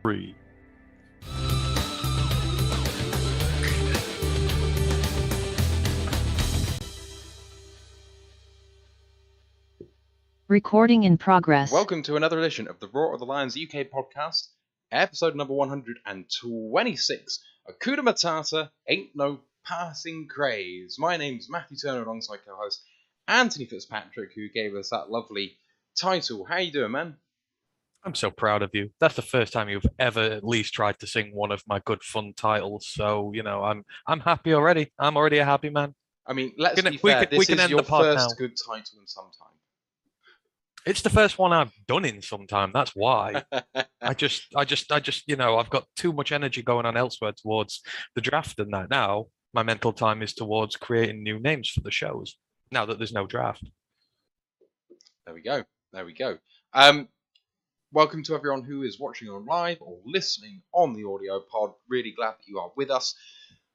3. Recording in progress. Welcome to another edition of the Roar of the Lions UK podcast, episode number 126. Akuda Matata ain't no passing craze. My name's Matthew Turner alongside co-host Anthony Fitzpatrick, who gave us that lovely title. How you doing, man? I'm so proud of you. That's the first time you've ever at least tried to sing one of my good fun titles. So, I'm happy already. I'm already a happy man. I mean, let's be fair, this is your first good title in some time. It's the first one I've done in some time. That's why. I just, I've got too much energy going on elsewhere towards the draft and that. Now, my mental time is towards creating new names for the shows, now that there's no draft. There we go. Welcome to everyone who is watching on live or listening on the audio pod. Really glad that you are with us.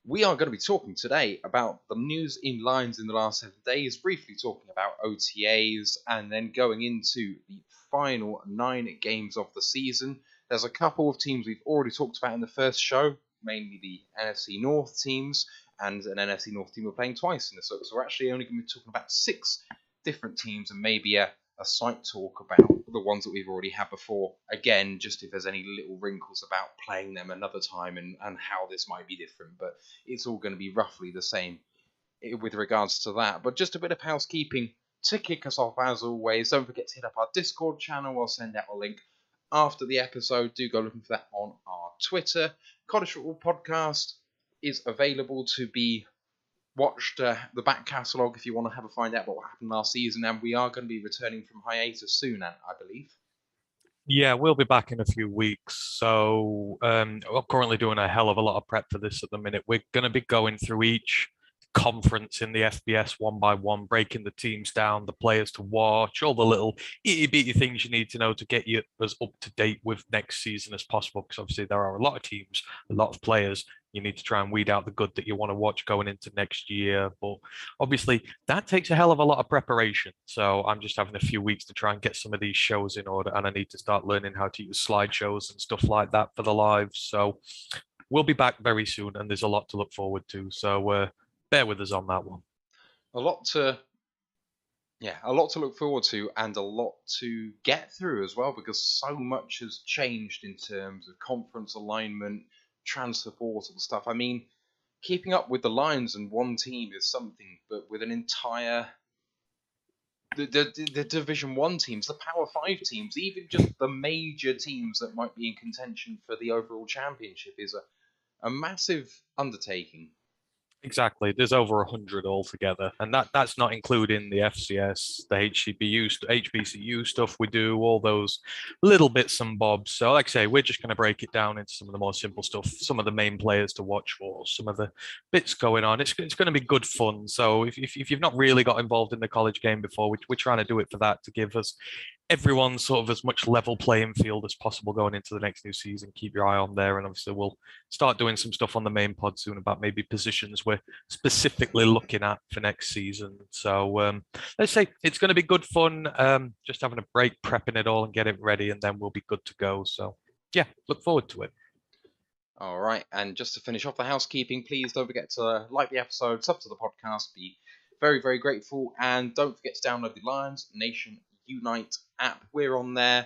We are going to be talking today about the news in Lions in the last 7 days, briefly talking about OTAs, and then going into the final 9 games of the season. There's a couple of teams we've already talked about in the first show, mainly the NFC North teams, and an NFC North team we're playing twice in this. So we're actually only going to be talking about 6 different teams and maybe a slight talk about the ones that we've already had before. Again, just if there's any little wrinkles about playing them another time and how this might be different, but it's all going to be roughly the same with regards to that. But just a bit of housekeeping to kick us off as always. Don't forget to hit up our Discord channel. I'll send out a link after the episode. Do go looking for that on our Twitter. College Football Podcast is available to be watched, the back catalogue if you want to have a find out what happened last season, and we are going to be returning from hiatus soon, I believe. Yeah, we'll be back in a few weeks. So I'm currently doing a hell of a lot of prep for this at the minute. We're going to be going through each conference in the FBS one by one, breaking the teams down, the players to watch, all the little itty-bitty things you need to know to get you as up to date with next season as possible, because obviously there are a lot of teams, a lot of players. You need to try and weed out the good that you want to watch going into next year. But obviously that takes a hell of a lot of preparation. So I'm just having a few weeks to try and get some of these shows in order, and I need to start learning how to use slideshows and stuff like that for the lives. So we'll be back very soon, and there's a lot to look forward to. So bear with us on that one. A lot to look forward to, and a lot to get through as well, because so much has changed in terms of conference alignment, transfer portal stuff. I mean, keeping up with the Lions and one team is something, but with an entire the Division 1 teams, the Power 5 teams, even just the major teams that might be in contention for the overall championship is a massive undertaking. Exactly. There's over 100 altogether, and that's not including the FCS, the HBCU stuff we do, all those little bits and bobs. So like I say, we're just going to break it down into some of the more simple stuff, some of the main players to watch for, some of the bits going on. It's going to be good fun. So if you've not really got involved in the college game before, we're trying to do it for that, to give us everyone sort of as much level playing field as possible going into the next new season. Keep your eye on there, and obviously we'll start doing some stuff on the main pod soon about maybe positions we're specifically looking at for next season. So let's say it's going to be good fun, just having a break, prepping it all and get it ready, and then we'll be good to go. So yeah, look forward to it. All right, and just to finish off the housekeeping, please don't forget to like the episode, sub to the podcast, be very, very grateful, and don't forget to download the Lions Nation Unite app. We're on there.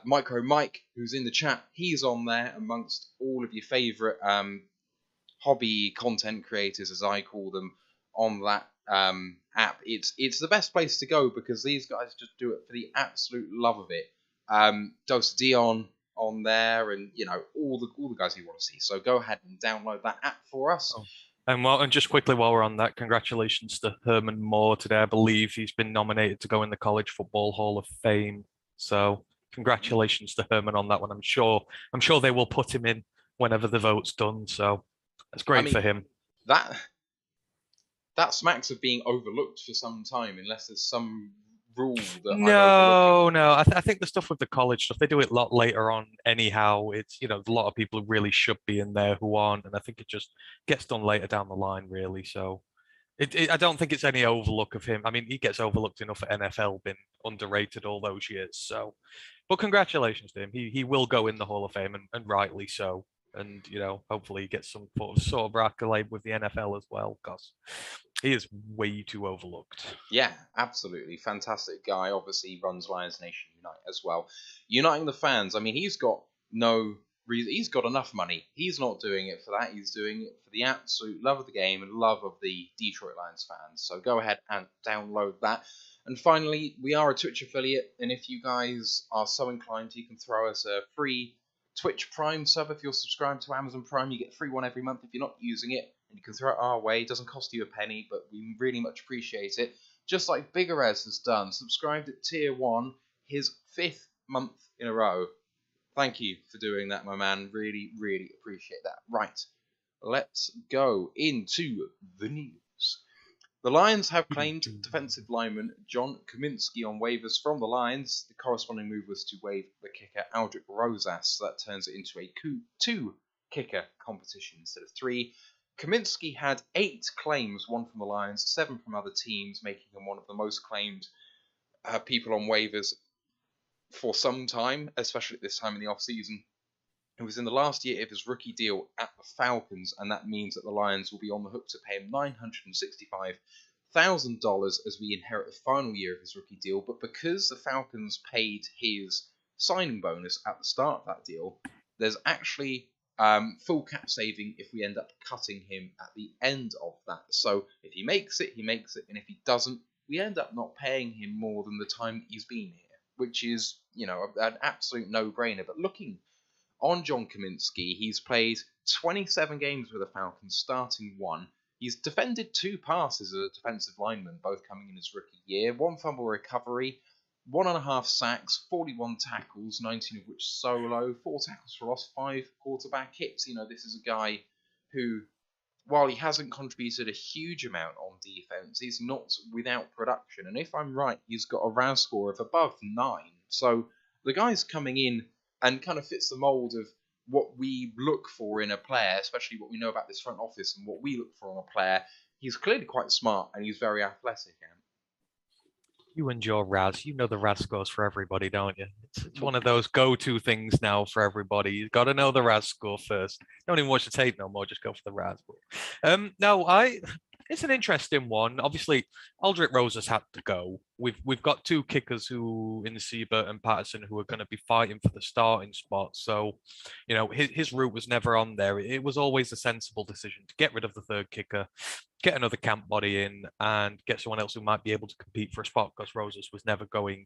Micro Mike, who's in the chat, he's on there amongst all of your favourite hobby content creators, as I call them, on that app. It's the best place to go, because these guys just do it for the absolute love of it. Dose Dion on there, and all the guys you want to see. So go ahead and download that app for us. Oh. And just quickly while we're on that, congratulations to Herman Moore today. I believe he's been nominated to go in the College Football Hall of Fame. So congratulations to Herman on that one. I'm sure they will put him in whenever the vote's done. So that's great for him. That smacks of being overlooked for some time, unless there's some rule that No. I think the stuff with the college stuff, they do it a lot later on anyhow. It's, a lot of people who really should be in there who aren't, and I think it just gets done later down the line, really. So I don't think it's any overlook of him. I mean, he gets overlooked enough at NFL, been underrated all those years. So But congratulations to him. He will go in the Hall of Fame, and rightly so. And hopefully he gets some sort of accolade with the NFL as well, because he is way too overlooked. Yeah, absolutely. Fantastic guy. Obviously, runs Lions Nation Unite as well. Uniting the fans. I mean, he's got no reason. He's got enough money. He's not doing it for that. He's doing it for the absolute love of the game and love of the Detroit Lions fans. So go ahead and download that. And finally, we are a Twitch affiliate. And if you guys are so inclined, you can throw us a free Twitch Prime sub. If you're subscribed to Amazon Prime, you get a free one every month if you're not using it. And you can throw it our way. It doesn't cost you a penny, but we really much appreciate it. Just like Biggerez has done, subscribed at Tier 1, his 5th month in a row. Thank you for doing that, my man. Really, really appreciate that. Right, let's go into the news. The Lions have claimed defensive lineman John Kaminsky on waivers from the Lions. The corresponding move was to waive the kicker Aldrich Rosas, so that turns it into a 2-kicker competition instead of 3. Kaminsky had 8 claims, 1 from the Lions, 7 from other teams, making him one of the most claimed people on waivers for some time, especially at this time in the offseason. It was in the last year of his rookie deal at the Falcons, and that means that the Lions will be on the hook to pay him $965,000 as we inherit the final year of his rookie deal. But because the Falcons paid his signing bonus at the start of that deal, there's actually full cap saving if we end up cutting him at the end of that. So if he makes it, he makes it, and if he doesn't, we end up not paying him more than the time that he's been here, which is, an absolute no-brainer. But looking on John Kaminsky, he's played 27 games with the Falcons, starting 1. He's defended 2 passes as a defensive lineman, both coming in his rookie year, 1 fumble recovery, 1.5 sacks, 41 tackles, 19 of which solo, 4 tackles for loss, 5 quarterback hits. This is a guy who, while he hasn't contributed a huge amount on defense, he's not without production. And if I'm right, he's got a RAS score of above 9. So the guy's coming in and kind of fits the mold of what we look for in a player, especially what we know about this front office and what we look for in a player. He's clearly quite smart and he's very athletic. You and your RAS, the RAS scores for everybody, don't you? It's one of those go-to things now for everybody. You've got to know the RAS score first. Don't even watch the tape no more, just go for the RAS. It's an interesting one. Obviously, Aldrich Rosas had to go. We've got 2 kickers who in Siebert and Patterson who are going to be fighting for the starting spot. So, his route was never on there. It was always a sensible decision to get rid of the 3rd kicker, get another camp body in, and get someone else who might be able to compete for a spot, because Rosas was never going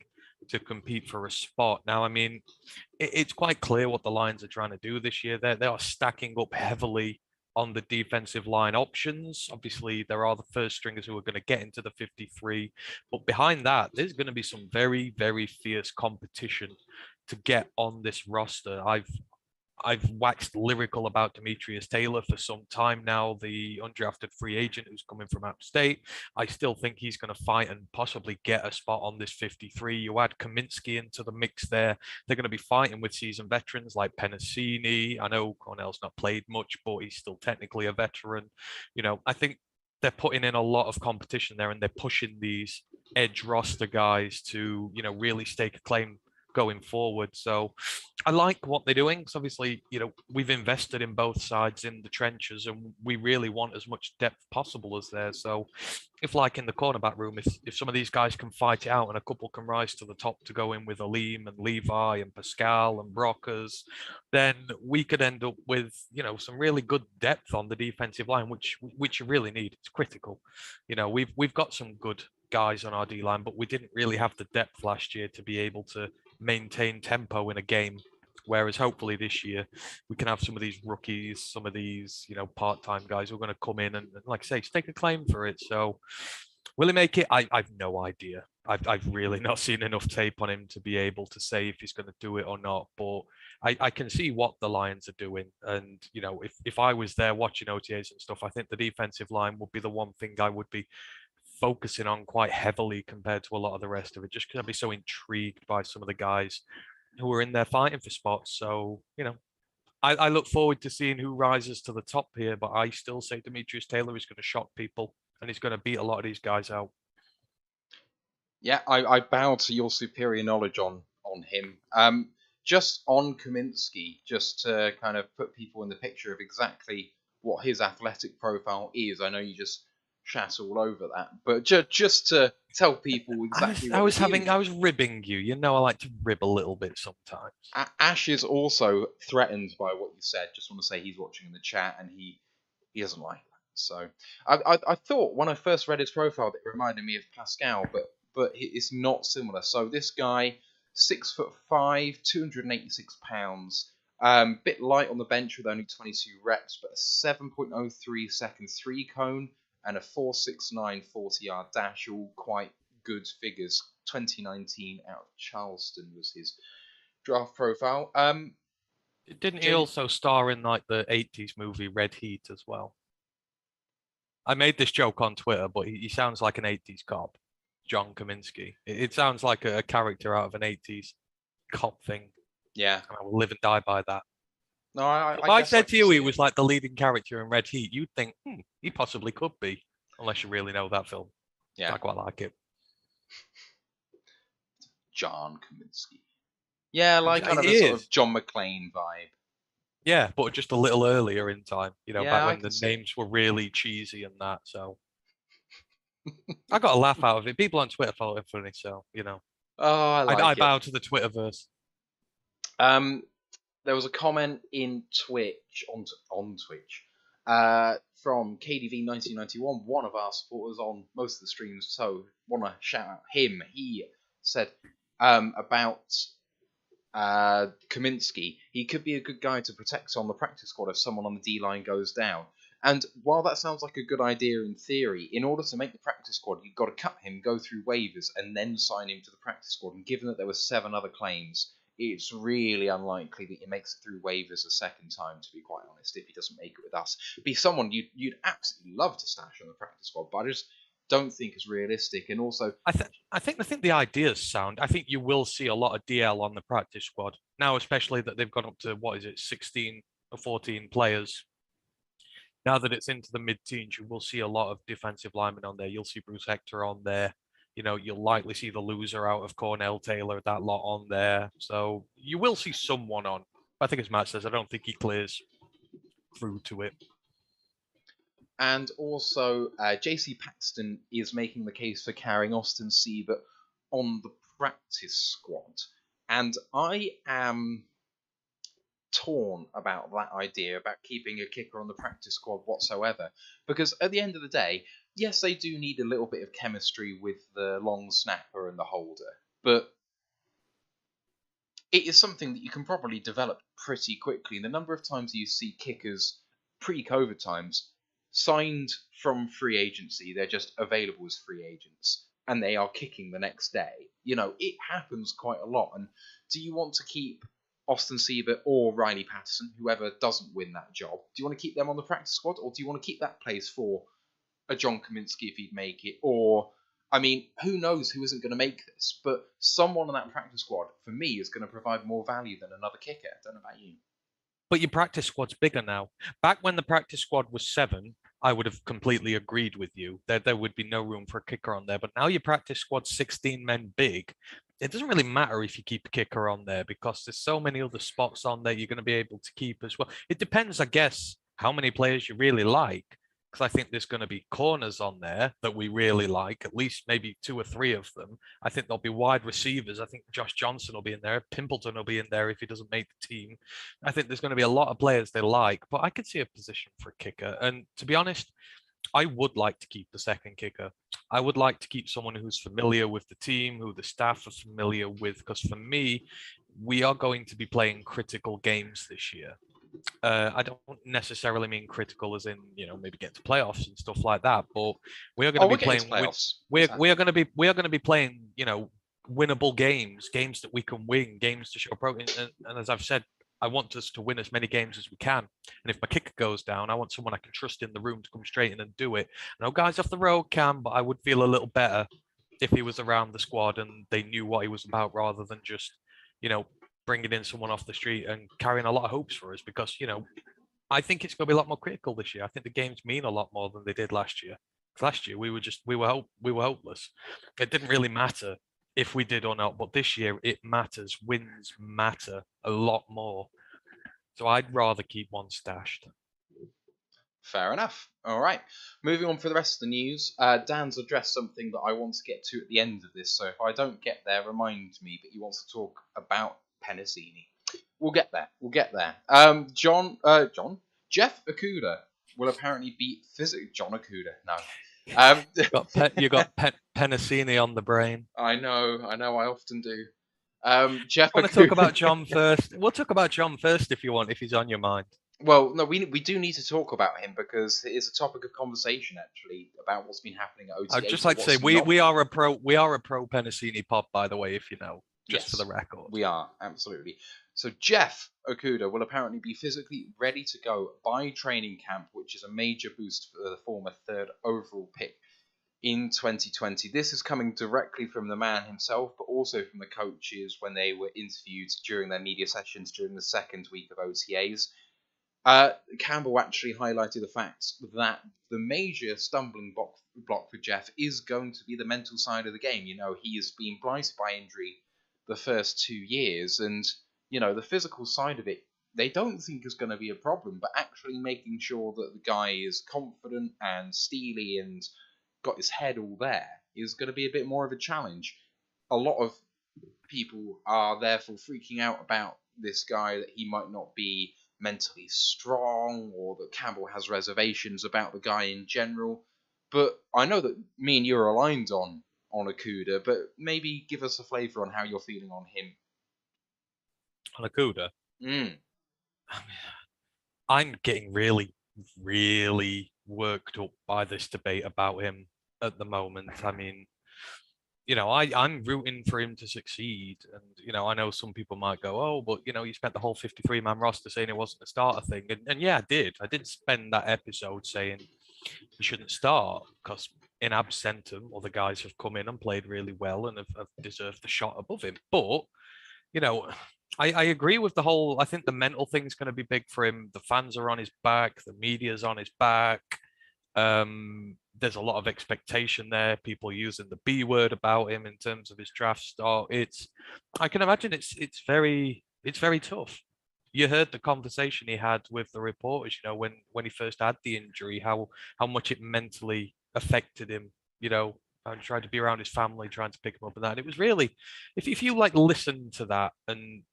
to compete for a spot. Now, I mean, it's quite clear what the Lions are trying to do this year. They are stacking up heavily on the defensive line options. Obviously, there are the first stringers who are going to get into the 53, but behind that, there's going to be some very, very fierce competition to get on this roster. I've waxed lyrical about Demetrius Taylor for some time now, the undrafted free agent who's coming from App State. I still think he's going to fight and possibly get a spot on this 53. You add Kaminsky into the mix there. They're going to be fighting with seasoned veterans like Penasini. I know Cornell's not played much, but he's still technically a veteran. I think they're putting in a lot of competition there, and they're pushing these edge roster guys to, really stake a claim going forward. So I like what they're doing. So obviously, we've invested in both sides in the trenches, and we really want as much depth possible as there. So if, like in the cornerback room, if some of these guys can fight it out and a couple can rise to the top to go in with Aleem and Levi and Pascal and Brockers, then we could end up with, some really good depth on the defensive line, which you really need. It's critical. We've got some good guys on our D line, but we didn't really have the depth last year to be able to maintain tempo in a game. Whereas hopefully this year we can have some of these rookies, some of these, part-time guys who are going to come in and, like I say, stake a claim for it. So will he make it? I've no idea. I've really not seen enough tape on him to be able to say if he's going to do it or not. But I can see what the Lions are doing. And, if I was there watching OTAs and stuff, I think the defensive line would be the one thing I would be focusing on quite heavily compared to a lot of the rest of it, just because I'd be so intrigued by some of the guys who are in there fighting for spots. So, I look forward to seeing who rises to the top here, but I still say Demetrius Taylor is going to shock people and he's going to beat a lot of these guys out. Yeah, I bow to your superior knowledge on on him. Just on Kaminsky, just to kind of put people in the picture of exactly what his athletic profile is. I know you just chat all over that, but just to tell people exactly I what was he is. I was ribbing you. You know, I like to rib a little bit sometimes. Ash is also threatened by what you said. Just want to say he's watching in the chat and he doesn't like that. So I thought when I first read his profile that it reminded me of Pascal, but it's not similar. So this guy, 6'5", 286 pounds, bit light on the bench with only 22 reps, but a 7.03 second three cone and a 4.69 40-yard dash, all quite good figures. 2019 out of Charleston was his draft profile. Didn't he Jay, also star in like the 80s movie Red Heat as well? I made this joke on Twitter, but he sounds like an 80s cop, John Kaminsky. It sounds like a character out of an 80s cop thing. yeah. And I will live and die by that. No, If I I guess I said to can you see he it. was like the leading character in Red Heat, you'd think, he possibly could be, unless you really know that film. Yeah, I quite like it. John Kaminsky. Yeah, like kind of He a sort is. of John McClane vibe. Yeah, but just a little earlier in time, back Yeah, I when can the see it. names were really cheesy and that. So I got a laugh out of it. People on Twitter found it funny, so Oh, I I like it. bow to the Twitterverse. Um, there was a comment in Twitch on Twitch from KDV 1991, one of our supporters on most of the streams. So want to shout out him. He said about Kaminsky, he could be a good guy to protect on the practice squad if someone on the D line goes down. And while that sounds like a good idea in theory, in order to make the practice squad, you've got to cut him, go through waivers, and then sign him to the practice squad. And given that there were 7 other claims, it's really unlikely that he makes it through waivers a second time, to be quite honest, if he doesn't make it with us. Be someone you'd absolutely love to stash on the practice squad, but I just don't think it's realistic. And also, I think the ideas sound. I think you will see a lot of DL on the practice squad now, especially that they've gone up to 16 or 14 players. Now that it's into the mid-teens, you will see a lot of defensive linemen on there. You'll see Bruce Hector on there. You'll likely see the loser out of Cornell Taylor, that lot on there. So you will see someone on. I think as Matt says, I don't think he clears through to it. And also, JC Paxton is making the case for carrying Austin Siebert on the practice squad. And I am torn about that idea, about keeping a kicker on the practice squad whatsoever. Because at the end of the day, yes, they do need a little bit of chemistry with the long snapper and the holder. But it is something that you can probably develop pretty quickly. And the number of times you see kickers pre-COVID times signed from free agency, they're just available as free agents, and they are kicking the next day. It happens quite a lot. And do you want to keep Austin Siebert or Riley Patterson, whoever doesn't win that job? Do you want to keep them on the practice squad, or do you want to keep that place for a John Kaminsky if he'd make it? Or, I mean, who knows who isn't going to make this? But someone on that practice squad, for me, is going to provide more value than another kicker. I don't know about you. But your practice squad's bigger now. Back when the practice squad was 7, I would have completely agreed with you. There would be no room for a kicker on there. But now your practice squad's 16 men big. It doesn't really matter if you keep a kicker on there because there's so many other spots on there you're going to be able to keep as well. It depends, I guess, how many players you really like. Because I think there's going to be corners on there that we really like, at least maybe 2 or 3 of them. I think there'll be wide receivers. I think Josh Johnson will be in there. Pimpleton will be in there if he doesn't make the team. I think there's going to be a lot of players they like, but I could see a position for a kicker. And to be honest, I would like to keep the second kicker. I would like to keep someone who's familiar with the team, who the staff are familiar with, because for me, we are going to be playing critical games this year. I don't necessarily mean critical as in maybe get to playoffs and stuff like that, but we are going to be playing playoffs. we are going to be playing winnable games that we can win, games to show progress. And as I've said, I want us to win as many games as we can. And if my kicker goes down, I want someone I can trust in the room to come straight in and do it. I know guys off the road can, but I would feel a little better if he was around the squad and they knew what he was about rather than just bringing in someone off the street and carrying a lot of hopes for us because, I think it's going to be a lot more critical this year. I think the games mean a lot more than they did last year. Last year we were hopeless. It didn't really matter if we did or not. But this year it matters. Wins matter a lot more. So I'd rather keep one stashed. Fair enough. All right. Moving on for the rest of the news. Dan's addressed something that I want to get to at the end of this. So if I don't get there, remind me. But he wants to talk about Penasini. We'll get there. We'll get there. Jeff Okuda will apparently be John Okuda. No. You got Penasini on the brain. I know. I often do. Jeff. Want to talk about John first? We'll talk about John first if you want, if he's on your mind. Well, no, we do need to talk about him because it is a topic of conversation actually about what's been happening at OTAs. I'd just like to say we are a pro Penasini pod, by the way, if you know, just for the record. We are, absolutely. So Jeff Okuda will apparently be physically ready to go by training camp, which is a major boost for the former third overall pick in 2020. This is coming directly from the man himself, but also from the coaches when they were interviewed during their media sessions during the second week of OTAs. Campbell actually highlighted the fact that the major stumbling block for Jeff is going to be the mental side of the game. You know, he has been blighted by injury the first 2 years, and, you know, the physical side of it, they don't think is going to be a problem, but actually making sure that the guy is confident and steely and got his head all there is going to be a bit more of a challenge. A lot of people are therefore freaking out about this guy, that he might not be mentally strong, or that Campbell has reservations about the guy in general. But I know that me and you are aligned on Okuda, but maybe give us a flavour on how you're feeling on him. On Okuda? I'm getting really, really worked up by this debate about him at the moment. I mean, you know, I'm rooting for him to succeed. And, you know, I know some people might go, oh, but, you know, you spent the whole 53-man roster saying it wasn't a starter thing. And yeah, I did. I did spend that episode saying he shouldn't start because in absentum, other guys have come in and played really well and have deserved the shot above him. But, you know, I agree with the whole, I think the mental thing's going to be big for him. The fans are on his back. The media's on his back. There's a lot of expectation there. People using the B word about him in terms of his draft start. I can imagine it's very tough. You heard the conversation he had with the reporters, you know, when he first had the injury, how much it mentally affected him, you know, and tried to be around his family, trying to pick him up and that. And it was really, if you like listen to that and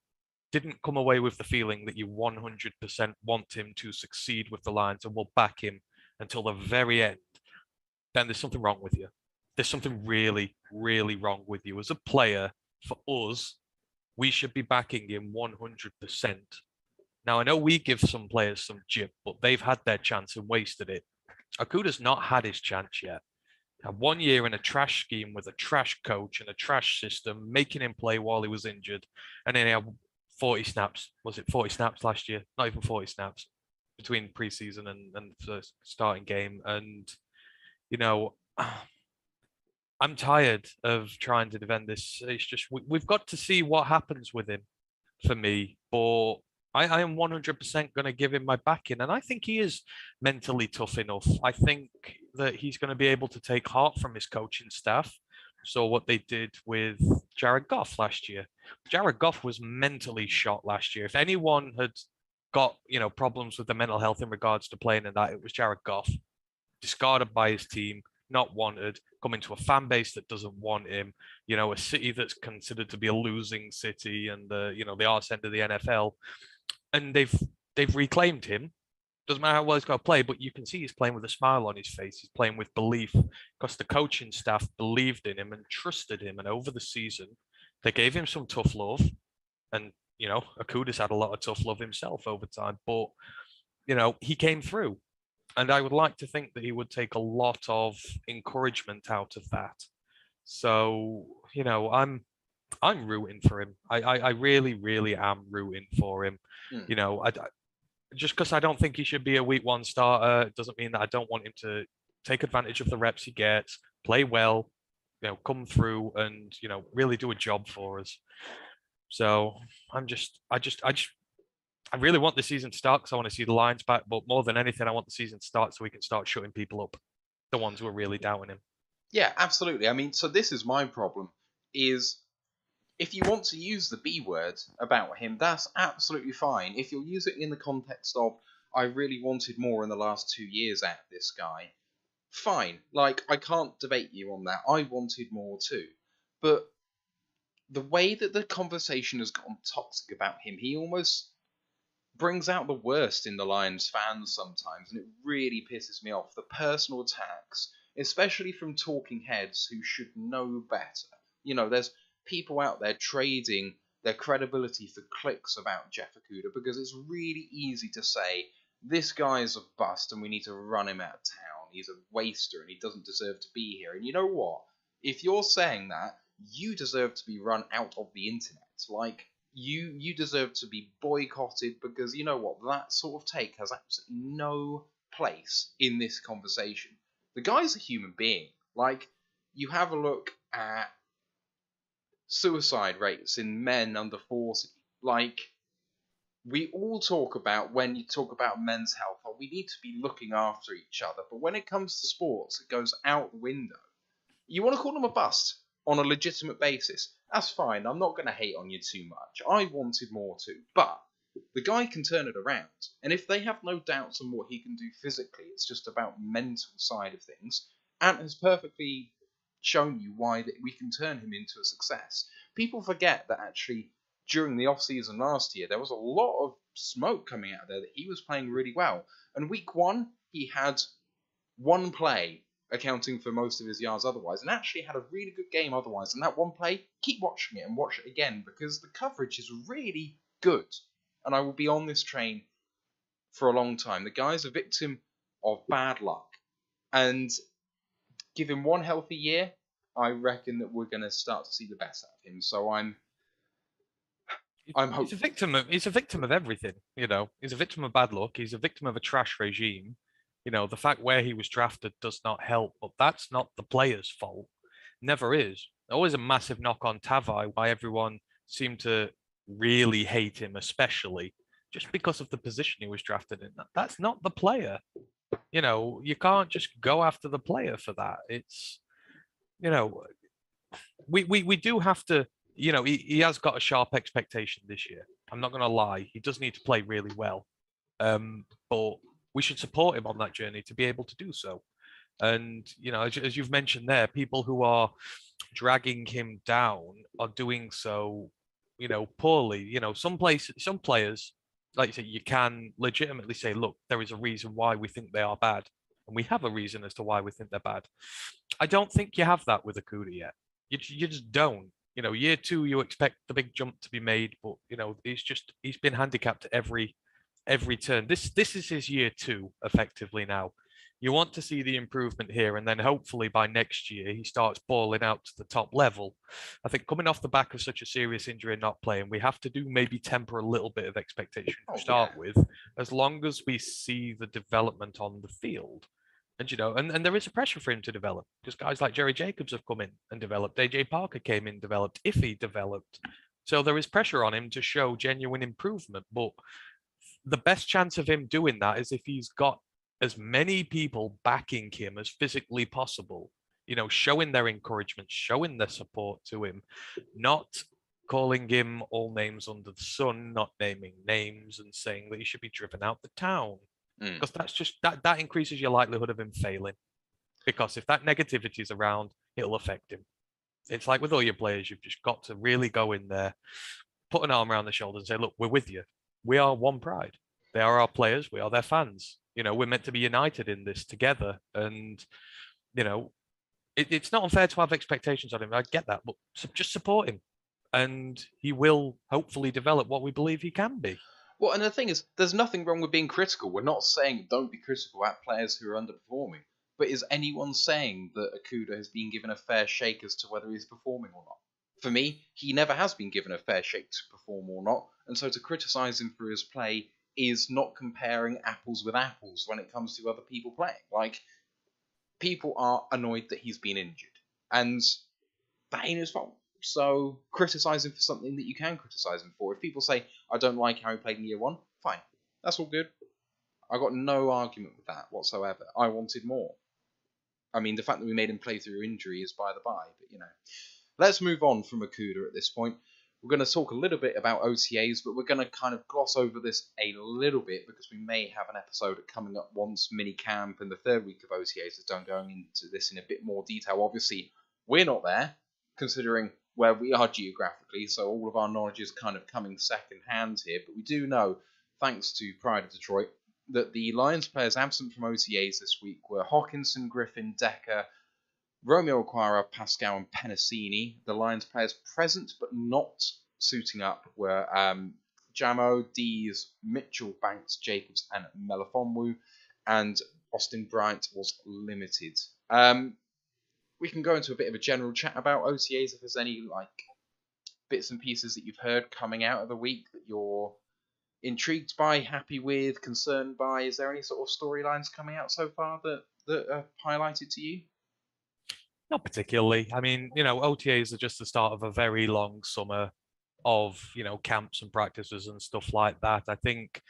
didn't come away with the feeling that you 100% want him to succeed with the Lions and will back him until the very end, then there's something wrong with you. There's something really, really wrong with you. As a player, for us, we should be backing him 100%. Now, I know we give some players some jip, but they've had their chance and wasted it. Okuda's not had his chance yet. Had 1 year in a trash scheme with a trash coach and a trash system, making him play while he was injured. And then he had 40 snaps. Was it 40 snaps last year? Not even 40 snaps between preseason and the starting game. And, you know, I'm tired of trying to defend this. It's just, we've got to see what happens with him for me. But I am 100% going to give him my backing. And I think he is mentally tough enough. I think that he's going to be able to take heart from his coaching staff. So what they did with Jared Goff last year. Jared Goff was mentally shot last year. If anyone had got, you know, problems with the mental health in regards to playing in that, it was Jared Goff. Discarded by his team, not wanted, coming to a fan base that doesn't want him, you know, a city that's considered to be a losing city and you know, the arse end of the NFL. And they've reclaimed him. Doesn't matter how well he's got to play, but you can see he's playing with a smile on his face. He's playing with belief because the coaching staff believed in him and trusted him. And over the season, they gave him some tough love. And, you know, Okuda's had a lot of tough love himself over time. But, you know, he came through. And I would like to think that he would take a lot of encouragement out of that. So, you know, I'm rooting for him. I really, really am rooting for him. You know, just because I don't think he should be a week one starter doesn't mean that I don't want him to take advantage of the reps he gets, play well, you know, come through and, you know, really do a job for us. So I really want the season to start because I want to see the Lions back, but more than anything, I want the season to start so we can start shutting people up, the ones who are really doubting him. Yeah, absolutely. I mean, so this is my problem. is if you want to use the B word about him, that's absolutely fine. If you'll use it in the context of, I really wanted more in the last 2 years out of this guy, fine. Like, I can't debate you on that. I wanted more too. But the way that the conversation has gotten toxic about him, he almost brings out the worst in the Lions fans sometimes, and it really pisses me off. The personal attacks, especially from talking heads who should know better. There's people out there trading their credibility for clicks about Jeff Okudah because it's really easy to say, this guy is a bust and we need to run him out of town. He's a waster and he doesn't deserve to be here. And you know what? If you're saying that, you deserve to be run out of the internet. Like, you deserve to be boycotted because you know what? That sort of take has absolutely no place in this conversation. The guy's a human being. Like, you have a look at suicide rates in men under 40. Like, we all talk about, when you talk about men's health, we need to be looking after each other. But when it comes to sports, it goes out the window. You want to call them a bust on a legitimate basis, that's fine. I'm not going to hate on you too much. I wanted more too. But the guy can turn it around. And if they have no doubts on what he can do physically, it's just about mental side of things. Ant has perfectly shown you why that we can turn him into a success. People forget that actually during the off-season last year, there was a lot of smoke coming out there that he was playing really well. And week 1, he had one play accounting for most of his yards otherwise, and actually had a really good game otherwise. And that one play, keep watching it and watch it again, because the coverage is really good. And I will be on this train for a long time. The guy's a victim of bad luck. And give him one healthy year, I reckon that we're going to start to see the best out of him. So I'm hopeful. He's a victim of everything, He's a victim of bad luck. He's a victim of a trash regime. The fact where he was drafted does not help, but that's not the player's fault. Never is. Always a massive knock on Tavai, why everyone seemed to really hate him, especially just because of the position he was drafted in. That's not the player. You can't just go after the player for that. It's, we do have to, he has got a sharp expectation this year. I'm not going to lie. He does need to play really well. But we should support him on that journey to be able to do so. And, as you've mentioned there, people who are dragging him down are doing so, poorly. Some players, like you say, you can legitimately say, look, there is a reason why we think they are bad. And we have a reason as to why we think they're bad. I don't think you have that with Okudah yet. You just don't. Year 2, you expect the big jump to be made, but, he's been handicapped every turn. This is his year 2 effectively now. You want to see the improvement here, and then hopefully by next year he starts balling out to the top level. I think coming off the back of such a serious injury and not playing, we have to maybe temper a little bit of expectation to start with, as long as we see the development on the field. And and there is a pressure for him to develop, because guys like Jerry Jacobs have come in and developed. AJ Parker came in, developed. Iffy developed. So there is pressure on him to show genuine improvement, but the best chance of him doing that is if he's got as many people backing him as physically possible, showing their encouragement, showing their support to him, not calling him all names under the sun, not naming names and saying that he should be driven out the town. Because that's just that increases your likelihood of him failing. Because if that negativity is around, it'll affect him. It's like with all your players, you've just got to really go in there, put an arm around the shoulder and say, look, we're with you. We are one pride. They are our players. We are their fans. We're meant to be united in this together. And, it's not unfair to have expectations on him. I get that, but just support him. And he will hopefully develop what we believe he can be. Well, and the thing is, there's nothing wrong with being critical. We're not saying don't be critical at players who are underperforming. But is anyone saying that Okudah has been given a fair shake as to whether he's performing or not? For me, he never has been given a fair shake to perform or not. And so to criticise him for his play is not comparing apples with apples when it comes to other people playing. Like, people are annoyed that he's been injured. And that ain't his fault. So criticise him for something that you can criticise him for. If people say, I don't like how he played in year 1, fine. That's all good. I got no argument with that whatsoever. I wanted more. I mean, the fact that we made him play through injury is by the by, but Let's move on from Okuda at this point. We're going to talk a little bit about OTAs, but we're going to kind of gloss over this a little bit because we may have an episode coming up once minicamp and the third week of OTAs is done, going into this in a bit more detail. Obviously, we're not there, considering where we are geographically, so all of our knowledge is kind of coming second hand here, but we do know, thanks to Pride of Detroit, that the Lions players absent from OTAs this week were Hawkinson, Griffin, Decker, Romeo Aquara, Pascal, and Penasini. The Lions players present but not suiting up were Jamo, Dees, Mitchell, Banks, Jacobs, and Melifonwu, and Austin Bryant was limited. We can go into a bit of a general chat about OTAs if there's any bits and pieces that you've heard coming out of the week that you're intrigued by, happy with, concerned by. Is there any sort of storylines coming out so far that are highlighted to you? Not particularly. I mean, OTAs are just the start of a very long summer of, camps and practices and stuff like that. I think,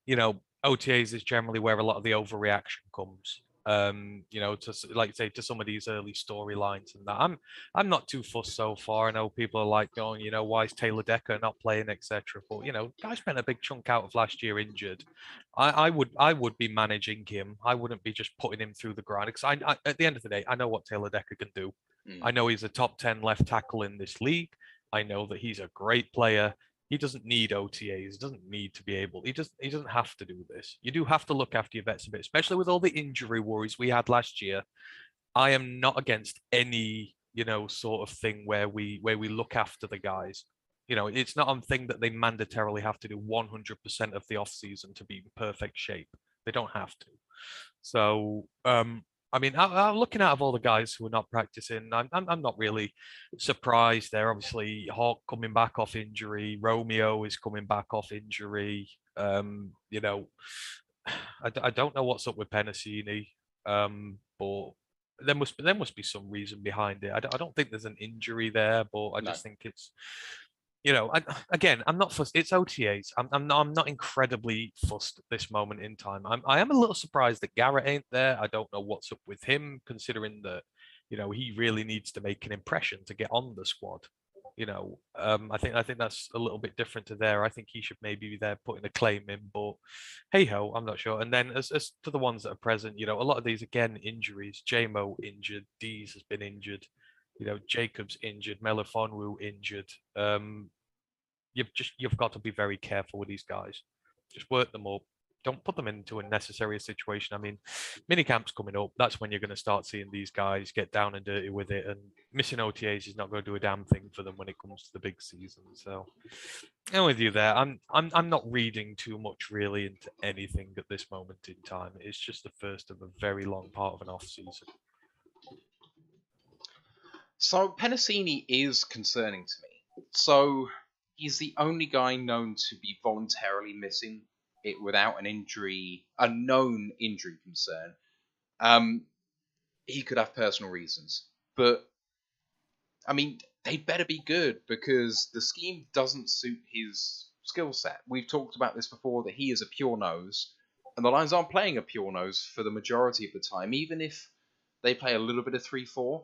OTAs is generally where a lot of the overreaction comes. To some of these early storylines and that. I'm not too fussed so far. I know people are like going, why is Taylor Decker not playing, etc. But guy spent a big chunk out of last year injured. I would be managing him. I wouldn't be just putting him through the grind because I at the end of the day, I know what Taylor Decker can do. I know he's a top 10 left tackle in this league. I know that he's a great player. He doesn't need OTAs. He doesn't need to be able. He doesn't have to do this. You do have to look after your vets a bit, especially with all the injury worries we had last year. I am not against any sort of thing where we look after the guys. It's not a thing that they mandatorily have to do 100% of the off season to be in perfect shape. They don't have to. So I mean, I'm looking out of all the guys who are not practicing. I'm not really surprised there. Obviously, Hawk coming back off injury. Romeo is coming back off injury. I don't know what's up with Penasini, but there must be some reason behind it. I don't think there's an injury there, but I just think it's again, I'm not fussed. It's OTAs. I'm not incredibly fussed at this moment in time. I am a little surprised that Garrett ain't there. I don't know what's up with him, considering that he really needs to make an impression to get on the squad. I think that's a little bit different to there. I think he should maybe be there putting a claim in, but hey ho, I'm not sure. And then as to the ones that are present, a lot of these again injuries. JMO injured, Dees has been injured. Jacobs injured, Melifonwu injured. You've got to be very careful with these guys. Just work them up. Don't put them into a necessary situation. I mean, minicamp's coming up. That's when you're going to start seeing these guys get down and dirty with it. And missing OTAs is not going to do a damn thing for them when it comes to the big season. So, I'm with you there. I'm not reading too much really into anything at this moment in time. It's just the first of a very long part of an off season. So Penasini is concerning to me. So he's the only guy known to be voluntarily missing it without a known injury concern. He could have personal reasons, but I mean, they better be good because the scheme doesn't suit his skill set. We've talked about this before that he is a pure nose, and the Lions aren't playing a pure nose for the majority of the time, even if they play a little bit of 3-4.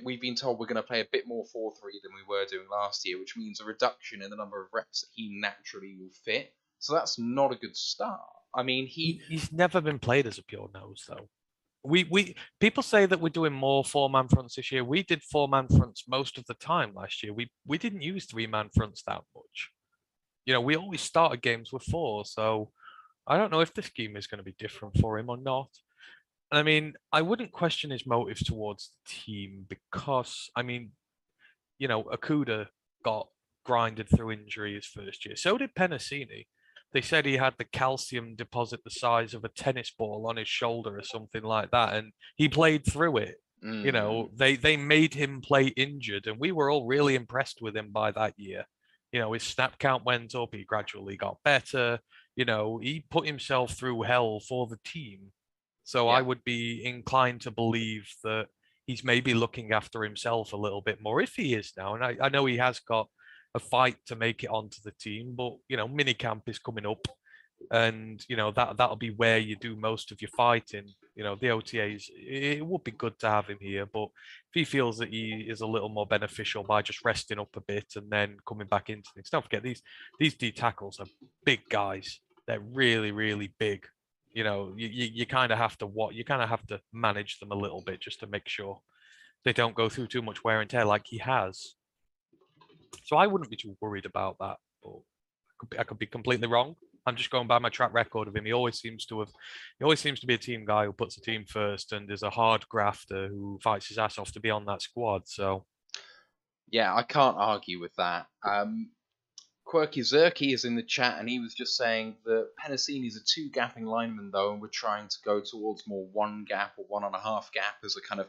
We've been told we're going to play a bit more 4-3 than we were doing last year, which means a reduction in the number of reps that he naturally will fit. So that's not a good start. I mean, he's never been played as a pure nose, though. We people say that we're doing more 4-man fronts this year. We did 4-man fronts most of the time last year. We didn't use 3-man fronts that much. We always started games with 4. So I don't know if the scheme is going to be different for him or not. I mean, I wouldn't question his motives towards the team because, I mean, Okuda got grinded through injury his first year. So did Penasini. They said he had the calcium deposit the size of a tennis ball on his shoulder or something like that, and he played through it. They made him play injured, and we were all really impressed with him by that year. His snap count went up. He gradually got better. He put himself through hell for the team. So I would be inclined to believe that he's maybe looking after himself a little bit more, if he is now. And I know he has got a fight to make it onto the team, but minicamp is coming up, and that'll be where you do most of your fighting. The OTAs, it would be good to have him here, but if he feels that he is a little more beneficial by just resting up a bit and then coming back into things, don't forget these D tackles are big guys. They're really, really big. You kind of have to manage them a little bit just to make sure they don't go through too much wear and tear like he has. So I wouldn't be too worried about that, but I could be completely wrong. I'm just going by my track record of him. He always seems to be a team guy who puts the team first and is a hard grafter who fights his ass off to be on that squad. So Yeah, I can't argue with that. Quirky Zerky is in the chat, and he was just saying that Penasini is a two gapping lineman, though, and we're trying to go towards more one gap or 1.5 gap as a kind of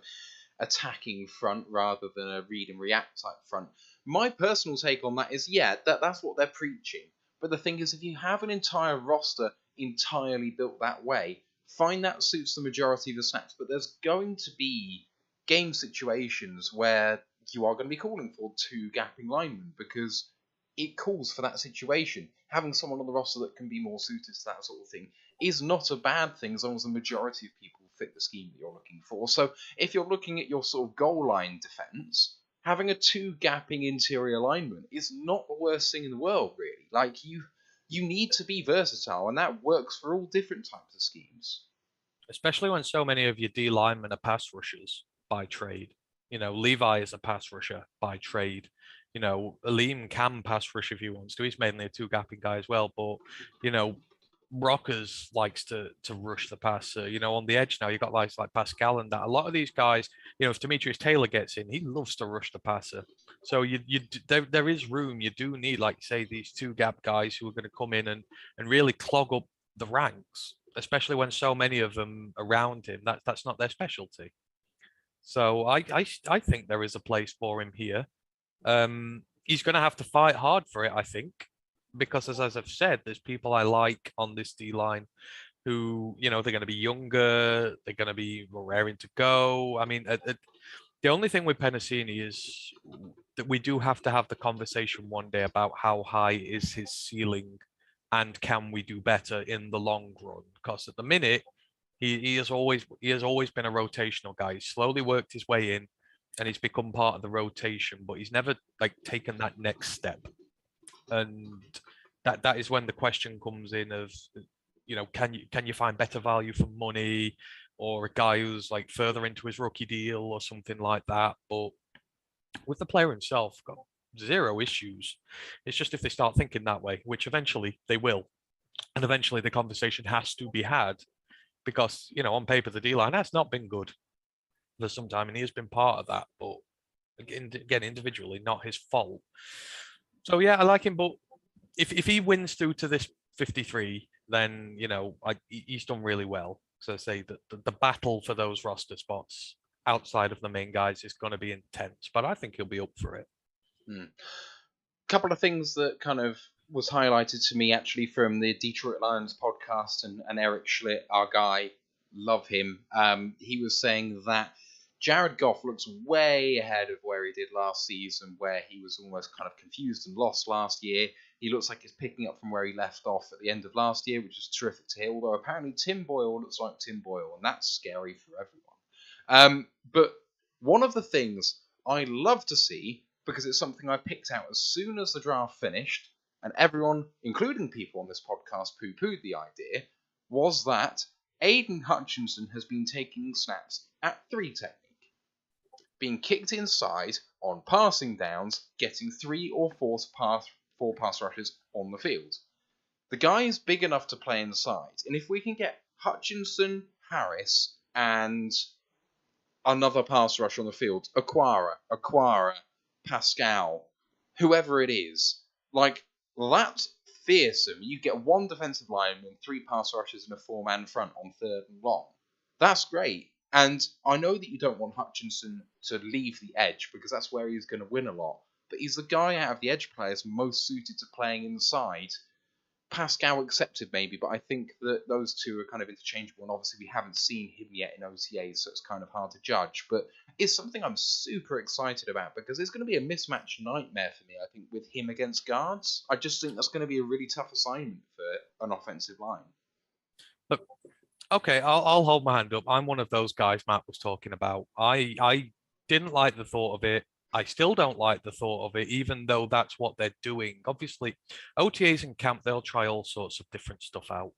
attacking front rather than a read and react type front. My personal take on that is, yeah, that's what they're preaching. But the thing is, if you have an entire roster entirely built that way, fine, that suits the majority of the snaps. But there's going to be game situations where you are going to be calling for two gapping linemen because it calls for that situation. Having someone on the roster that can be more suited to that sort of thing is not a bad thing as long as the majority of people fit the scheme that you're looking for. So if you're looking at your sort of goal line defense, having a two gapping interior lineman is not the worst thing in the world, really. Like you need to be versatile, and that works for all different types of schemes. especially when so many of your D linemen are pass rushers by trade. Levi is a pass rusher by trade. Aleem can pass rush if he wants to. He's mainly a two gapping guy as well, but Rockers likes to rush the passer. On the edge now, you've got guys like Pascal and that. A lot of these guys, if Demetrius Taylor gets in, he loves to rush the passer. So there is room. You do need, like say, these two gap guys who are going to come in and really clog up the ranks, especially when so many of them around him. That's not their specialty. So I think there is a place for him here. He's going to have to fight hard for it, I think, because as I've said, there's people I like on this D line who, they're going to be younger, they're going to be raring to go. I mean, the only thing with Penasini is that we do have to have the conversation one day about how high is his ceiling and can we do better in the long run? Because at the minute, he has always been a rotational guy. He's slowly worked his way in and he's become part of the rotation, but he's never taken that next step. And that is when the question comes in of, can you find better value for money or a guy who's further into his rookie deal or something like that. But with the player himself, got zero issues. It's just if they start thinking that way, which eventually they will, and eventually the conversation has to be had because, on paper, the D-line has not been good for some time and he has been part of that. But again, individually, not his fault. So yeah, I like him, but if he wins through to this 53, then he's done really well. So I say that the battle for those roster spots outside of the main guys is going to be intense, but I think he'll be up for it. Couple of things that kind of was highlighted to me actually from the Detroit Lions podcast, and Eric Schlitt, our guy, love him. He was saying that Jared Goff looks way ahead of where he did last season, where he was almost kind of confused and lost last year. He looks like he's picking up from where he left off at the end of last year, which is terrific to hear, although apparently Tim Boyle looks like Tim Boyle, and that's scary for everyone. But one of the things I love to see, because it's something I picked out as soon as the draft finished, and everyone, including people on this podcast, poo-pooed the idea, was that Aiden Hutchinson has been taking snaps at 3 technique, being kicked inside on passing downs, getting 3 or 4 pass rushes on the field. The guy is big enough to play inside, and if we can get Hutchinson, Harris, and another pass rush on the field, Aquara, Pascal, whoever it is, that's fearsome. You get 1 defensive lineman, 3 pass rushes, and a 4-man front on 3rd and long. That's great. And I know that you don't want Hutchinson to leave the edge because that's where he's going to win a lot. But he's the guy out of the edge players most suited to playing inside. Pascal accepted maybe, but I think that those two are kind of interchangeable, and obviously we haven't seen him yet in OTAs, so it's kind of hard to judge. But it's something I'm super excited about because it's going to be a mismatch nightmare for me, I think, with him against guards. I just think that's going to be a really tough assignment for an offensive line. Look, Okay, I'll hold my hand up. I'm one of those guys Matt was talking about. I didn't like the thought of it. I still don't like the thought of it, even though that's what they're doing. Obviously, OTAs in camp, they'll try all sorts of different stuff out.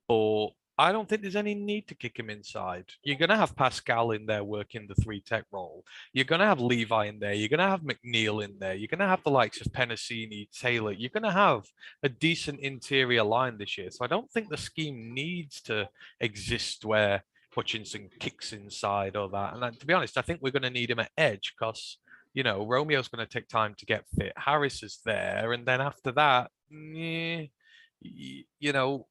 But I don't think there's any need to kick him inside. You're going to have Pascal in there working the three tech role. You're going to have Levi in there. You're going to have McNeil in there. You're going to have the likes of Penasini, Taylor. You're going to have a decent interior line this year. So I don't think the scheme needs to exist where Hutchinson kicks inside or that. And to be honest, I think we're going to need him at edge because, Romeo's going to take time to get fit. Harris is there. And then after that,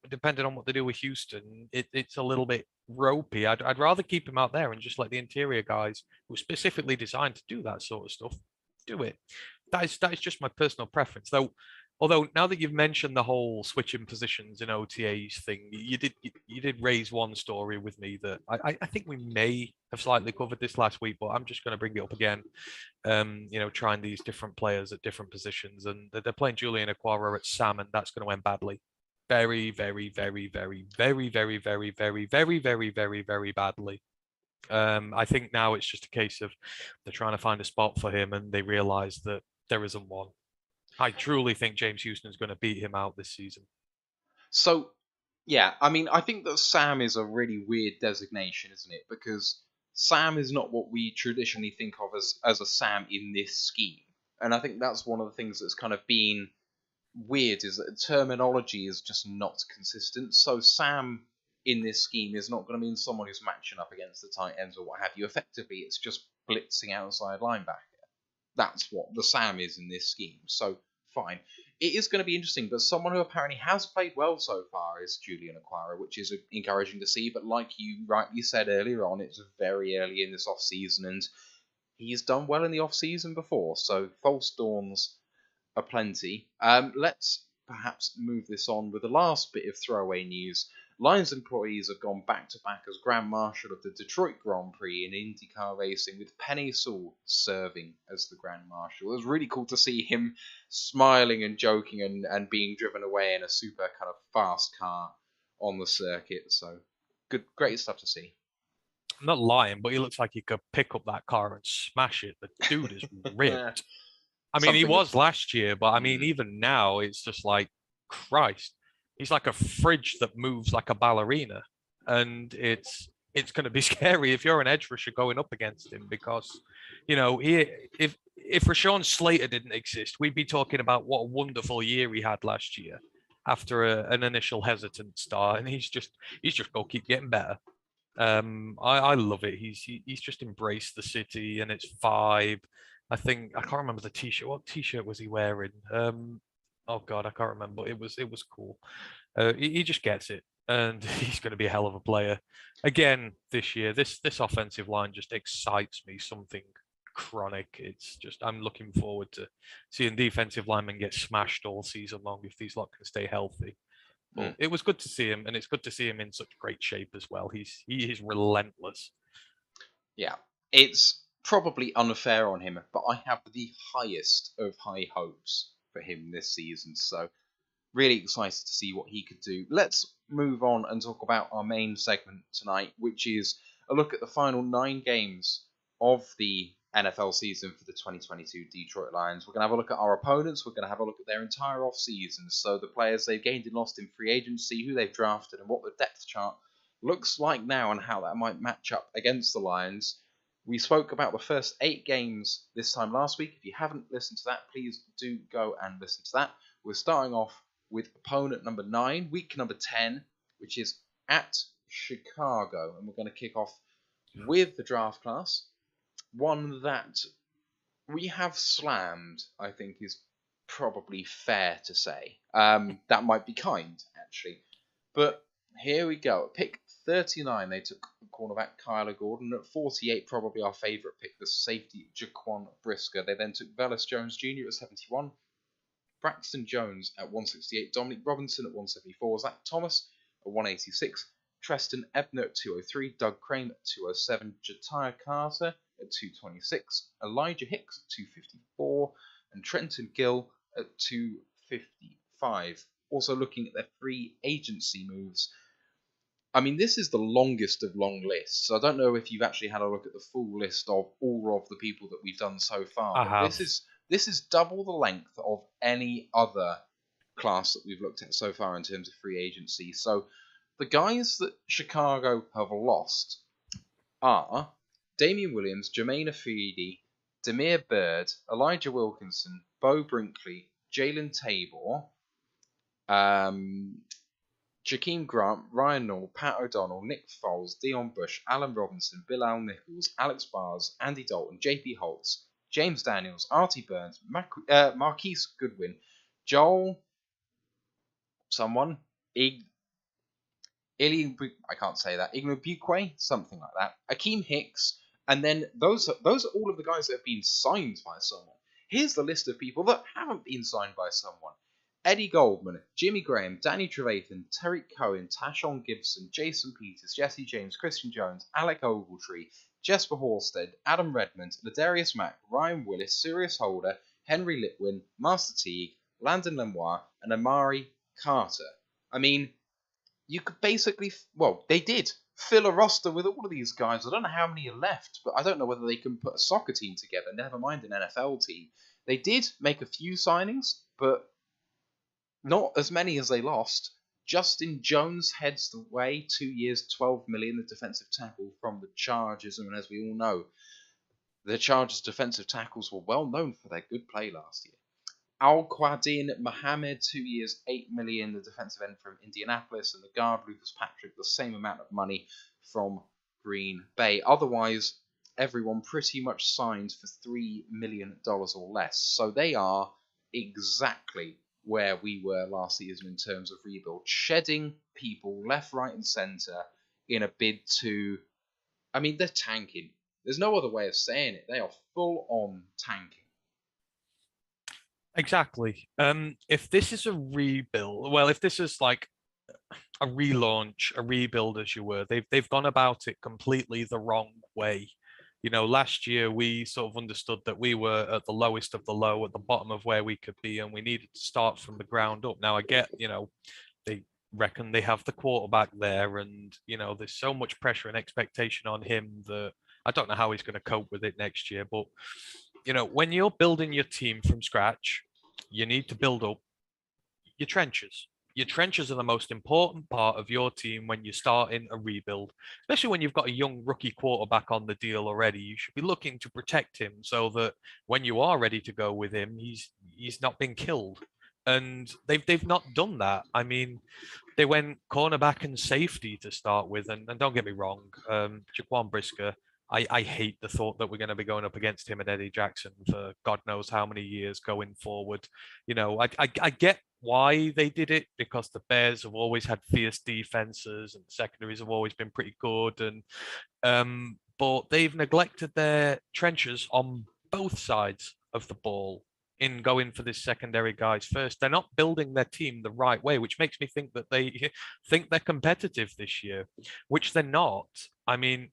depending on what they do with Houston, it's a little bit ropey. I'd rather keep him out there and just let the interior guys who are specifically designed to do that sort of stuff do it. That is just my personal preference. Although now that you've mentioned the whole switching positions in OTAs thing, you did raise one story with me that I think we may have slightly covered this last week, but I'm just going to bring it up again. Trying these different players at different positions, and they're playing Julian Aquara at Sam, and that's going to end badly. Very, very, very, very, very, very, very, very, very, very, very, very badly. I think now it's just a case of they're trying to find a spot for him, and they realize that there isn't one. I truly think James Houston's going to beat him out this season. So, yeah, I mean, I think that Sam is a really weird designation, isn't it? Because Sam is not what we traditionally think of as a Sam in this scheme. And I think that's one of the things that's kind of been weird is that terminology is just not consistent. So Sam in this scheme is not going to mean someone who's matching up against the tight ends or what have you. Effectively, it's just blitzing outside linebacker. That's what the Sam is in this scheme. So fine. It is going to be interesting, but someone who apparently has played well so far is Julian Aquara, which is encouraging to see. But like you rightly said earlier on, it's very early in this off season, and he's done well in the off season before. So false dawns aplenty. Let's perhaps move this on with the last bit of throwaway news. Lions employees have gone back to back as Grand Marshal of the Detroit Grand Prix in IndyCar racing, with Penny Sewell serving as the Grand Marshal. It was really cool to see him smiling and joking and being driven away in a super kind of fast car on the circuit. So good, great stuff to see. I'm not lying, but he looks like he could pick up that car and smash it. The dude is ripped. I mean, he Something. was last year, but I mean, even now, it's just like, Christ, he's like a fridge that moves like a ballerina, and it's going to be scary if you're an edge rusher going up against him because, if Rashawn Slater didn't exist, we'd be talking about what a wonderful year he had last year after an initial hesitant start, and he's just going to keep getting better. I love it. He's just embraced the city and its vibe. I can't remember the t-shirt. What t-shirt was he wearing? Oh God, I can't remember. It was cool. He just gets it, and he's going to be a hell of a player. Again, this year, this offensive line just excites me. Something chronic. It's just I'm looking forward to seeing defensive linemen get smashed all season long if these lot can stay healthy. But it was good to see him, and it's good to see him in such great shape as well. He is relentless. Yeah, it's probably unfair on him, but I have the highest of high hopes for him this season. So really excited to see what he could do. Let's move on and talk about our main segment tonight, which is a look at the final 9 games of the NFL season for the 2022 Detroit Lions. We're going to have a look at our opponents. We're going to have a look at their entire off season. So the players they've gained and lost in free agency, who they've drafted, and what the depth chart looks like now and how that might match up against the Lions. We spoke about the first 8 games this time last week. If you haven't listened to that, please do go and listen to that. We're starting off with opponent number 9, week number 10, which is at Chicago. And we're going to kick off with the draft class. One that we have slammed, I think, is probably fair to say. That might be kind, actually. But here we go. At pick 39, they took cornerback Kyler Gordon. At 48, probably our favourite pick, the safety Jaquan Brisker. They then took Velus Jones Jr. at 71. Braxton Jones at 168, Dominic Robinson at 174, Zach Thomas at 186, Treston Ebner at 203, Doug Crane at 207, Jatiah Carter at 226, Elijah Hicks at 254, and Trenton Gill at 255. Also looking at their free agency moves, I mean, this is the longest of long lists. I don't know if you've actually had a look at the full list of all of the people that we've done so far, I but have. this is double the length of any other class that we've looked at so far in terms of free agency. So the guys that Chicago have lost are Damian Williams, Jermaine Afidi, Demir Bird, Elijah Wilkinson, Bo Brinkley, Jalen Tabor, Jakeem Grant, Ryan Nall, Pat O'Donnell, Nick Foles, Dion Bush, Alan Robinson, Bilal Nichols, Alex Bars, Andy Dalton, JP Holtz, James Daniels, Artie Burns, Marquise Goodwin, Joel, someone, I can't say that, Ignobuque, something like that, Akeem Hicks, and then those are all of the guys that have been signed by someone. Here's the list of people that haven't been signed by someone. Eddie Goldman, Jimmy Graham, Danny Trevathan, Terry Cohen, Tashon Gibson, Jason Peters, Jesse James, Christian Jones, Alec Ogletree, Jesper Horsted, Adam Redmond, Ladarius Mack, Ryan Willis, Sirius Holder, Henry Litwin, Master Teague, Landon Lemoire, and Amari Carter. I mean, you could basically, well, they did fill a roster with all of these guys. I don't know how many are left, but I don't know whether they can put a soccer team together, never mind an NFL team. They did make a few signings, but not as many as they lost. Justin Jones heads the way, 2 years, $12 million, the defensive tackle from the Chargers. And as we all know, the Chargers' defensive tackles were well known for their good play last year. Al-Quadin Mohammed, 2 years, $8 million, the defensive end from Indianapolis, and the guard Lucas Patrick, the same amount of money from Green Bay. Otherwise, everyone pretty much signed for $3 million or less. So they are exactly where we were last season in terms of rebuild, shedding people left, right, and centre in a bid to, I mean, they're tanking. There's no other way of saying it. They are full on tanking. Exactly. If this is a rebuild, well, if this is like a relaunch, a rebuild, as you were, they've gone about it completely the wrong way. You know, last year we sort of understood that we were at the lowest of the low, at the bottom of where we could be, and we needed to start from the ground up. Now I get, you know, they reckon they have the quarterback there, and you know, there's so much pressure and expectation on him that I don't know how he's going to cope with it next year. But you know, when you're building your team from scratch, you need to build up your trenches. Your trenches are the most important part of your team when you're starting a rebuild, especially when you've got a young rookie quarterback on the deal already. You should be looking to protect him so that when you are ready to go with him, he's not been killed. And they've not done that. I mean, they went cornerback and safety to start with, and don't get me wrong, Jaquan Brisker. I hate the thought that we're going to be going up against him and Eddie Jackson for God knows how many years going forward. You know, I get why they did it, because the Bears have always had fierce defenses and secondaries have always been pretty good, and but they've neglected their trenches on both sides of the ball in going for this secondary guys first. They're not building their team the right way, which makes me think that they think they're competitive this year, which they're not. I mean,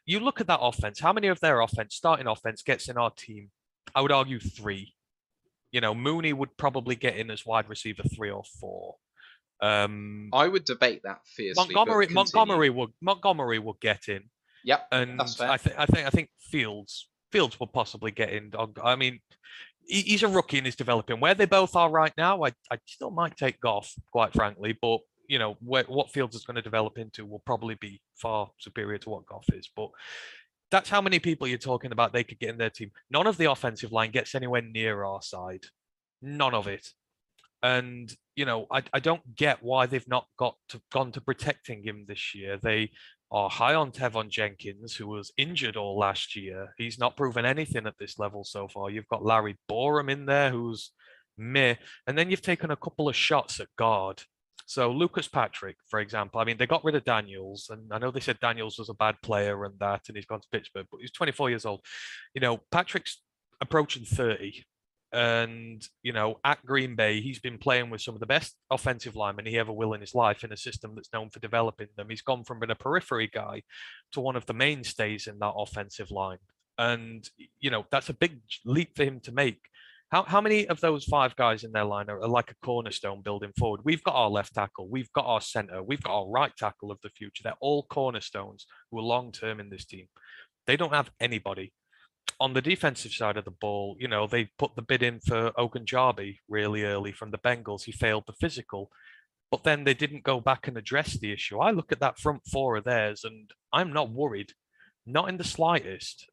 you look at that offense, how many of their offense, starting offense, gets in our team? I would argue 3. You know, Mooney would probably get in as wide receiver 3 or 4. I would debate that fiercely. Montgomery would get in. Yep, and that's fair. I think Fields will possibly get in. I mean, he's a rookie and he's developing. Where they both are right now, I still might take Goff, quite frankly, but you know, what Fields is going to develop into will probably be far superior to what Goff is. But that's how many people you're talking about they could get in their team. None of the offensive line gets anywhere near our side. None of it. And, you know, I don't get why they've not gone to protecting him this year. They are high on Tevon Jenkins, who was injured all last year. He's not proven anything at this level so far. You've got Larry Borum in there, who's meh. And then you've taken a couple of shots at guard. So Lucas Patrick, for example, I mean, they got rid of Daniels, and I know they said Daniels was a bad player and that, and he's gone to Pittsburgh, but he's 24 years old. You know, Patrick's approaching 30. And, you know, at Green Bay, he's been playing with some of the best offensive linemen he ever will in his life in a system that's known for developing them. He's gone from being a periphery guy to one of the mainstays in that offensive line. And, you know, that's a big leap for him to make. How many of those 5 guys in their line are like a cornerstone building forward? We've got our left tackle, we've got our centre, we've got our right tackle of the future. They're all cornerstones who are long term in this team. They don't have anybody. On the defensive side of the ball, they put the bid in for Ogunjabi really early from the Bengals. He failed the physical, but then they didn't go back and address the issue. I look at that front four of theirs and I'm not worried, not in the slightest.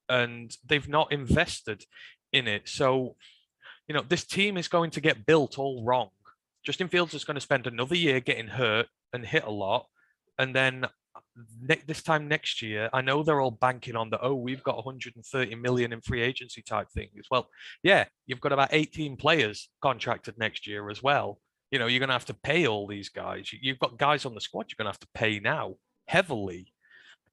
And they've not invested in it. So, this team is going to get built all wrong. Justin Fields is going to spend another year getting hurt and hit a lot. And then this time next year, I know they're all banking on we've got 130 million in free agency type things. Well, yeah, you've got about 18 players contracted next year as well. You're going to have to pay all these guys. You've got guys on the squad you're going to have to pay now heavily.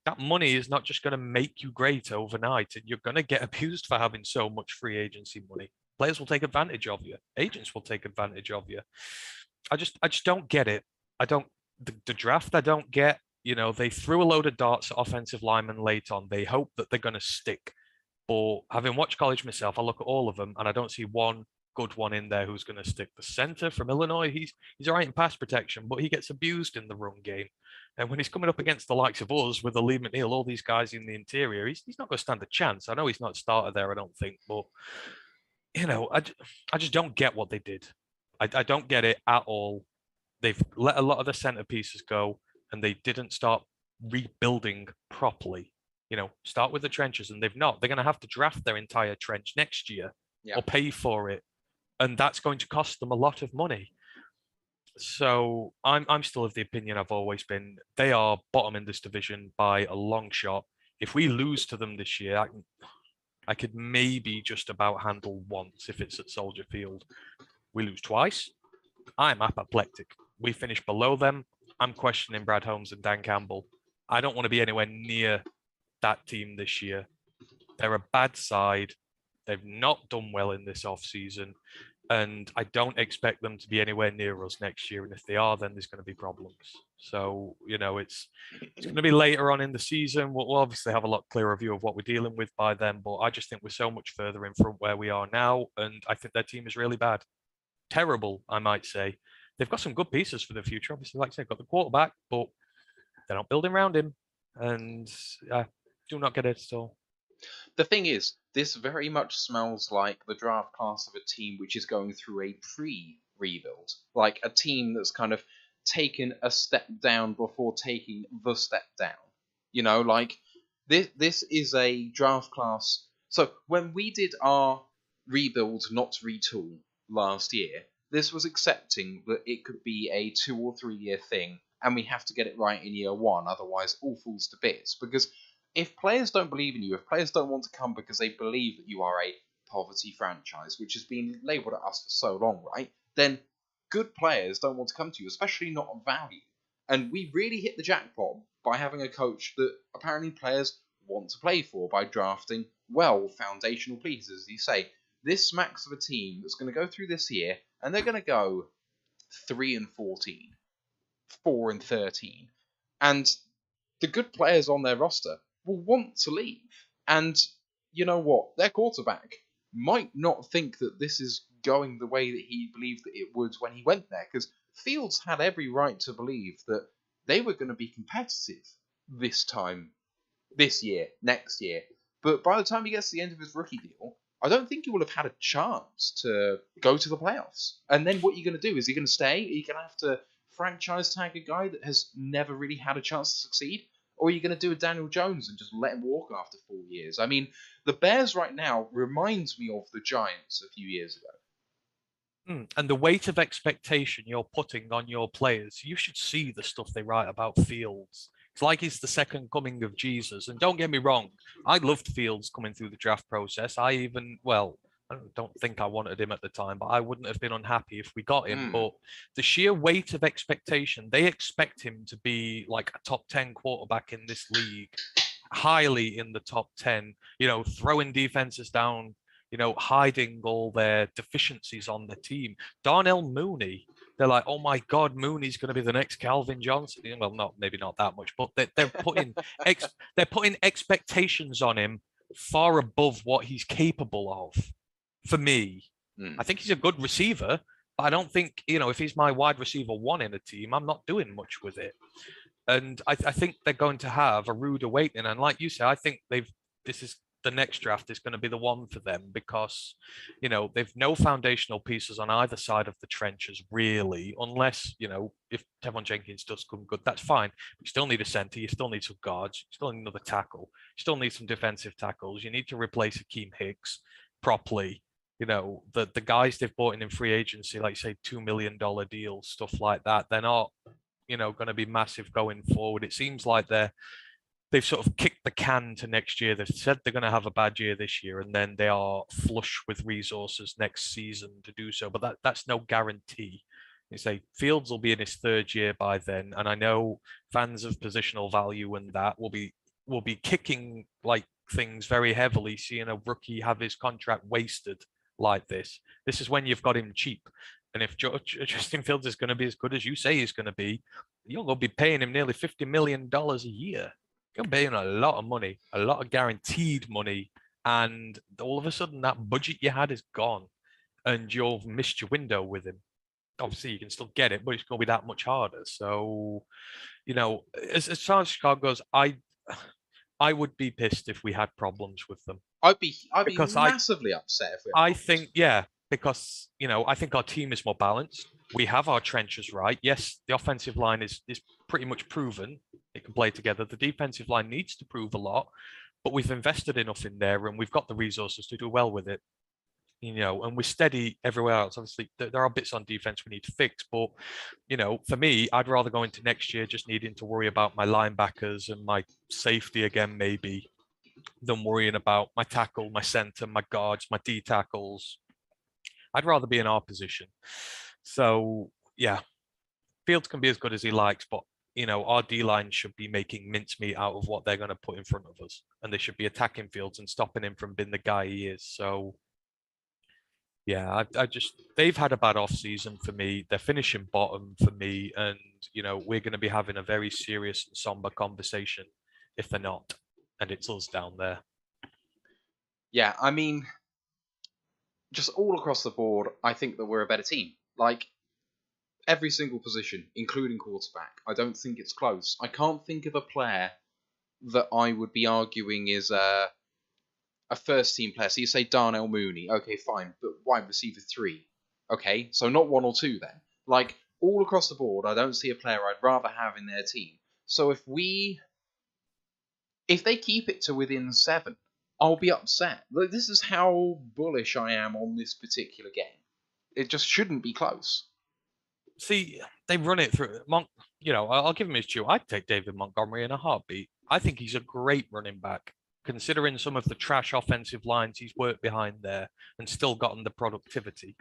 That money is not just going to make you great overnight, and you're going to get abused for having so much free agency money. Players will take advantage of you. Agents will take advantage of you. I just don't get it. The draft I don't get. They threw a load of darts at offensive linemen late on. They hope that they're going to stick. But having watched college myself, I look at all of them and I don't see one good one in there who's going to stick. The center from Illinois, he's all right in pass protection, but he gets abused in the run game. And when he's coming up against the likes of us with Lee McNeil, all these guys in the interior, he's not going to stand a chance. I know he's not a starter there, I don't think, but I just don't get what they did. I don't get it at all. They've let a lot of the centerpieces go, and they didn't start rebuilding properly. Start with the trenches, and they've not. They're going to have to draft their entire trench next year or pay for it, and that's going to cost them a lot of money. So I'm still of the opinion I've always been. They are bottom in this division by a long shot. If we lose to them this year, I could maybe just about handle once if it's at Soldier Field. We lose twice, I'm apoplectic. We finish below them. I'm questioning Brad Holmes and Dan Campbell. I don't want to be anywhere near that team this year. They're a bad side. They've not done well in this offseason. And I don't expect them to be anywhere near us next year. And if they are, then there's going to be problems. So, it's going to be later on in the season. We'll obviously have a lot clearer view of what we're dealing with by then. But I just think we're so much further in front where we are now. And I think their team is really bad. Terrible, I might say. They've got some good pieces for the future. Obviously, like I said, got the quarterback, but they're not building around him. And I do not get it at all. The thing is, this very much smells like the draft class of a team which is going through a pre-rebuild. Like a team that's kind of taken a step down before taking the step down. Like this is a draft class. So when we did our rebuild, not retool last year, this was accepting that it could be a 2 or 3 year thing, and we have to get it right in year one, otherwise all falls to bits. Because if players don't believe in you, if players don't want to come because they believe that you are a poverty franchise, which has been labelled at us for so long, right? Then good players don't want to come to you, especially not on value. And we really hit the jackpot by having a coach that apparently players want to play for by drafting foundational pieces, as you say. This smacks of a team that's going to go through this year, and they're going to go 3-14, 4-13, and the good players on their roster will want to leave. And you know what? Their quarterback might not think that this is going the way that he believed that it would when he went there, because Fields had every right to believe that they were going to be competitive this year, next year. But by the time he gets to the end of his rookie deal, I don't think he will have had a chance to go to the playoffs. And then what are you going to do? Is he going to stay? Are you going to have to franchise tag a guy that has never really had a chance to succeed? Or are you going to do a Daniel Jones and just let him walk after 4 years? I mean, the Bears right now reminds me of the Giants a few years ago. And the weight of expectation you're putting on your players, you should see the stuff they write about Fields. It's like he's the second coming of Jesus. And don't get me wrong, I loved Fields coming through the draft process. I don't think I wanted him at the time, but I wouldn't have been unhappy if we got him. But the sheer weight of expectation, they expect him to be like a top 10 quarterback in this league, highly in the top 10, throwing defenses down, hiding all their deficiencies on the team. Darnell Mooney, they're like, oh my God, Mooney's going to be the next Calvin Johnson. Well, maybe not that much, but they're putting expectations on him far above what he's capable of. For me, I think he's a good receiver, but I don't think, if he's my wide receiver one in a team, I'm not doing much with it. And I think they're going to have a rude awakening. And like you say, I think this is the next draft is going to be the one for them because, they've no foundational pieces on either side of the trenches, really, unless, if Tevon Jenkins does come good, that's fine. You still need a center, you still need some guards, you still need another tackle, you still need some defensive tackles, you need to replace Akeem Hicks properly. The guys they've bought in free agency, like say $2 million deals, stuff like that, they're not, going to be massive going forward. It seems like they've sort of kicked the can to next year. They've said they're going to have a bad year this year, and then they are flush with resources next season to do so. But that's no guarantee. You say Fields will be in his third year by then, and I know fans of positional value and that will be kicking like things very heavily, seeing a rookie have his contract wasted like this. This is when you've got him cheap. And if Justin Fields is going to be as good as you say he's going to be, you're going to be paying him nearly $50 million a year. You're paying a lot of money, a lot of guaranteed money. And all of a sudden, that budget you had is gone. And you've missed your window with him. Obviously, you can still get it, but it's going to be that much harder. So, as far as Chicago goes, I would be pissed if we had problems with them. I'd be Because massively upset if we had I problems. think, yeah, because I think our team is more balanced. We have our trenches right. Yes, the offensive line is pretty much proven it can play together. The defensive line needs to prove a lot, but we've invested enough in there and we've got the resources to do well with it. And we're steady everywhere else. Obviously, there are bits on defense we need to fix, but for me, I'd rather go into next year just needing to worry about my linebackers and my safety again, maybe, than worrying about my tackle, my center, my guards, my D tackles. I'd rather be in our position. So yeah, Fields can be as good as he likes, but our D line should be making mincemeat out of what they're going to put in front of us, and they should be attacking Fields and stopping him from being the guy he is. So yeah, I just they've had a bad off season for me. They're finishing bottom for me, and we're going to be having a very serious and somber conversation if they're not, and it's us down there. Yeah, I mean, just all across the board, I think that we're a better team. Like, every single position, including quarterback, I don't think it's close. I can't think of a player that I would be arguing is a first team player. So you say Darnell Mooney, okay, fine, but wide receiver 3. Okay, so not 1 or 2 then. Like, all across the board, I don't see a player I'd rather have in their team. So if they keep it to within 7, I'll be upset. Like, this is how bullish I am on this particular game. It just shouldn't be close. See, they run it through. I'll give him his due. I'd take David Montgomery in a heartbeat. I think he's a great running back, considering some of the trash offensive lines he's worked behind there and still gotten the productivity.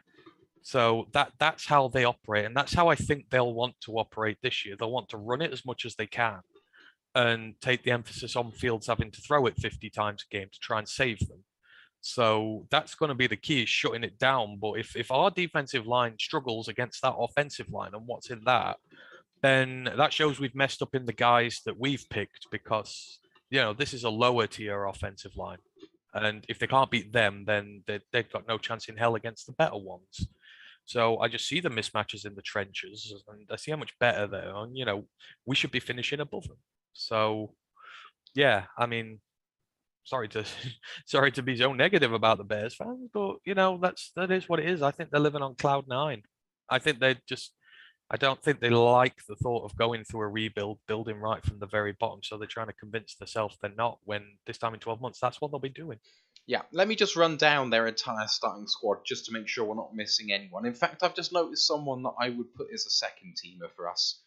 So that's how they operate, and that's how I think they'll want to operate this year. They'll want to run it as much as they can and take the emphasis on Fields having to throw it 50 times a game to try and save them. So that's going to be the key, is shutting it down. But if our defensive line struggles against that offensive line and what's in that, then that shows we've messed up in the guys that we've picked, because this is a lower tier offensive line, and if they can't beat them, then they've got no chance in hell against the better ones. So I just see the mismatches in the trenches, and I see how much better they are. And we should be finishing above them. So yeah, I mean, sorry to be so negative about the Bears fans, but that is what it is. I think they're living on cloud 9. I don't think they like the thought of going through a rebuild, building right from the very bottom. So they're trying to convince themselves they're not, when this time in 12 months, that's what they'll be doing. Yeah, let me just run down their entire starting squad just to make sure we're not missing anyone. In fact, I've just noticed someone that I would put as a second teamer for us.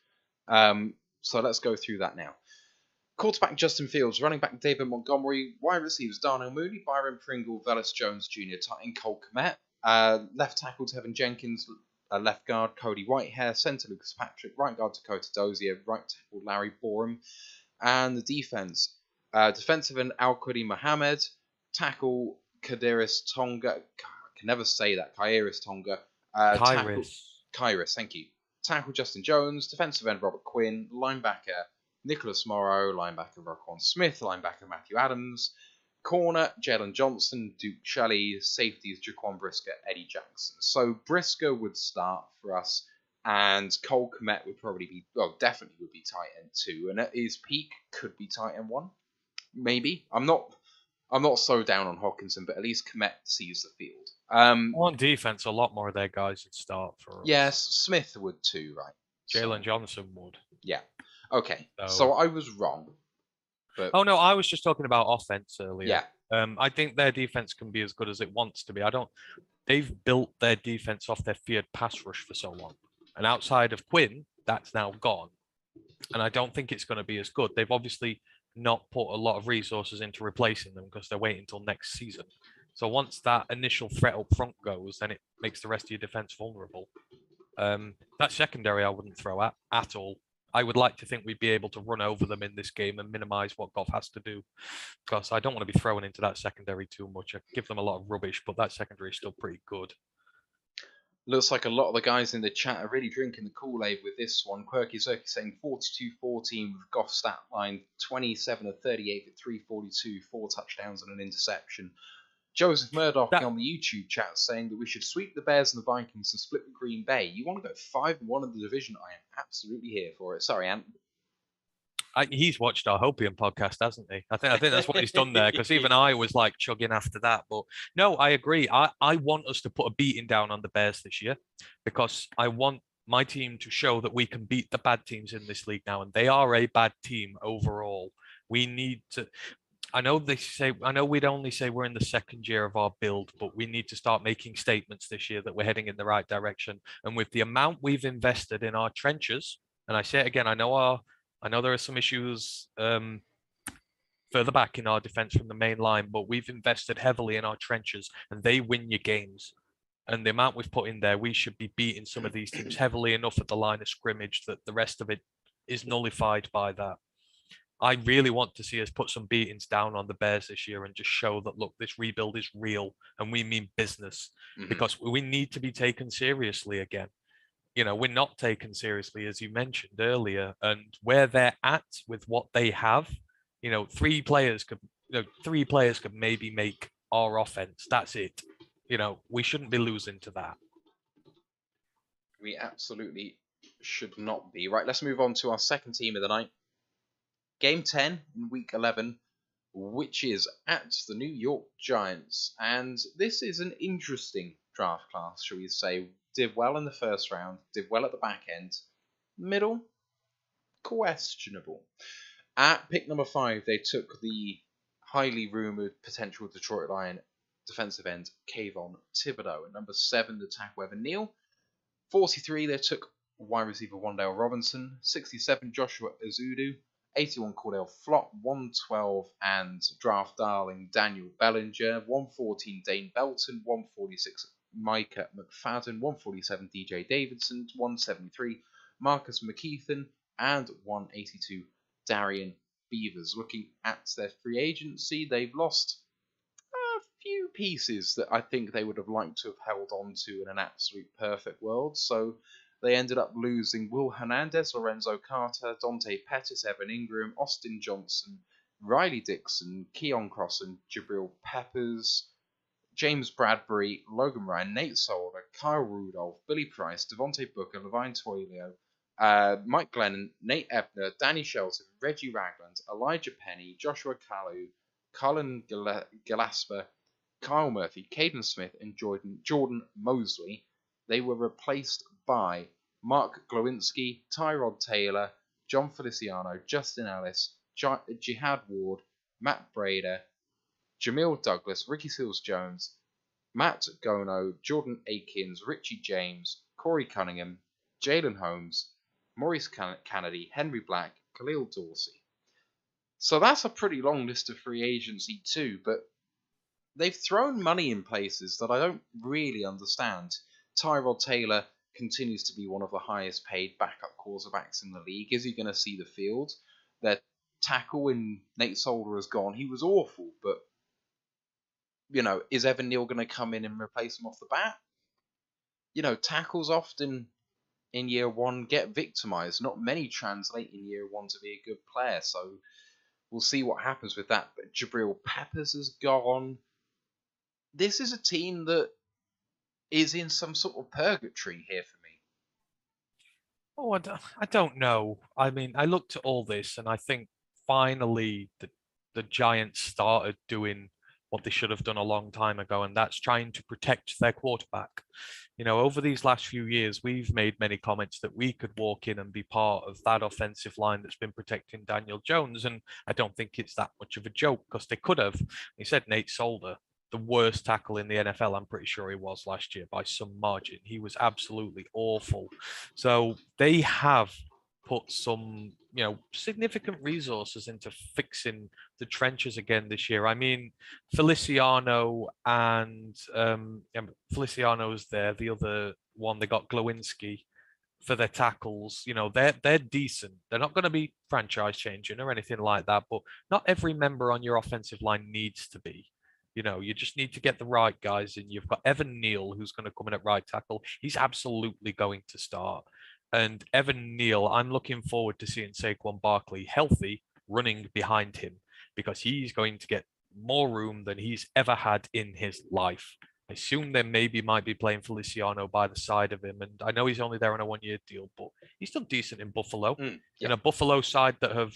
So let's go through that now. Quarterback Justin Fields, running back David Montgomery, wide receivers Darnell Mooney, Byron Pringle, Velus Jones Jr., tight end Cole Kmet, left tackle Tevin Jenkins, left guard Cody Whitehair, centre Lucas Patrick, right guard Dakota Dozier, right tackle Larry Borum, and the defense, defensive end Al-Qudi Mohammed, tackle Kairis Tonga, I can never say that, Kairis Tonga, Kairis, thank you, tackle Justin Jones, defensive end Robert Quinn, linebacker Nicholas Morrow, linebacker Roquan Smith, linebacker Matthew Adams, Corner, Jalen Johnson, Duke Shelley. Safeties, Jaquan Brisker, Eddie Jackson. So Brisker would start for us, and Cole Kmet would probably be, well, definitely would be tight end 2, and at his peak could be tight end 1, maybe. I'm not so down on Hawkinson, but at least Kmet sees the field. On defense, a lot more of their guys would start for us. Yes, Smith would too, right? Jalen Johnson would. Yeah. Okay. So So I was wrong. But oh no, I was just talking about offense earlier. yeah. I think their defense can be as good as it wants to be. They've built their defense off their feared pass rush for so long, and outside of Quinn, that's now gone. And I don't think it's going to be as good. They've obviously not put a lot of resources into replacing them because they're waiting until next season. So once that initial threat up front goes, then it makes the rest of your defense vulnerable. That secondary I wouldn't throw at all. I would like to think we'd be able to run over them in this game and minimize what Goff has to do, because I don't want to be thrown into that secondary too much. I give them a lot of rubbish, but that secondary is still pretty good. Looks like a lot of the guys in the chat are really drinking the Kool-Aid with this one. Quirky Zerky saying 42-14 with Goff stat line, 27 of 38 for 342, 4 touchdowns and an interception. Joseph Murdoch on the YouTube chat saying that we should sweep the Bears and the Vikings and split with Green Bay. You want to go 5-1 in the division? I am absolutely here for it. Sorry, Ant. He's watched our Hopium podcast, hasn't he? I think that's what he's done there, because even I was like chugging after that. But no, I agree. I want us to put a beating down on the Bears this year, because I want my team to show that we can beat the bad teams in this league now, and they are a bad team overall. We need to. I know we'd only say we're in the second year of our build, but we need to start making statements this year that we're heading in the right direction. And with the amount we've invested in our trenches, and I say it again, I know there are some issues further back in our defense from the main line, but we've invested heavily in our trenches, and they win your games. And the amount we've put in there, we should be beating some of these teams heavily enough at the line of scrimmage that the rest of it is nullified by that. I really want to see us put some beatings down on the Bears this year and just show that, look, this rebuild is real and we mean business, because we need to be taken seriously again. You know, we're not taken seriously, as you mentioned earlier, and where they're at with what they have, you know, three players could maybe make our offense. That's it. You know, we shouldn't be losing to that. We absolutely should not be. Right, let's move on to our second team of the night. Game 10 in Week 11, which is at the New York Giants. And this is an interesting draft class, shall we say. Did well in the first round, did well at the back end. Middle, questionable. At pick number 5, they took the highly rumoured potential Detroit Lion defensive end, Kayvon Thibodeau. At number 7, they took Evan Neal. 43, they took wide receiver Wan'Dale Robinson. 67, Joshua Ezeudu. 81, Cordell Flott. 112, and draft darling Daniel Bellinger. 114, Dane Belton. 146, Micah McFadden. 147, DJ Davidson. 173, Marcus McKeithen. And 182, Darian Beavers. Looking at their free agency, they've lost a few pieces that I think they would have liked to have held on to in an absolute perfect world. So they ended up losing Will Hernandez, Lorenzo Carter, Dante Pettis, Evan Ingram, Austin Johnson, Riley Dixon, Keon Cross and Jabril Peppers, James Bradbury, Logan Ryan, Nate Solder, Kyle Rudolph, Billy Price, Devontae Booker, Levine Toilio, Mike Glennon, Nate Ebner, Danny Shelton, Reggie Ragland, Elijah Penny, Joshua Kalu, Colin Galasper, Kyle Murphy, Caden Smith, and Jordan Mosley. They were replaced by Mark Glowinski, Tyrod Taylor, John Feliciano, Justin Ellis, Jihad Ward, Matt Brader, Jamil Douglas, Ricky Seals-Jones, Matt Gono, Jordan Akins, Richie James, Corey Cunningham, Jalen Holmes, Maurice Kennedy, Henry Black, Khalil Dorsey. So that's a pretty long list of free agency too, but they've thrown money in places that I don't really understand. Tyrod Taylor continues to be one of the highest paid backup quarterbacks in the league. Is he going to see the field? Their tackle in Nate Solder is gone. He was awful, but you know, is Evan Neal going to come in and replace him off the bat? You know, tackles often in year one get victimized. Not many translate in year one to be a good player. So we'll see what happens with that. But Jabril Peppers has gone. This is a team that is in some sort of purgatory here for me. Oh, I don't know. I mean, I looked at all this and I think finally the Giants started doing what they should have done a long time ago, and that's trying to protect their quarterback. Over these last few years, we've made many comments that we could walk in and be part of that offensive line that's been protecting Daniel Jones, and I don't think it's that much of a joke because they could have. He said Nate Solder, the worst tackle in the NFL, I'm pretty sure he was last year by some margin. He was absolutely awful. So they have put some, significant resources into fixing the trenches again this year. I mean, Feliciano and Feliciano's there. The other one, they got Glowinski for their tackles. They're decent. They're not going to be franchise changing or anything like that, but not every member on your offensive line needs to be. You just need to get the right guys in. You've got Evan Neal, who's going to come in at right tackle. He's absolutely going to start. And Evan Neal, I'm looking forward to seeing Saquon Barkley healthy running behind him because he's going to get more room than he's ever had in his life. I assume they maybe might be playing Feliciano by the side of him. And I know he's only there on a 1-year deal, but he's done decent in Buffalo. Yeah. In a Buffalo side that have,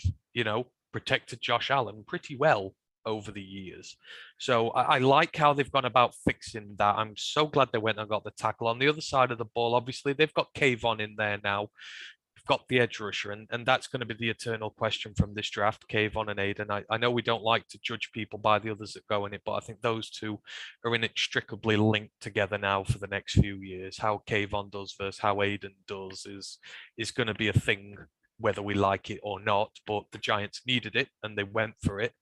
protected Josh Allen pretty well over the years. So I like how they've gone about fixing that. I'm so glad they went and got the tackle. On the other side of the ball, obviously, they've got Kayvon in there now. They've got the edge rusher, and that's going to be the eternal question from this draft, Kayvon and Aiden. I know we don't like to judge people by the others that go in it, but I think those two are inextricably linked together now for the next few years. How Kayvon does versus how Aiden does is going to be a thing, whether we like it or not. But the Giants needed it, and they went for it.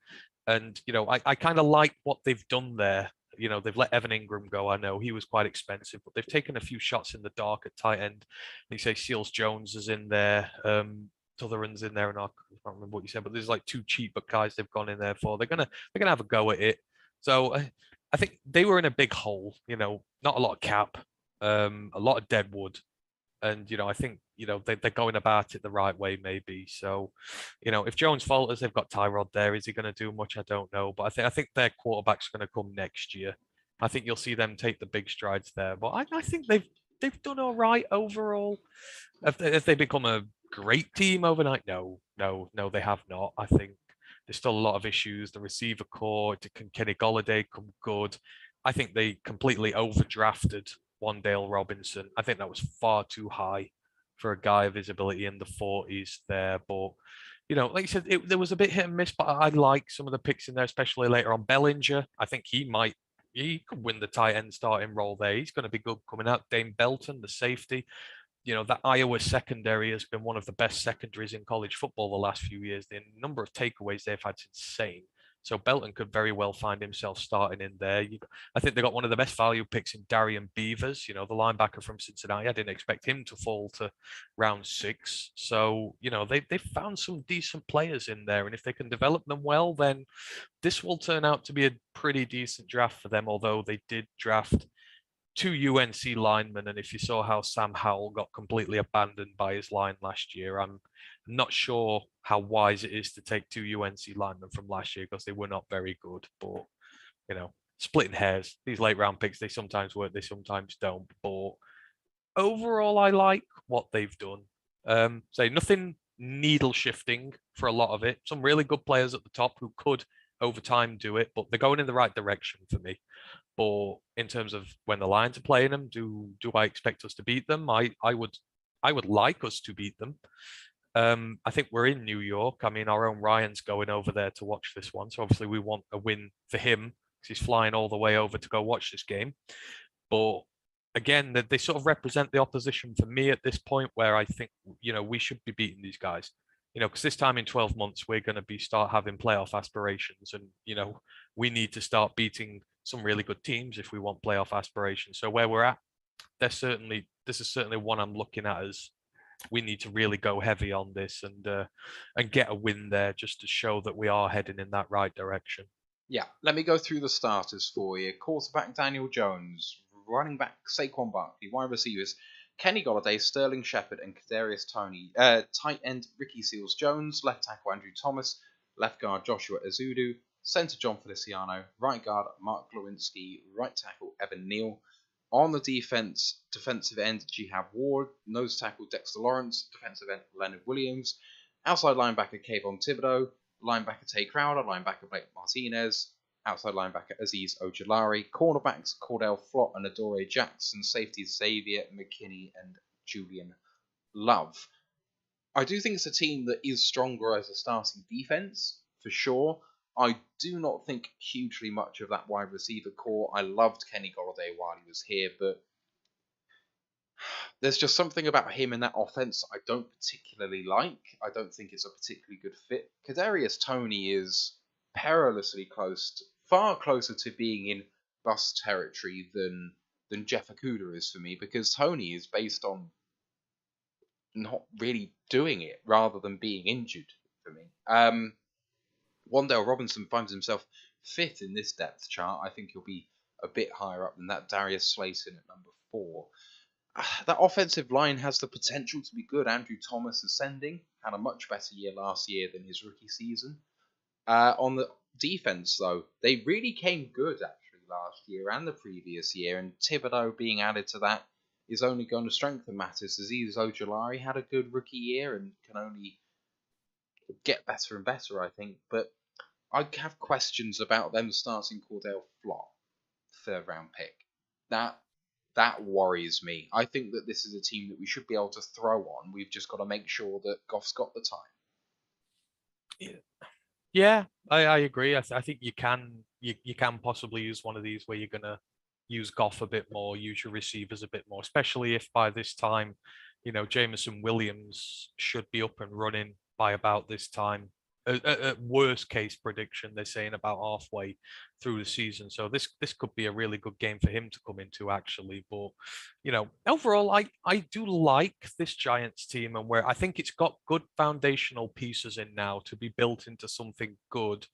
And, I kind of like what they've done there. They've let Evan Ingram go. I know he was quite expensive, but they've taken a few shots in the dark at tight end. You say Seals Jones is in there. Sutherland's in there, and I can't remember what you said, but there's like two cheaper guys they've gone in there for. They're gonna have a go at it. So I think they were in a big hole. Not a lot of cap, a lot of dead wood, and I think they're going about it the right way maybe. So if Jones falters, they've got Tyrod there. Is he going to do much? I don't know, but I think their quarterback's going to come next year. I think you'll see them take the big strides there, but I think they've done all right overall. If they become a great team overnight, no, they have not. I think there's still a lot of issues. The receiver core, can Kenny Golladay come good? I think they completely overdrafted Wandale Robinson. I think that was far too high for a guy of his ability in the 40s there. But, like you said, there was a bit hit and miss, but I like some of the picks in there, especially later on. Bellinger, I think he could win the tight end starting role there. He's going to be good coming out. Dane Belton, the safety. That Iowa secondary has been one of the best secondaries in college football the last few years. The number of takeaways they've had is insane. So Belton could very well find himself starting in there. I think they got one of the best value picks in Darian Beavers, the linebacker from Cincinnati. I didn't expect him to fall to round 6. So, they found some decent players in there. And if they can develop them well, then this will turn out to be a pretty decent draft for them, although they did draft 2 UNC linemen, and if you saw how Sam Howell got completely abandoned by his line last year, I'm not sure how wise it is to take 2 UNC linemen from last year because they were not very good. But splitting hairs, these late round picks, they sometimes work, they sometimes don't. But overall, I like what they've done. Say nothing needle shifting for a lot of it. Some really good players at the top who could over time do it, but they're going in the right direction for me. But in terms of when the Lions are playing them, do I expect us to beat them? I would like us to beat them. I think we're in New York. I mean, our own Ryan's going over there to watch this one, so obviously we want a win for him because he's flying all the way over to go watch this game. But again, they sort of represent the opposition for me at this point, where I think we should be beating these guys. Because this time in 12 months we're going to start having playoff aspirations, and we need to start beating some really good teams if we want playoff aspirations. So where we're at, this is certainly one I'm looking at as we need to really go heavy on this and get a win there just to show that we are heading in that right direction. Yeah, let me go through the starters for you. Quarterback Daniel Jones, running back Saquon Barkley, wide receivers Kenny Golladay, Sterling Shepard, and Kadarius Toney. Tight end Ricky Seals Jones, left tackle Andrew Thomas, left guard Joshua Azudu, centre John Feliciano, right guard Mark Lewinsky, right tackle Evan Neal. On the defensive end, Jihad Ward, nose tackle Dexter Lawrence, defensive end Leonard Williams, outside linebacker Kayvon Thibodeau, linebacker Tay Crowder, linebacker Blake Martinez, outside linebacker Aziz Ojolari, cornerbacks Cordell Flott and Adore Jackson, safeties Xavier McKinney and Julian Love. I do think it's a team that is stronger as a starting defense, for sure. I do not think hugely much of that wide receiver core. I loved Kenny Golladay while he was here, but there's just something about him in that offense I don't particularly like. I don't think it's a particularly good fit. Kadarius Toney is perilously close, far closer to being in bust territory than Jeff Okudah is for me, because Toney is based on not really doing it rather than being injured for me. Wan'Dale Robinson finds himself fifth in this depth chart. I think he'll be a bit higher up than that. Darius Slayton at number 4. That offensive line has the potential to be good. Andrew Thomas ascending, had a much better year last year than his rookie season. On the defense, though, they really came good actually last year and the previous year, and Thibodeau being added to that is only going to strengthen matters. Aziz Ojolari had a good rookie year and can only get better and better, I think. But I have questions about them starting Cordell Flott, 3rd round pick. That worries me. I think that this is a team that we should be able to throw on. We've just got to make sure that Goff's got the time. Yeah, I agree. I think you can possibly use one of these where you're gonna use Goff a bit more, use your receivers a bit more, especially if by this time, Jameson Williams should be up and running by about this time. At worst case prediction, they're saying about halfway through the season. So this could be a really good game for him to come into actually. But overall, I do like this Giants team, and where I think it's got good foundational pieces in now to be built into something good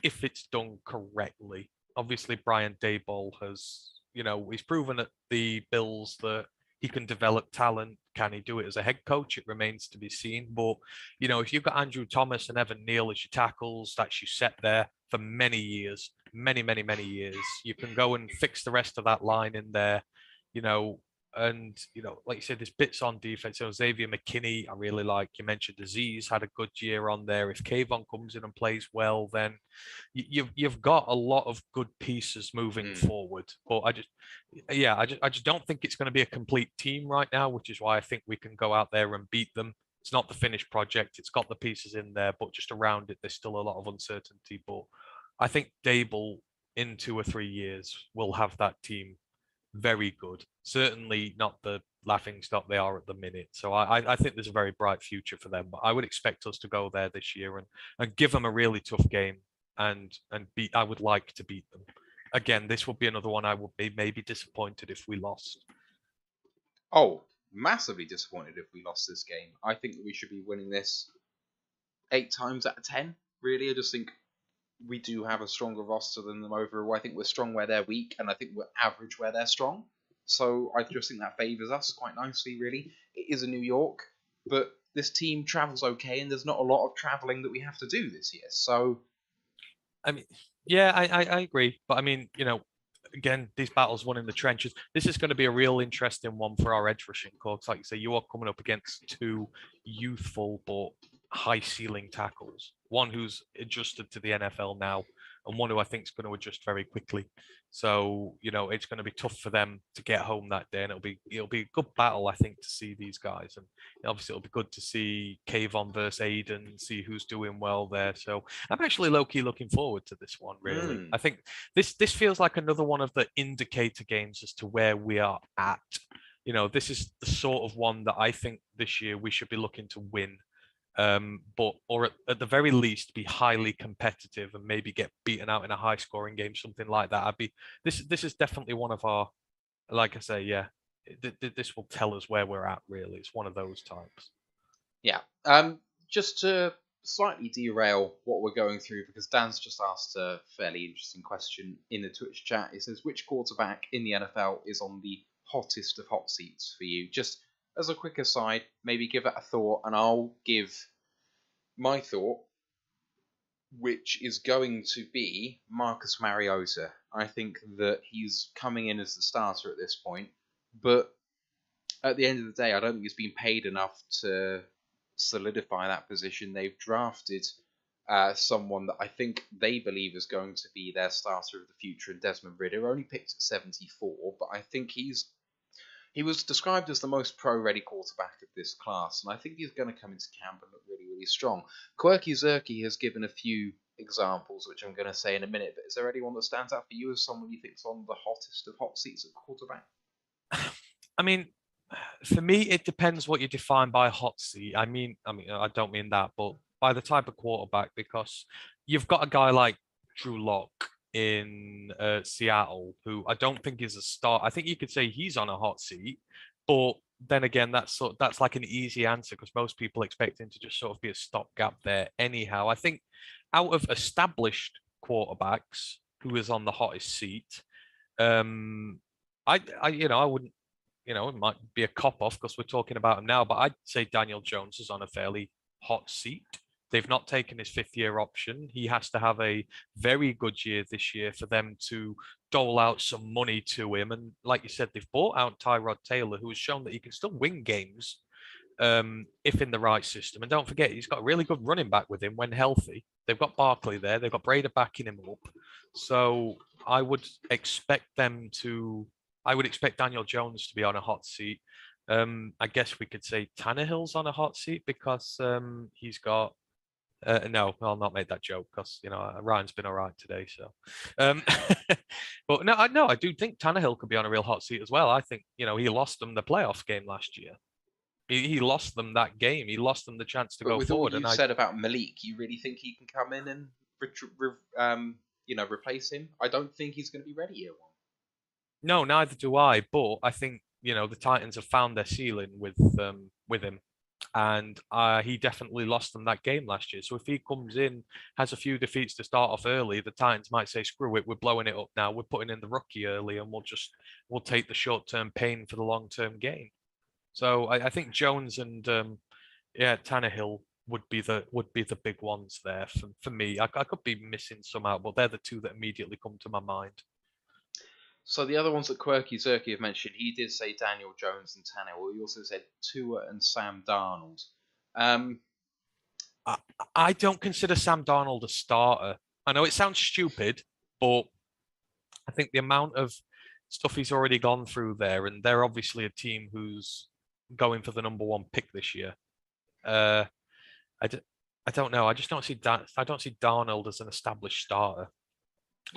if it's done correctly. Obviously, Brian Daboll has, he's proven at the Bills that he can develop talent. Can he do it as a head coach? It remains to be seen. But, if you've got Andrew Thomas and Evan Neal as your tackles, that's you set there for many years, many, many, many years. You can go and fix the rest of that line in there, and, like you said, there's bits on defense. So Xavier McKinney, I really like. You mentioned Aziz had a good year on there. If Kayvon comes in and plays well, then you've got a lot of good pieces moving forward. But I just don't think it's going to be a complete team right now, which is why I think we can go out there and beat them. It's not the finished project. It's got the pieces in there, but just around it, there's still a lot of uncertainty. But I think Dable in 2 or 3 years will have that team very good. Certainly not the laughing stock they are at the minute. So I think there's a very bright future for them. But I would expect us to go there this year and give them a really tough game and beat. I would like to beat them. Again, this would be another one I would be maybe disappointed if we lost. Oh, massively disappointed if we lost this game. I think that we should be winning this 8 times out of 10. Really, I just think we do have a stronger roster than them overall. I think we're strong where they're weak, and I think we're average where they're strong. So I just think that favours us quite nicely, really. It is in New York, but this team travels okay, and there's not a lot of travelling that we have to do this year. So, I mean, yeah, I agree. But I mean, again, these battles won in the trenches. This is going to be a real interesting one for our edge rushing core. Like you say, you are coming up against 2 youthful but high ceiling tackles. One who's adjusted to the NFL now, and one who I think is going to adjust very quickly. So it's going to be tough for them to get home that day, and it'll be a good battle, I think, to see these guys. And obviously, it'll be good to see Kayvon versus Aiden, see who's doing well there. So I'm actually low key looking forward to this one. Really, I think this feels like another one of the indicator games as to where we are at. This is the sort of one that I think this year we should be looking to win. Or at the very least be highly competitive and maybe get beaten out in a high scoring game, something like that. This is definitely one of our, like I say, yeah, this will tell us where we're at, really. It's one of those types. Yeah. Just to slightly derail what we're going through, because Dan's just asked a fairly interesting question in the Twitch chat. It says, which quarterback in the NFL is on the hottest of hot seats for you? Just as a quick aside, maybe give it a thought, and I'll give my thought. which is going to be Marcus Mariota. I think that he's coming in as the starter at this point, but at the end of the day, I don't think he's been paid enough to solidify that position. They've drafted someone that I think they believe is going to be their starter of the future in Desmond Ridder. Only picked at 74, but I think he was described as the most pro-ready quarterback of this class, and I think he's going to come into camp and look really, really strong. Quirky Zerky has given a few examples, which I'm going to say in a minute, but is there anyone that stands out for you as someone you think's on the hottest of hot seats at quarterback? I mean, for me, it depends what you define by hot seat. I don't mean that, but by the type of quarterback, because you've got a guy like Drew Lock in Seattle, who I don't think is a start. I think you could say he's on a hot seat, but then again, that's like an easy answer because most people expect him to just sort of be a stopgap there. Anyhow, I think out of established quarterbacks who is on the hottest seat, um, I wouldn't, it might be a cop off because we're talking about him now, but I'd say Daniel Jones is on a fairly hot seat. They've not taken his 5th-year option. He has to have a very good year this year for them to dole out some money to him. And like you said, they've bought out Tyrod Taylor, who has shown that he can still win games if in the right system. And don't forget, he's got a really good running back with him when healthy. They've got Barkley there. They've got Brady backing him up. So I would expect Daniel Jones to be on a hot seat. I guess we could say Tannehill's on a hot seat because he's got. No, I'll not make that joke because Ryan's been all right today. So, but no, I do think Tannehill could be on a real hot seat as well. I think he lost them the playoff game last year. He lost them that game. He lost them the chance to go with forward. All you said about Malik, you really think he can come in and replace him? I don't think he's going to be ready year one. No, neither do I. But I think the Titans have found their ceiling with him, and he definitely lost them that game last year. So if he comes in, has a few defeats to start off early, the Titans might say, "Screw it, we're blowing it up now. We're putting in the rookie early, and we'll take the short-term pain for the long-term gain." So I think Jones and Tannehill would be the big ones there for me. I could be missing some out, but they're the two that immediately come to my mind. So the other ones that Quirky Zerky have mentioned, he did say Daniel Jones and Tannehill. He also said Tua and Sam Darnold. I don't consider Sam Darnold a starter. I know it sounds stupid, but I think the amount of stuff he's already gone through there, and they're obviously a team who's going for the number 1 pick this year. I don't know. I just don't see I don't see Darnold as an established starter.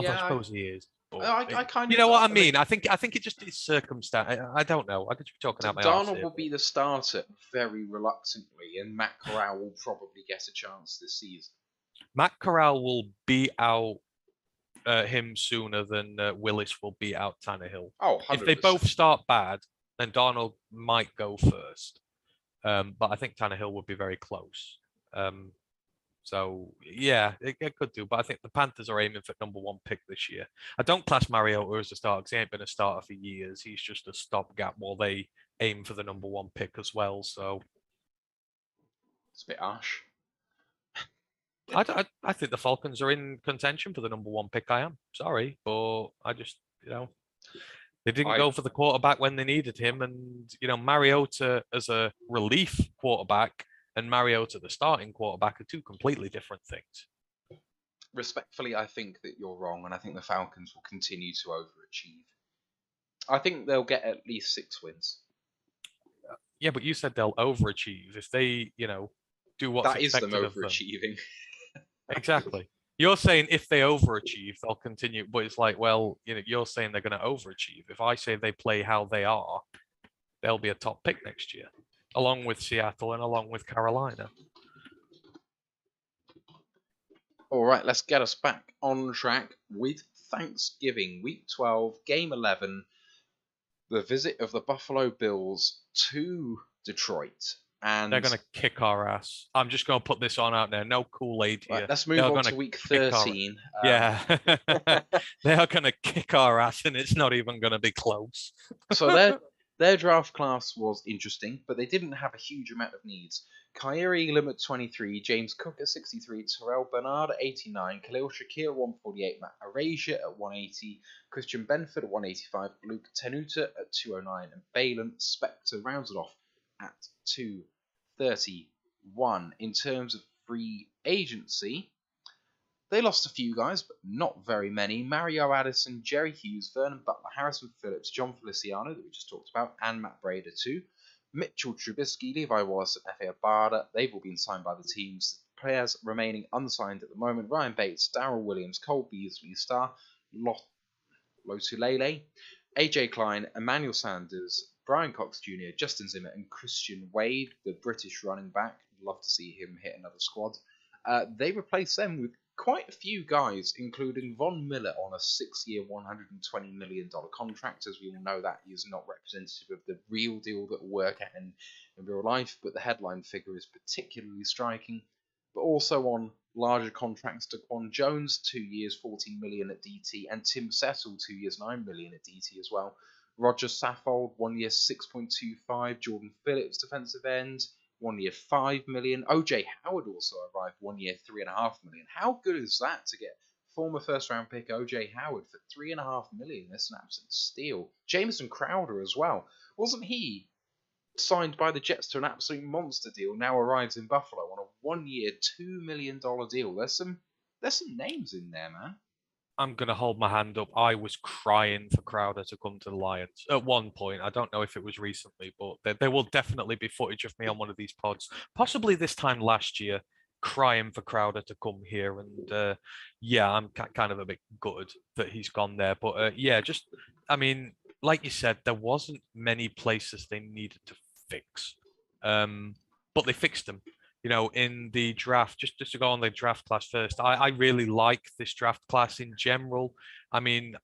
I suppose he is. I kind of, you know what I mean? I think it just is circumstance. I don't know. I could be talking out my arse Darnold will be the starter very reluctantly, and Matt Corral will probably get a chance this season. Matt Corral will beat out him sooner than Willis will beat out Tannehill. Oh, 100%. If they both start bad, then Darnold might go first. But I think Tannehill would be very close. So yeah, it could do. But I think the Panthers are aiming for number 1 pick this year. I don't class Mariota as a starter because he ain't been a starter for years. He's just a stopgap while they aim for the number 1 pick as well. So it's a bit harsh. I think the Falcons are in contention for the number 1 pick. I am sorry, but I just they didn't go for the quarterback when they needed him, and Mariota as a relief quarterback and Mariota the starting quarterback are two completely different things. Respectfully, I think that you're wrong, and I think the Falcons will continue to overachieve. I think they'll get at least 6 wins. Yeah, but you said they'll overachieve if they, do what's expected of them. That is them overachieving. Exactly. You're saying if they overachieve, they'll continue, but it's like, well, you're saying they're going to overachieve. If I say they play how they are, they'll be a top pick next year, along with Seattle and along with Carolina. All right, let's get us back on track with Thanksgiving, Week 12, Game 11, the visit of the Buffalo Bills to Detroit. And they're going to kick our ass. I'm just going to put this on out there. No Kool-Aid here. Right, let's move on to Week 13. Yeah. They are going to kick our ass, and it's not even going to be close. So Their draft class was interesting, but they didn't have a huge amount of needs. Kyrie Elam at 23, James Cook at 63, Terrell Bernard at 89, Khalil Shakir at 148, Matt Arasiah at 180, Christian Benford at 185, Luke Tenuta at 209, and Balin Spector rounds it off at 231. In terms of free agency, they lost a few guys, but not very many. Mario Addison, Jerry Hughes, Vernon Butler, Harrison Phillips, John Feliciano, that we just talked about, and Matt Brader too. Mitchell Trubisky, Levi Wallace, and Efe Abada, they've all been signed by the teams. Players remaining unsigned at the moment: Ryan Bates, Darrell Williams, Cole Beasley, Star, Lotulele, AJ Klein, Emmanuel Sanders, Brian Cox Jr., Justin Zimmer, and Christian Wade, the British running back. Love to see him hit another squad. They replace them with quite a few guys, including Von Miller on a 6-year, $120 million contract. As we all know, that is not representative of the real deal that will work out in real life, but the headline figure is particularly striking. But also on larger contracts, Daquan Jones, 2 years, $14 million at DT, and Tim Settle, 2 years, $9 million at DT as well. Roger Saffold, 1 year, 6.25. Jordan Phillips, defensive end, 1 year, $5 million. OJ Howard also arrived, 1 year, $3.5 million. How good is that to get former first round pick OJ Howard for $3.5 million? That's an absolute steal. Jamison Crowder as well. Wasn't he signed by the Jets to an absolute monster deal? Now arrives in Buffalo on a 1 year, $2 million deal. There's some names in there, man. I'm going to hold my hand up. I was crying for Crowder to come to the Lions at one point. I don't know if it was recently, but there will definitely be footage of me on one of these pods, possibly this time last year, crying for Crowder to come here. And yeah, I'm kind of a bit gutted that he's gone there. But yeah, just, I mean, like you said, there wasn't many places they needed to fix, but they fixed them. You know, in the draft, just to go on the draft class first, I really like this draft class in general. I mean,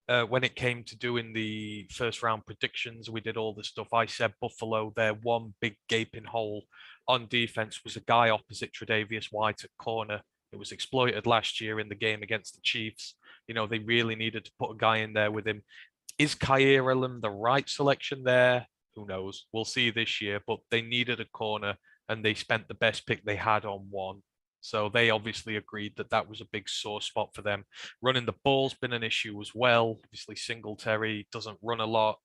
when it came to doing the first round predictions, we did all the stuff. I said Buffalo, their one big gaping hole on defense was a guy opposite Tre'Davious White at corner. It was exploited last year in the game against the Chiefs. You know, they really needed to put a guy in there with him. Is Kyer Elam the right selection there? Who knows? We'll see this year, but they needed a corner and they spent the best pick they had on one. So they obviously agreed that that was a big sore spot for them. Running the ball's been an issue as well. Obviously, Singletary doesn't run a lot.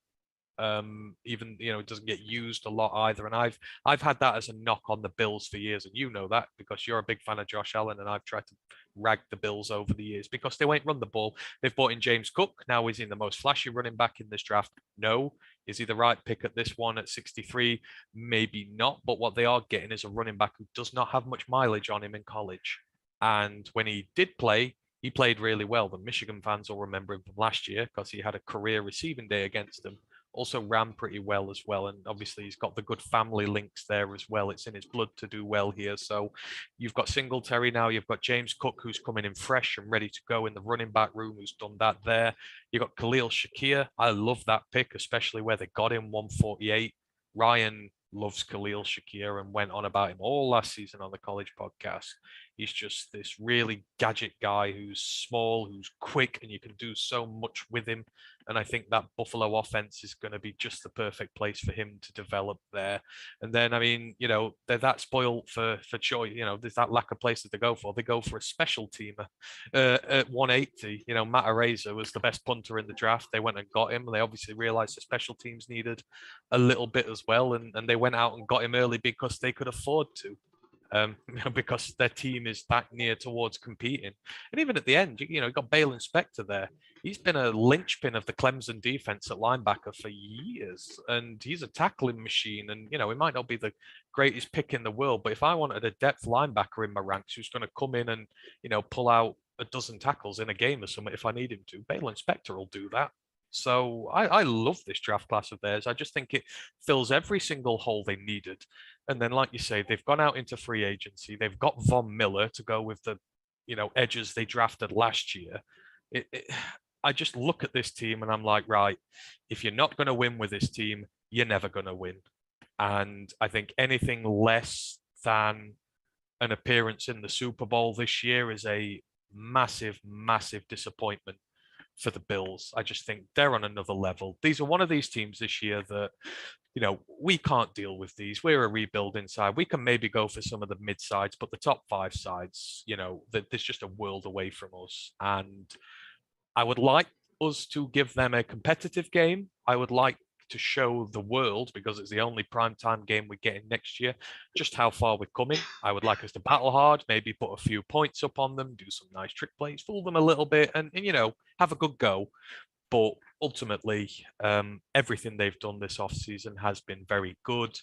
Even it doesn't get used a lot either. And I've had that as a knock on the Bills for years, and you know that because you're a big fan of Josh Allen, and I've tried to rag the Bills over the years because they won't run the ball. They've brought in James Cook. Now is he the most flashy running back in this draft? No. Is he the right pick at this one at 63? Maybe not. But what they are getting is a running back who does not have much mileage on him in college. And when he did play, he played really well. The Michigan fans will remember him from last year because he had a career receiving day against them. Also ran pretty well as well. And obviously he's got the good family links there as well. It's in his blood to do well here. So you've got Singletary now. You've got James Cook, who's coming in fresh and ready to go in the running back room, who's done that there. You've got Khalil Shakir. I love that pick, especially where they got him 148. Ryan loves Khalil Shakir and went on about him all last season on the college podcast. He's just this really gadget guy who's small, who's quick, and you can do so much with him. And I think that Buffalo offense is going to be just the perfect place for him to develop there. And then, I mean, they're that spoiled for choice. There's that lack of places to go for. They go for a special teamer at 180. Matt Araiza was the best punter in the draft. They went and got him. And they obviously realized the special teams needed a little bit as well. And they went out and got him early because they could afford to. Because their team is that near towards competing. And even at the end, you got Balin Spector there. He's been a linchpin of the Clemson defense at linebacker for years, and he's a tackling machine. And, he might not be the greatest pick in the world, but if I wanted a depth linebacker in my ranks who's going to come in and, pull out a dozen tackles in a game or something, if I need him to, Balin Spector will do that. So I love this draft class of theirs. I just think it fills every single hole they needed. And then, like you say, they've gone out into free agency. They've got Von Miller to go with the, edges they drafted last year. I just look at this team and I'm like, right, if you're not going to win with this team, you're never going to win. And I think anything less than an appearance in the Super Bowl this year is a massive, massive disappointment for the Bills. I just think they're on another level. These are one of these teams this year that, we can't deal with these. We're a rebuilding side. We can maybe go for some of the mid sides, but the top 5 sides, there's just a world away from us. And I would like us to give them a competitive game. I would like to show the world, because it's the only primetime game we're getting next year, just how far we're coming. I would like us to battle hard, maybe put a few points up on them, do some nice trick plays, fool them a little bit, and have a good go. But ultimately, everything they've done this offseason has been very good.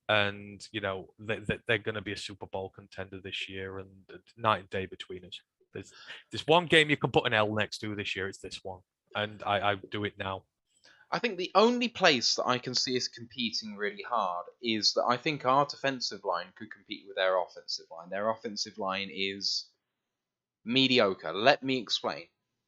And, they're going to be a Super Bowl contender this year, and night and day between us. There's one game you can put an L next to this year. It's this one. And I do it now. I think the only place that I can see us competing really hard is that I think our defensive line could compete with their offensive line. Their offensive line is mediocre. Let me explain.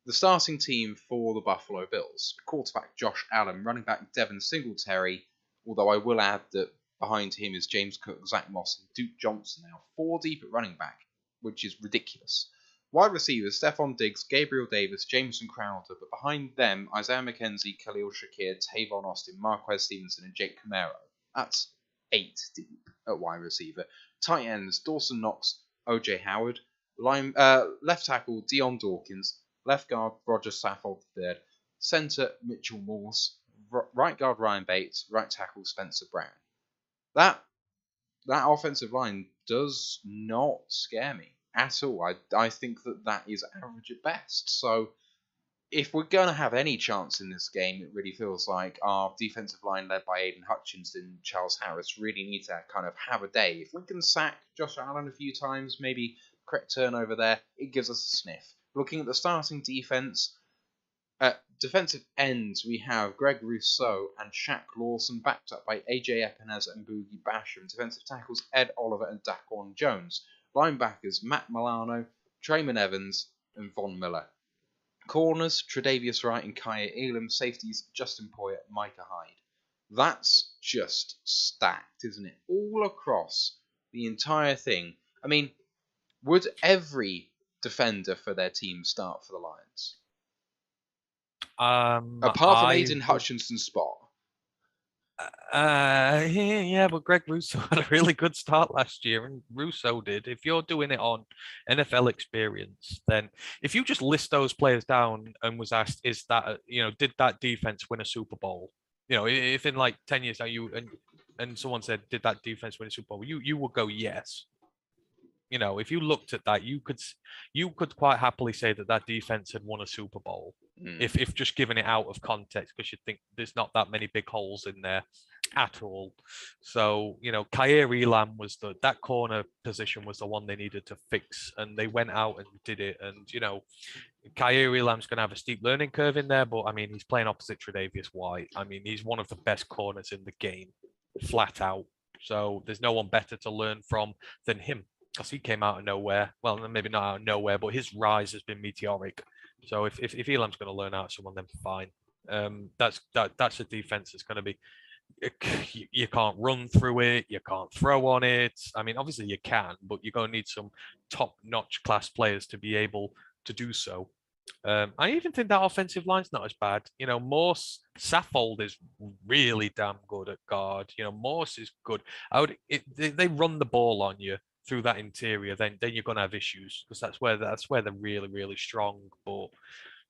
The starting team for the Buffalo Bills: quarterback Josh Allen, running back Devin Singletary, although I will add that behind him is James Cook, Zach Moss, and Duke Johnson now, 4 deep at running back, which is ridiculous. Wide receivers: Stephon Diggs, Gabriel Davis, Jameson Crowder, but behind them, Isaiah McKenzie, Khalil Shakir, Tavon Austin, Marquez Stevenson, and Jake Camaro. That's 8 deep at wide receiver. Tight ends: Dawson Knox, OJ Howard, left tackle Dion Dawkins, left guard Roger Saffold III, centre Mitchell Morse, right guard Ryan Bates, right tackle Spencer Brown. That offensive line does not scare me at all. I think that is average at best. So if we're going to have any chance in this game, it really feels like our defensive line, led by Aiden Hutchins and Charles Harris, really need to kind of have a day. If we can sack Josh Allen a few times, maybe correct turnover there, it gives us a sniff. Looking at the starting defense, at defensive ends, we have Greg Rousseau and Shaq Lawson, backed up by AJ Epineza and Boogie Basham. Defensive tackles: Ed Oliver and Daquan Jones. Linebackers: Matt Milano, Trayman Evans, and Von Miller. Corners: Tre'Davious Wright and Kaya Elam. Safeties: Justin Poyer and Micah Hyde. That's just stacked, isn't it? All across the entire thing. I mean, would every defender for their team start for the Lions? Apart from Aiden Hutchinson's spot. Yeah, but Greg Rousseau had a really good start last year, and Rousseau did. If you're doing it on NFL experience, then if you just list those players down and was asked, is that, did that defense win a Super Bowl? If in like 10 years now and someone said, did that defense win a Super Bowl? You would go, yes. If you looked at that, you could quite happily say that defense had won a Super Bowl. If just given it out of context, because you'd think there's not that many big holes in there at all. So, Kyer Elam was that corner position was the one they needed to fix, and they went out and did it. And, Kyer Elam's going to have a steep learning curve in there, but I mean, he's playing opposite Tre'Davious White. I mean, he's one of the best corners in the game, flat out. So there's no one better to learn from than him, because he came out of nowhere. Well, maybe not out of nowhere, but his rise has been meteoric. So if Elam's going to learn out of someone, then fine. That's a defense that's going to be. You can't run through it. You can't throw on it. I mean, obviously you can, but you're going to need some top-notch class players to be able to do so. I even think that offensive line's not as bad. Morse Saffold is really damn good at guard. Morse is good. They run the ball on you through that interior, then you're going to have issues, because that's where they're really, really strong. But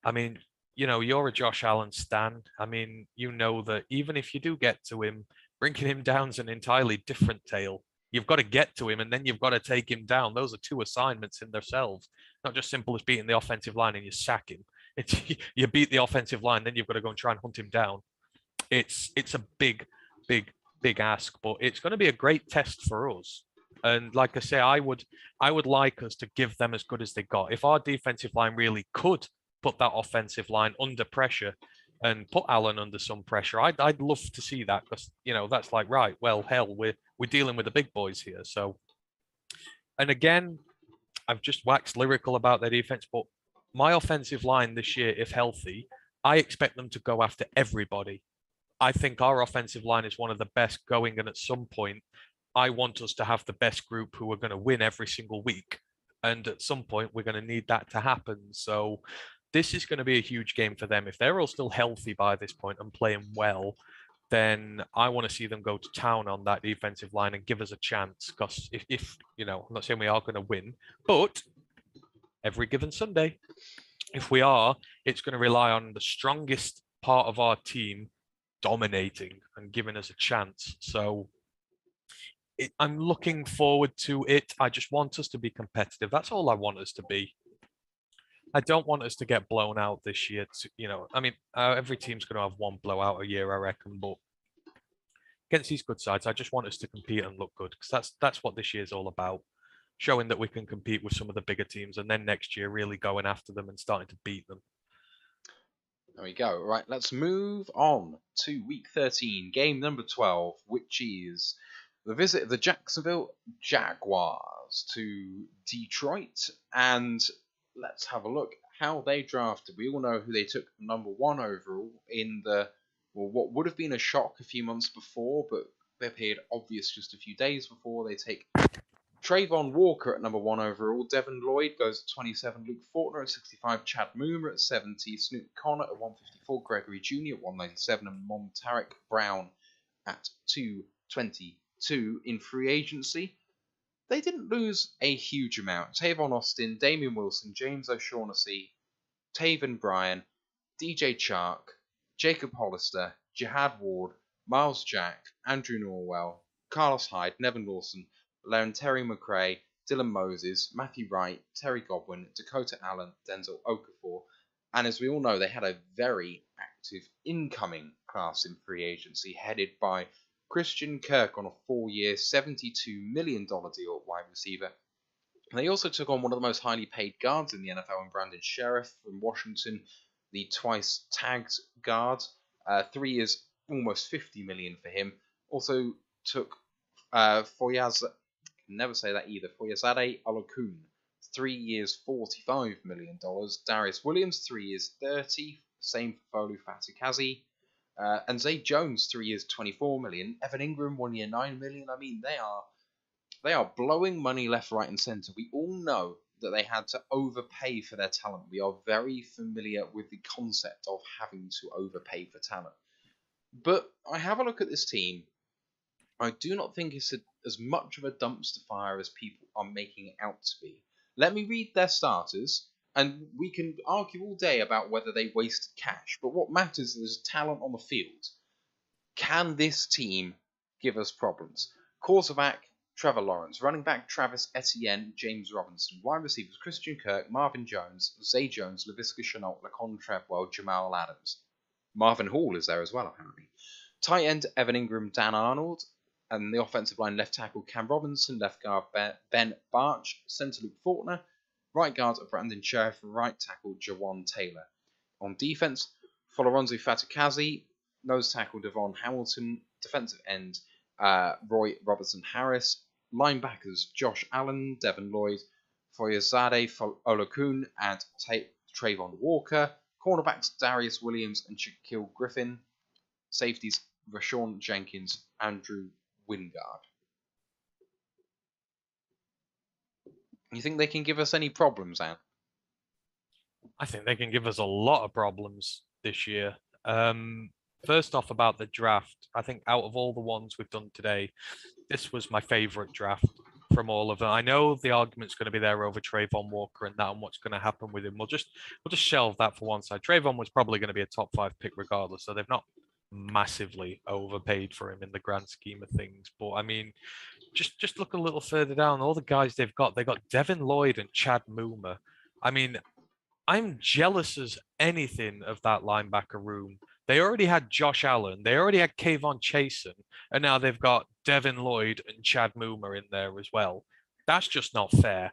I mean, you're a Josh Allen stan. I mean, that even if you do get to him, bringing him down's an entirely different tale. You've got to get to him, and then you've got to take him down. Those are 2 assignments in themselves. Not just simple as beating the offensive line and you sack him. It's you beat the offensive line, then you've got to go and try and hunt him down. It's a big ask, but it's going to be a great test for us. And like I say, I would like us to give them as good as they got. If our defensive line really could put that offensive line under pressure and put Allen under some pressure, I'd love to see that, because that's like, right, well, hell, we're dealing with the big boys here. So, and again, I've just waxed lyrical about their defense, but my offensive line this year, if healthy, I expect them to go after everybody. I think our offensive line is one of the best going, and at some point, I want us to have the best group who are going to win every single week. And at some point, we're going to need that to happen. So this is going to be a huge game for them. If they're all still healthy by this point and playing well, then I want to see them go to town on that defensive line and give us a chance. Because if I'm not saying we are going to win, but every given Sunday, if we are, it's going to rely on the strongest part of our team dominating and giving us a chance. So I'm looking forward to it. I just want us to be competitive. That's all I want us to be. I don't want us to get blown out this year. Every team's going to have one blowout a year, I reckon. But against these good sides, I just want us to compete and look good because that's what this year's all about. Showing that we can compete with some of the bigger teams, and then next year really going after them and starting to beat them. There we go. Right, let's move on to week 13, game number 12, which is the visit of the Jacksonville Jaguars to Detroit. And let's have a look how they drafted. We all know who they took number 1 overall in what would have been a shock a few months before, but appeared obvious just a few days before. They take Trayvon Walker at number 1 overall. Devin Lloyd goes at 27. Luke Fortner at 65. Chad Moomer at 70. Snoop Connor at 154. Gregory Jr. at 197. And Montaric Brown at 222 in free agency. They didn't lose a huge amount. Tavon Austin, Damian Wilson, James O'Shaughnessy, Taven Bryan, DJ Chark, Jacob Hollister, Jihad Ward, Miles Jack, Andrew Norwell, Carlos Hyde, Nevin Lawson, Terry McRae, Dylan Moses, Matthew Wright, Terry Godwin, Dakota Allen, Denzel Okafor. And as we all know, they had a very active incoming class in free agency headed by Christian Kirk on a 4-year, $72 million deal at wide receiver. And they also took on one of the most highly paid guards in the NFL in Brandon Sheriff from Washington, the twice tagged guard. 3 years, almost $50 million for him. Also took Foyazade Olokun, 3 years, $45 million. Darius Williams, 3 years, $30. Same for Folu Fatikazi. And Zay Jones, 3 years, $24 million. Evan Ingram, 1 year, $9 million. I mean, they are blowing money left, right, and centre. We all know that they had to overpay for their talent. We are very familiar with the concept of having to overpay for talent. But I have a look at this team. I do not think it's as much of a dumpster fire as people are making it out to be. Let me read their starters, and we can argue all day about whether they wasted cash. But what matters is there's talent on the field. Can this team give us problems? Quarterback, Trevor Lawrence. Running back, Travis Etienne, James Robinson. Wide receivers, Christian Kirk, Marvin Jones, Zay Jones, Laviska Shenault, Laquan Treadwell, Jamal Adams. Marvin Hall is there as well, apparently. Tight end, Evan Ingram, Dan Arnold. And the offensive line, left tackle Cam Robinson, left guard Ben Barch, centre Luke Fortner, right guard Brandon Sheriff, right tackle Jawan Taylor. On defense, Foloronzo Fatikazi, nose tackle Devon Hamilton, defensive end Roy Robertson Harris, linebackers Josh Allen, Devin Lloyd, Foyazade Olokun, and Trayvon Walker, cornerbacks Darius Williams and Shaquille Griffin, safeties Rashawn Jenkins, Andrew Wingard. You think they can give us any problems, Anne? I think they can give us a lot of problems this year. First off, about the draft, I think out of all the ones we've done today, this was my favorite draft from all of them. I know the argument's going to be there over Trayvon Walker and that and what's going to happen with him. We'll just shelve that for one side. Trayvon was probably going to be a top 5 pick regardless, so they've not massively overpaid for him in the grand scheme of things. But I mean, just look a little further down. All the guys they've got Devin Lloyd and Chad Moomer. I mean, I'm jealous as anything of that linebacker room. They already had Josh Allen, they already had Kayvon Chasen, and now they've got Devin Lloyd and Chad Moomer in there as well. That's just not fair.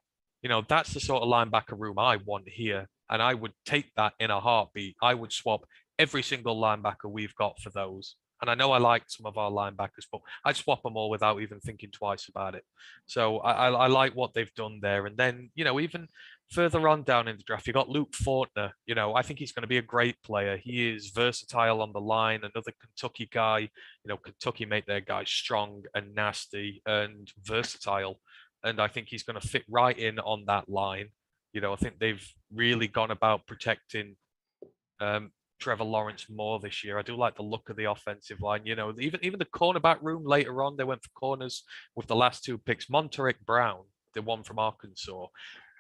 That's the sort of linebacker room I want here, and I would take that in a heartbeat. I would swap every single linebacker we've got for those. And I know I like some of our linebackers, but I'd swap them all without even thinking twice about it. So I like what they've done there. And then, even further on down in the draft, you got Luke Fortner. I think he's going to be a great player. He is versatile on the line, another Kentucky guy. Kentucky make their guys strong and nasty and versatile. And I think he's going to fit right in on that line. I think they've really gone about protecting um, Trevor Lawrence more this year. I do like the look of the offensive line. Even the cornerback room later on, they went for corners with the last two picks. Monteric Brown, the one from Arkansas,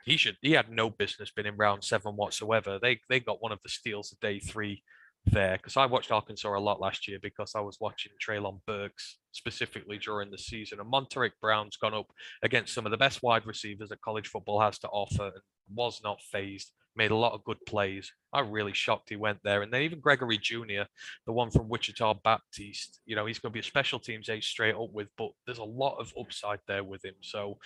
he had no business being in round 7 whatsoever. They got one of the steals of day 3 there, because I watched Arkansas a lot last year because I was watching Traylon Burks specifically during the season. And Monteric Brown's gone up against some of the best wide receivers that college football has to offer and was not phased. Made a lot of good plays. I'm really shocked he went there. And then even Gregory Jr., the one from Wichita Baptiste, he's going to be a special teams ace straight up with, but there's a lot of upside there with him. So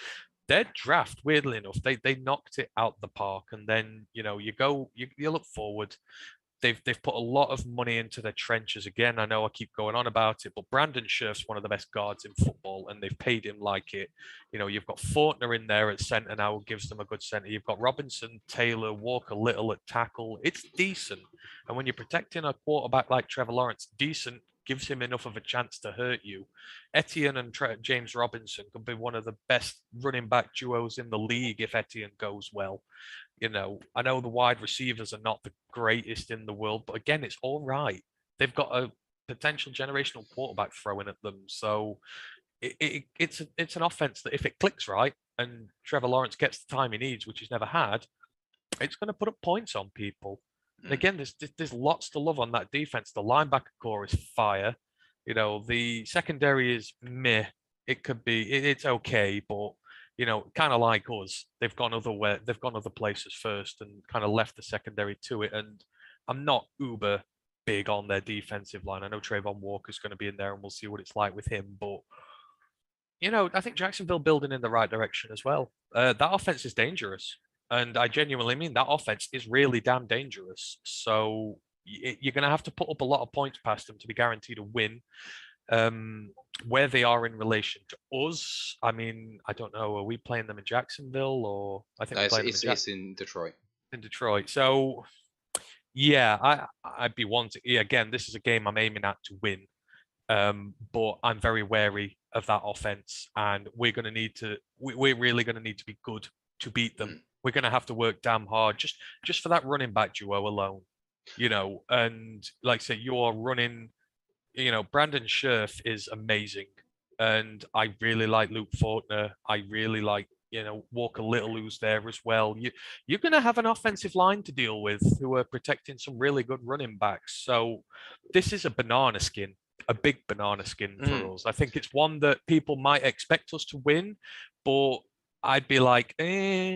their draft, weirdly enough, they knocked it out the park. And then, you look forward. They've put a lot of money into their trenches again. I know I keep going on about it, but Brandon Scherf's one of the best guards in football, and they've paid him like it. You've got Fortner in there at centre now, who gives them a good centre. You've got Robinson, Taylor, Walker, Little at tackle. It's decent, and when you're protecting a quarterback like Trevor Lawrence, decent gives him enough of a chance to hurt you. Etienne and James Robinson could be one of the best running back duos in the league if Etienne goes well. I know the wide receivers are not the greatest in the world, but again, it's all right. They've got a potential generational quarterback throwing at them. So it's an offense that if it clicks right and Trevor Lawrence gets the time he needs, which he's never had, it's going to put up points on people. And again, there's lots to love on that defense. The linebacker core is fire. The secondary is meh. It could be, it's okay, but kind of like us, they've gone other places first and kind of left the secondary to it. And I'm not uber big on their defensive line. I know Trayvon Walker's going to be in there, and we'll see what it's like with him. But I think Jacksonville building in the right direction as well. That offense is dangerous, and I genuinely mean that offense is really damn dangerous. So you're going to have to put up a lot of points past them to be guaranteed a win. Where they are in relation to us, I mean, I don't know. Are we playing them in Jacksonville, or I think we're playing them it's in Detroit. In Detroit. So yeah, I'd be wanting. Yeah, again, this is a game I'm aiming at to win. But I'm very wary of that offense, and we're going to need to. We're really going to need to be good to beat them. We're going to have to work damn hard just for that running back duo alone. And like I say, you're running. Brandon Scherf is amazing, and I really like Luke Fortner. I really like Walker Little, who's there as well. You're going to have an offensive line to deal with who are protecting some really good running backs. So this is a banana skin, a big banana skin for us. I think it's one that people might expect us to win, but I'd be like,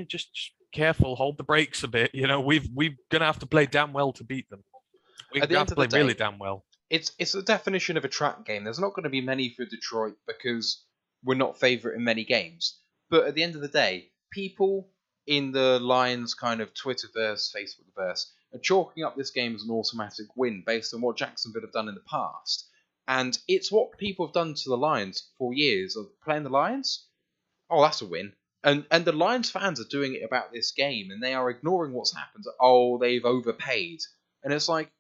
just careful, hold the brakes a bit. We're gonna have to play damn well to beat them. We're gonna have to play really damn well. It's the definition of a trap game. There's not going to be many for Detroit because we're not favourite in many games. But at the end of the day, people in the Lions kind of Twitterverse, Facebookverse, are chalking up this game as an automatic win based on what Jacksonville have done in the past. And it's what people have done to the Lions for years of playing the Lions. Oh, that's a win. And the Lions fans are doing it about this game, and they are ignoring what's happened. Oh, they've overpaid. And it's like,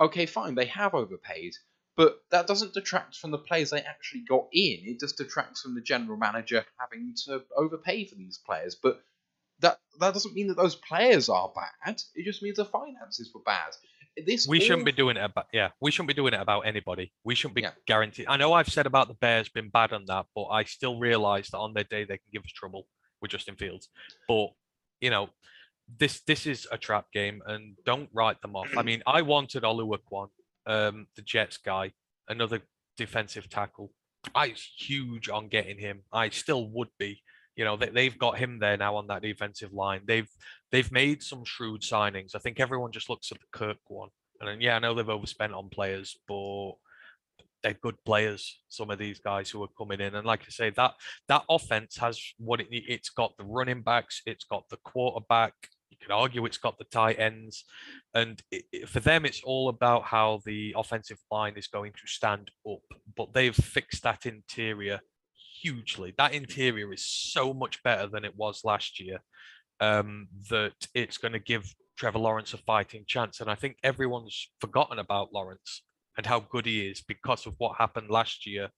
okay, fine, they have overpaid, but that doesn't detract from the players they actually got in. It just detracts from the general manager having to overpay for these players. But that doesn't mean that those players are bad. It just means the finances were bad. We shouldn't be doing it about anybody. We shouldn't be guaranteed. I know I've said about the Bears been bad on that, but I still realise that on their day they can give us trouble with Justin Fields. But this is a trap game, and don't write them off. I mean, I wanted Oluwakwon, the Jets guy, another defensive tackle. I was huge on getting him. I still would be. They've got him there now on that defensive line. They've made some shrewd signings. I think everyone just looks at the Kirk one, and then, I know they've overspent on players, but they're good players. Some of these guys who are coming in, and like I say, that offense has what it needs. It's got the running backs. It's got the quarterback. You could argue it's got the tight ends, and for them, it's all about how the offensive line is going to stand up. But they've fixed that interior hugely. That interior is so much better than it was last year, that it's going to give Trevor Lawrence a fighting chance. And I think everyone's forgotten about Lawrence and how good he is because of what happened last year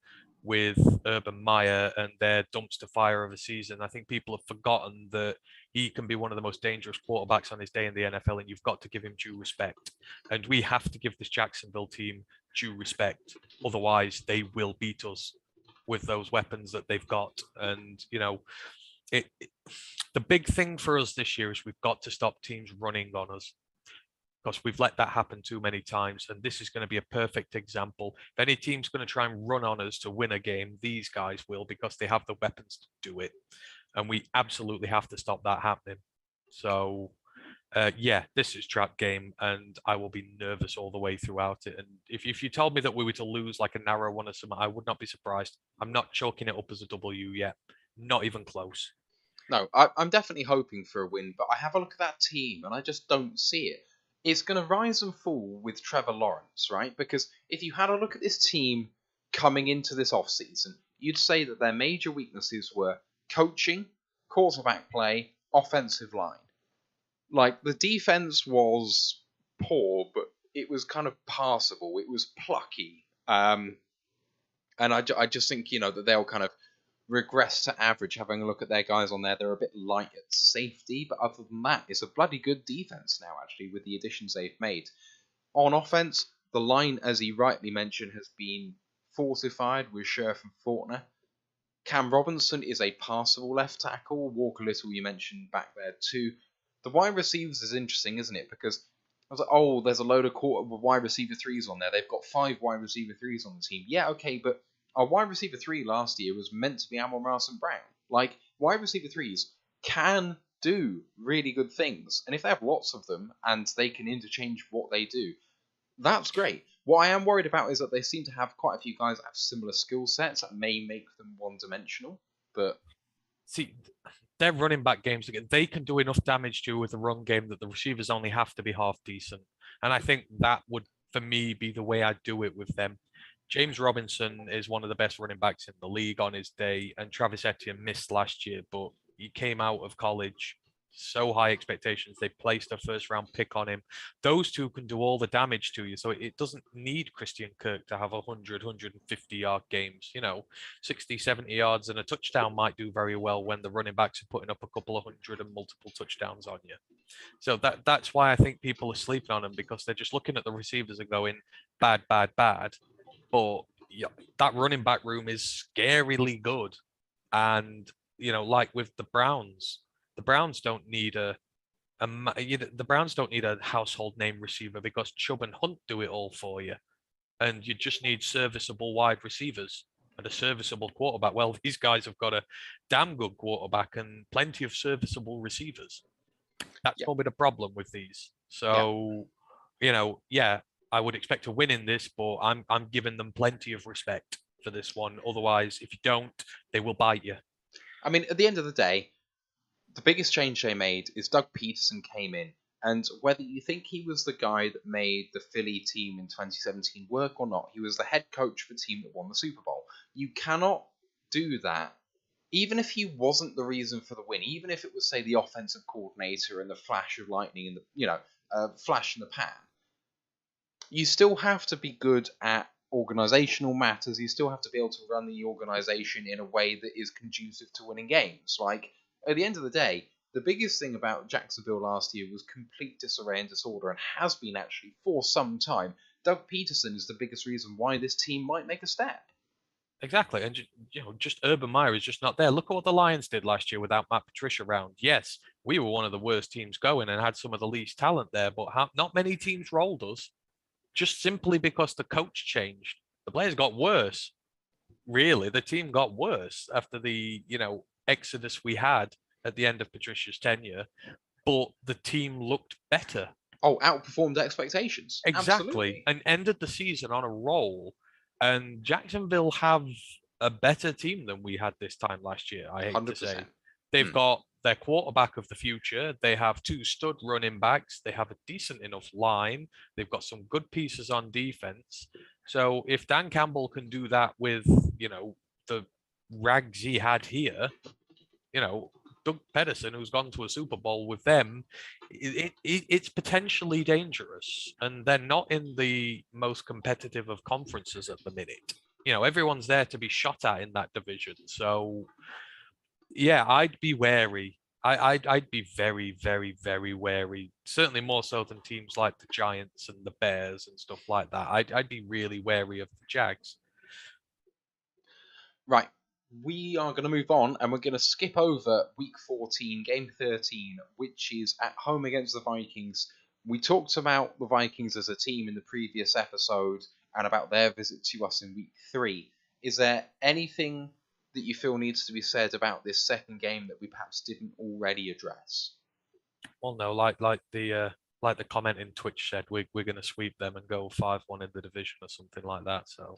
with Urban Meyer and their dumpster fire of a season. I think people have forgotten that he can be one of the most dangerous quarterbacks on his day in the NFL, and you've got to give him due respect. And we have to give this Jacksonville team due respect. Otherwise, they will beat us with those weapons that they've got. And, the big thing for us this year is we've got to stop teams running on us because we've let that happen too many times. And this is going to be a perfect example. If any team's going to try and run on us to win a game, these guys will because they have the weapons to do it. And we absolutely have to stop that happening. So, yeah, this is trap game, and I will be nervous all the way throughout it. And if you told me that we were to lose like a narrow one or something, I would not be surprised. I'm not chalking it up as a W yet. Not even close. No, I'm definitely hoping for a win, but I have a look at that team and I just don't see it. It's going to rise and fall with Trevor Lawrence, right? Because if you had a look at this team coming into this offseason, you'd say that their major weaknesses were coaching, quarterback play, offensive line. Like, the defense was poor, but it was kind of passable. It was plucky. And I just think, that they'll kind of regress to average. Having a look at their guys on there, they're a bit light at safety, but other than that, it's a bloody good defense now, actually, with the additions they've made. On offense, the line, as he rightly mentioned, has been fortified with Scherf and Fortner. Cam Robinson is a passable left tackle. Walker Little, you mentioned back there too. The wide receivers is interesting, isn't it? Because I was like, oh, there's a load of wide receiver threes on there. They've got 5 wide receiver threes on the team. Yeah, okay, but our wide receiver 3 last year was meant to be Amon-Ra St. Brown. Like, wide receiver 3s can do really good things. And if they have lots of them and they can interchange what they do, that's great. What I am worried about is that they seem to have quite a few guys that have similar skill sets that may make them one-dimensional. But see, their running back games again, they can do enough damage to with the run game that the receivers only have to be half decent. And I think that would, for me, be the way I do it with them. James Robinson is one of the best running backs in the league on his day, and Travis Etienne missed last year, but he came out of college so high expectations. They placed a first round pick on him. Those two can do all the damage to you. So it doesn't need Christian Kirk to have 150 yard games. 60, 70 yards and a touchdown might do very well when the running backs are putting up a couple of hundred and multiple touchdowns on you. So that's why I think people are sleeping on them, because they're just looking at the receivers and going bad, bad, bad. But yeah, that running back room is scarily good. And, like with the Browns don't need the Browns don't need a household name receiver because Chubb and Hunt do it all for you. And you just need serviceable wide receivers and a serviceable quarterback. Well, these guys have got a damn good quarterback and plenty of serviceable receivers. That's probably the problem with these. So, yeah, I would expect to win in this, but I'm giving them plenty of respect for this one. Otherwise, if you don't, they will bite you. I mean, at the end of the day, the biggest change they made is Doug Peterson came in, and whether you think he was the guy that made the Philly team in 2017 work or not, he was the head coach for the team that won the Super Bowl. You cannot do that, even if he wasn't the reason for the win, even if it was, say, the offensive coordinator and the flash of lightning and the flash in the pan. You still have to be good at organizational matters. You still have to be able to run the organization in a way that is conducive to winning games. Like, at the end of the day, the biggest thing about Jacksonville last year was complete disarray and disorder, and has been actually for some time. Doug Peterson is the biggest reason why this team might make a step. Exactly. And, just Urban Meyer is just not there. Look at what the Lions did last year without Matt Patricia around. Yes, we were one of the worst teams going and had some of the least talent there, but not many teams rolled us just simply because the coach changed. The players got worse. Really, the team got worse after the, exodus we had at the end of Patricia's tenure, but the team looked better. Oh, outperformed expectations. Exactly. Absolutely. And ended the season on a roll. And Jacksonville have a better team than we had this time last year, I hate 100%. To say. They've got their quarterback of the future. They have 2 stud running backs. They have a decent enough line. They've got some good pieces on defense. So if Dan Campbell can do that with, the rags he had here, Doug Pedersen, who's gone to a Super Bowl with them, it's potentially dangerous. And they're not in the most competitive of conferences at the minute. everyone's there to be shot at in that division. So yeah, I'd be wary. I'd be very, very, very wary. Certainly more so than teams like the Giants and the Bears and stuff like that. I'd be really wary of the Jags. Right. We are going to move on and we're going to skip over week 14, game 13, which is at home against the Vikings. We talked about the Vikings as a team in the previous episode and about their visit to us in week 3. Is there anything that you feel needs to be said about this second game that we perhaps didn't already address? Well, no, like the comment in Twitch said, we're going to sweep them and go 5-1 in the division or something like that. So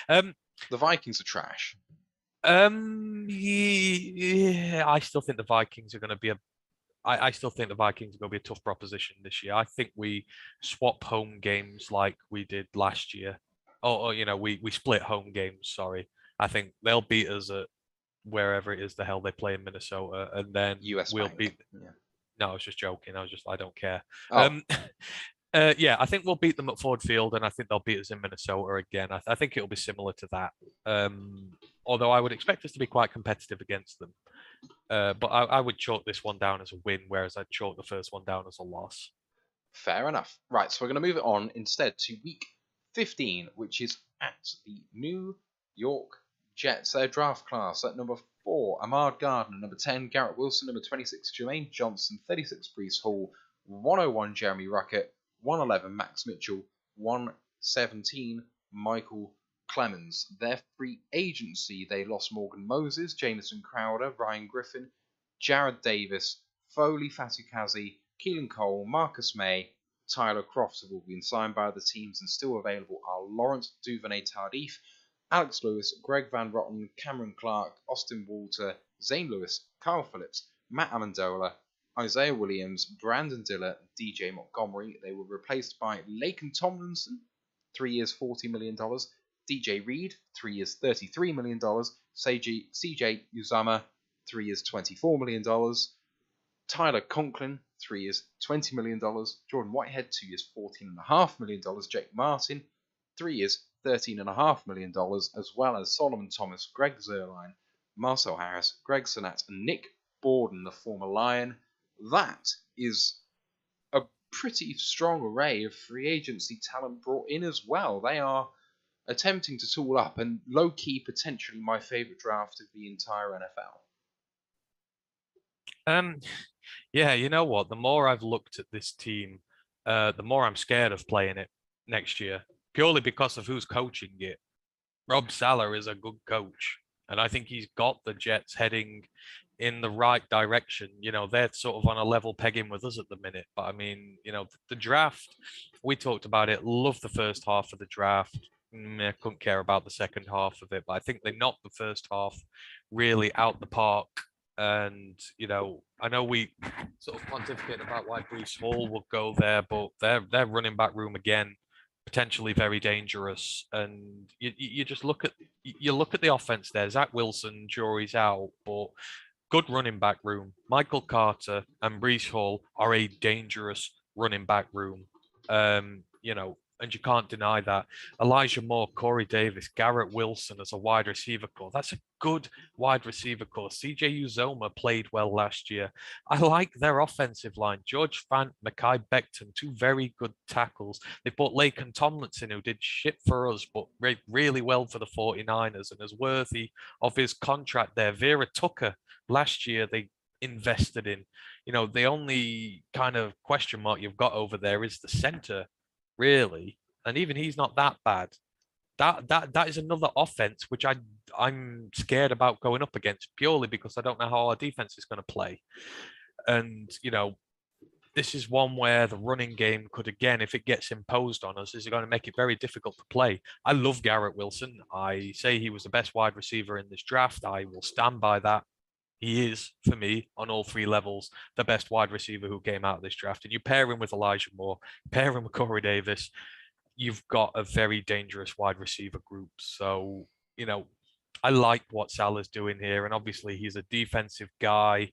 um, The Vikings are trash. yeah, I still think the Vikings are going to be I still think the Vikings are going to be a tough proposition this year. I think we swap home games like we did last year. Or we split home games. Sorry, I think they'll beat us at wherever it is the hell they play in Minnesota, and then US we'll Bank. beat. Yeah. No, I was just joking. I don't care. Oh. Yeah, I think we'll beat them at Ford Field, and I think they'll beat us in Minnesota again. I think it'll be similar to that. Although I would expect us to be quite competitive against them. But I would chalk this one down as a win, whereas I'd chalk the first one down as a loss. Fair enough. Right, so we're going to move it on instead to week 15, which is at the New York Jets. Their draft class at number 4, Ahmad Gardner, number 10, Garrett Wilson, number 26, Jermaine Johnson, 36, Brees Hall, 101, Jeremy Ruckett, 111, Max Mitchell, 117, Michael Clemens. Their free agency, they lost Morgan Moses, Jamison Crowder, Ryan Griffin, Jared Davis, Foley Fatukasi, Keelan Cole, Marcus May, Tyler Crofts have all been signed by other teams, and still available are Lawrence Duvernay-Tardif, Alex Lewis, Greg Van Rotten, Cameron Clark, Austin Walter, Zane Lewis, Kyle Phillips, Matt Amendola, Isaiah Williams, Brandon Diller, DJ Montgomery. They were replaced by Laken Tomlinson, 3 years, $40 million, DJ Reed, 3 years, $33 million, CJ Uzama, 3 years, $24 million, Tyler Conklin, 3 years, $20 million. Jordan Whitehead, 2 years, $14.5 million. Jake Martin, 3 years, $13.5 million, as well as Solomon Thomas, Greg Zerline, Marcel Harris, Greg Sonat, and Nick Borden, the former Lion. That is a pretty strong array of free agency talent brought in as well. They are attempting to tool up, and low-key, potentially my favourite draft of the entire NFL. Yeah, you know what? The more I've looked at this team, the more I'm scared of playing it next year, purely because of who's coaching it. Rob Saleh is a good coach, and I think he's got the Jets heading in the right direction. They're sort of on a level pegging with us at the minute. But I mean, the draft, we talked about it. Love the first half of the draft. I couldn't care about the second half of it, but I think they knocked the first half really out the park. And I know we sort of pontificate about why Brees Hall will go there, but their running back room again potentially very dangerous. And you just look at the offense there. Zach Wilson, jury's out, but good running back room. Michael Carter and Brees Hall are a dangerous running back room. And you can't deny that. Elijah Moore, Corey Davis, Garrett Wilson as a wide receiver core. That's a good wide receiver core. CJ Uzoma played well last year. I like their offensive line. George Fant, Mekhi Becton, 2 very good tackles. They brought Laken Tomlinson, who did shit for us, but really well for the 49ers and is worthy of his contract there. Vera Tucker, last year they invested in. The only kind of question mark you've got over there is the center, really, and even he's not that bad. That is another offense which I'm scared about going up against, purely because I don't know how our defense is going to play. And this is one where the running game could, again, if it gets imposed on us, is going to make it very difficult to play. I love Garrett Wilson. I say he was the best wide receiver in this draft. I will stand by that. He is, for me, on all 3 levels, the best wide receiver who came out of this draft. And you pair him with Elijah Moore, pair him with Corey Davis, you've got a very dangerous wide receiver group. So, I like what Salah's doing here. And obviously, he's a defensive guy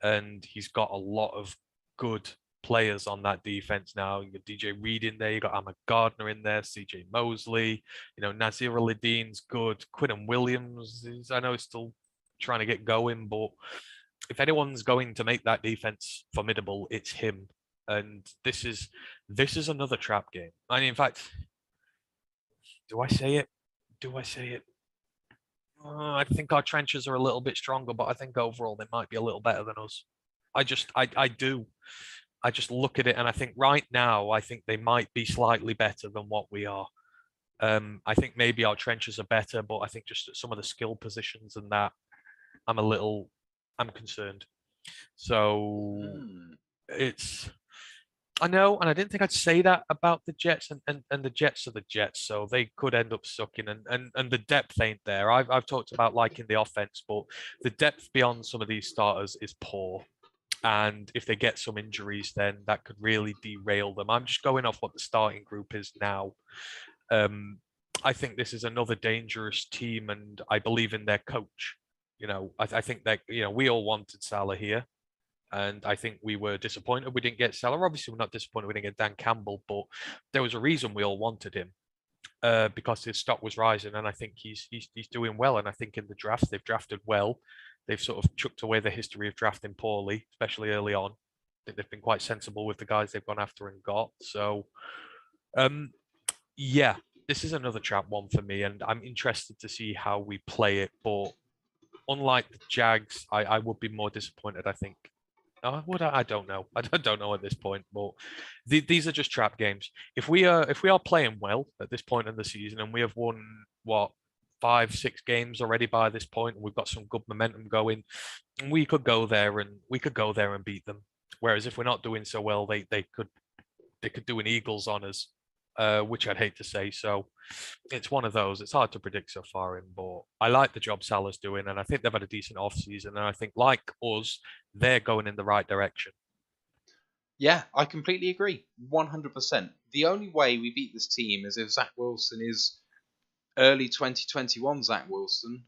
and he's got a lot of good players on that defense now. You got DJ Reed in there, you got Ahmad Gardner in there, CJ Mosley, Nazir Al-Din's good. Quinton Williams I know he's still trying to get going, but if anyone's going to make that defense formidable, it's him. And this is another trap game. I mean, in fact, do I say it? Do I say it? I think our trenches are a little bit stronger, but I think overall they might be a little better than us. I do. I just look at it and I think right now, I think they might be slightly better than what we are. I think maybe our trenches are better, but I think just at some of the skill positions and that, I'm concerned. So I know, and I didn't think I'd say that about the Jets, and the Jets are the Jets, so they could end up sucking, and the depth ain't there. I've talked about liking the offense, but the depth beyond some of these starters is poor. And if they get some injuries, then that could really derail them. I'm just going off what the starting group is now. I think this is another dangerous team, and I believe in their coach. I think that we all wanted Salah here. And I think we were disappointed we didn't get Salah. Obviously, we're not disappointed we didn't get Dan Campbell, but there was a reason we all wanted him because his stock was rising, and I think he's doing well. And I think in the draft they've drafted well. They've sort of chucked away the history of drafting poorly, especially early on. I think they've been quite sensible with the guys they've gone after and got. So, yeah, this is another trap one for me, and I'm interested to see how we play it. But unlike the Jags, I would be more disappointed, I think. Would I? I don't know. I don't know at this point. But these are just trap games. If we are playing well at this point in the season, and we have won what 5-6 games already by this point, and we've got some good momentum going, and we could go there and beat them. Whereas if we're not doing so well, they could do an Eagles on us, which I'd hate to say. So it's one of those. It's hard to predict so far in, but I like the job Salah's doing, and I think they've had a decent off season. And I think, like us, they're going in the right direction. Yeah, I completely agree. 100%. The only way we beat this team is if Zach Wilson is early 2021 Zach Wilson.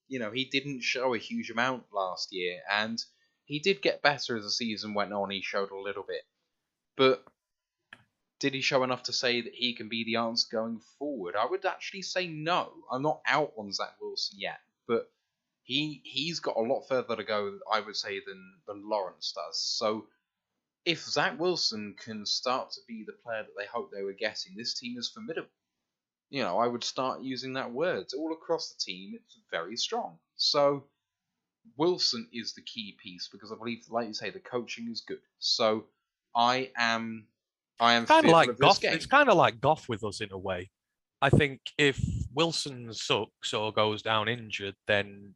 He didn't show a huge amount last year, and he did get better as the season went on. He showed a little bit. But did he show enough to say that he can be the answer going forward? I would actually say no. I'm not out on Zach Wilson yet, but he's got a lot further to go, I would say, than Lawrence does. So if Zach Wilson can start to be the player that they hoped they were getting, this team is formidable. I would start using that word. All across the team, it's very strong. So Wilson is the key piece because I believe, like you say, the coaching is good. So I am fearful of this game. It's kind of like Goff with us in a way. I think if Wilson sucks or goes down injured, then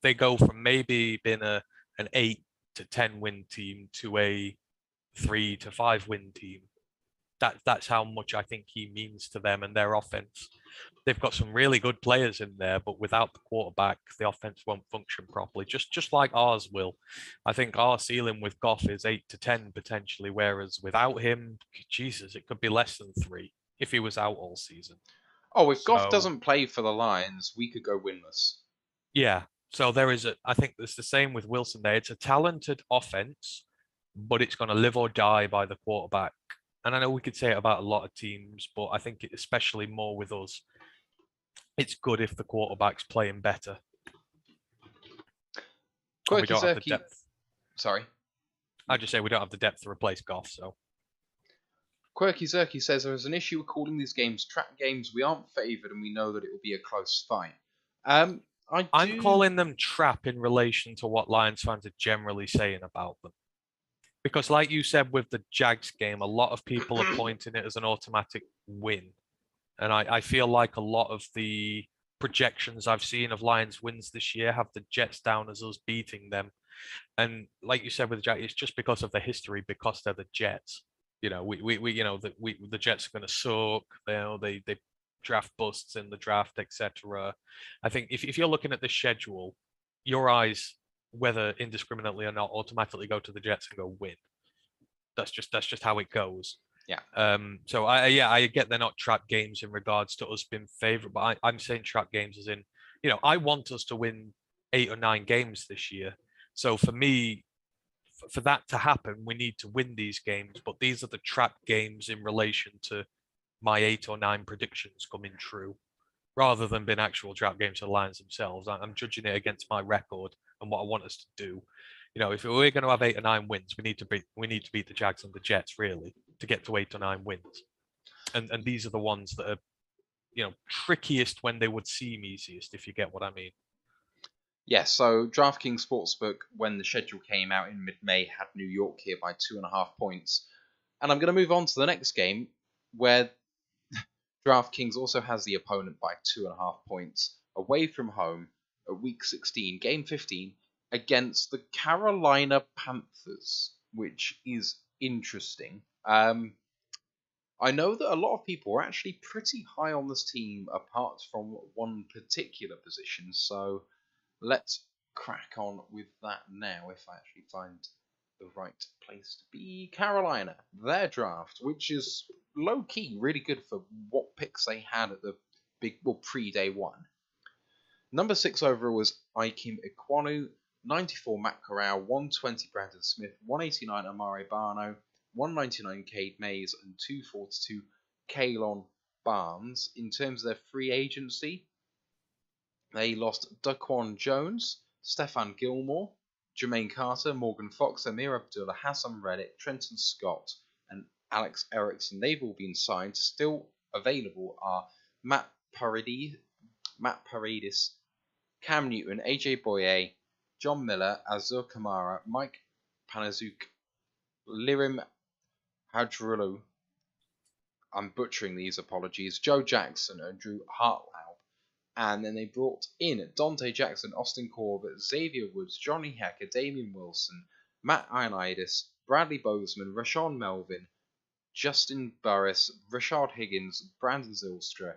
they go from maybe being an 8 to 10 win team to a 3 to 5 win team. That's how much I think he means to them and their offense. They've got some really good players in there, but without the quarterback, the offense won't function properly. Just like ours will. I think our ceiling with Goff is 8 to 10 potentially, whereas without him, Jesus, it could be less than 3 if he was out all season. Oh, if Goff doesn't play for the Lions, we could go winless. Yeah. So I think it's the same with Wilson there. It's a talented offense, but it's going to live or die by the quarterback. And I know we could say it about a lot of teams, but I think especially more with us, it's good if the quarterback's playing better. We don't have the depth. Sorry. I'd just say we don't have the depth to replace Goff, so. Quirky Zerky says there is an issue with calling these games trap games. We aren't favoured and we know that it will be a close fight. I'm calling them trap in relation to what Lions fans are generally saying about them. Because like you said with the Jags game, a lot of people are pointing it as an automatic win. And I feel like a lot of the projections I've seen of Lions wins this year have the Jets down as us beating them. And like you said with the Jags, it's just because of the history, because they're the Jets. The Jets are going to suck. They draft busts in the draft, etc. I think if you're looking at the schedule, your eyes, whether indiscriminately or not, automatically go to the Jets and go win. That's just how it goes. Yeah. So I get they're not trap games in regards to us being favourite, but I'm saying trap games as in, I want us to win 8 or 9 games this year. So for me, for that to happen, we need to win these games. But these are the trap games in relation to my 8 or 9 predictions coming true, rather than being actual trap games for the Lions themselves. I'm judging it against my record and what I want us to do. If we're going to have 8 or 9 wins, we need to beat the Jags and the Jets really to get to 8 or 9 wins. And these are the ones that are, trickiest when they would seem easiest, if you get what I mean. Yeah, so DraftKings Sportsbook, when the schedule came out in mid-May, had New York here by 2.5 points. And I'm going to move on to the next game, where DraftKings also has the opponent by 2.5 points, away from home, at Week 16, Game 15, against the Carolina Panthers, which is interesting. I know that a lot of people are actually pretty high on this team, apart from one particular position, so let's crack on with that now, if I actually find the right place to be. Carolina, their draft, which is low-key really good for what picks they had at the pre-day one. Number 6 overall was Ikem Ekwonu, 94 Matt Corral, 120 Brandon Smith, 189 Amare Barno, 199 Cade Mays, and 242 Kalon Barnes. In terms of their free agency, they lost Daquan Jones, Stefan Gilmore, Jermaine Carter, Morgan Fox, Amir Abdullah, Hassan Reddick, Trenton Scott, and Alex Erickson. They've all been signed. Still available are Matt Paradis, Cam Newton, AJ Boye, John Miller, Azur Kamara, Mike Panazuk, Lirim Hadrulu, I'm butchering these, apologies, Joe Jackson, and Drew Hartlaub. And then they brought in Dante Jackson, Austin Corbett, Xavier Woods, Johnny Hecker, Damian Wilson, Matt Ioannidis, Bradley Bozeman, Rashawn Melvin, Justin Burris, Rashard Higgins, Brandon Zylstra,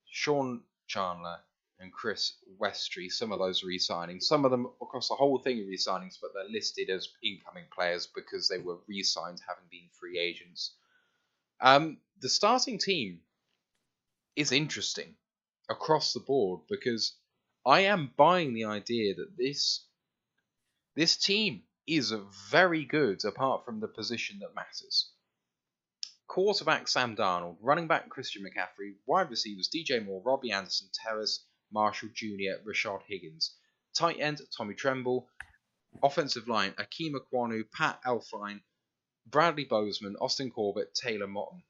Sean Chandler, and Chris Westry. Some of those re-signings. Some of them across the whole thing are re-signings, but they're listed as incoming players because they were re-signed having been free agents. The starting team is interesting across the board because I am buying the idea that this team is very good apart from the position that matters. Quarterback Sam Darnold, running back Christian McCaffrey, wide receivers DJ Moore, Robbie Anderson, Terrace Marshall Jr., Rashard Higgins, tight end Tommy Tremble, offensive line Akeem Ekwonu, Pat Elflein, Bradley Bozeman, Austin Corbett, Taylor Motton,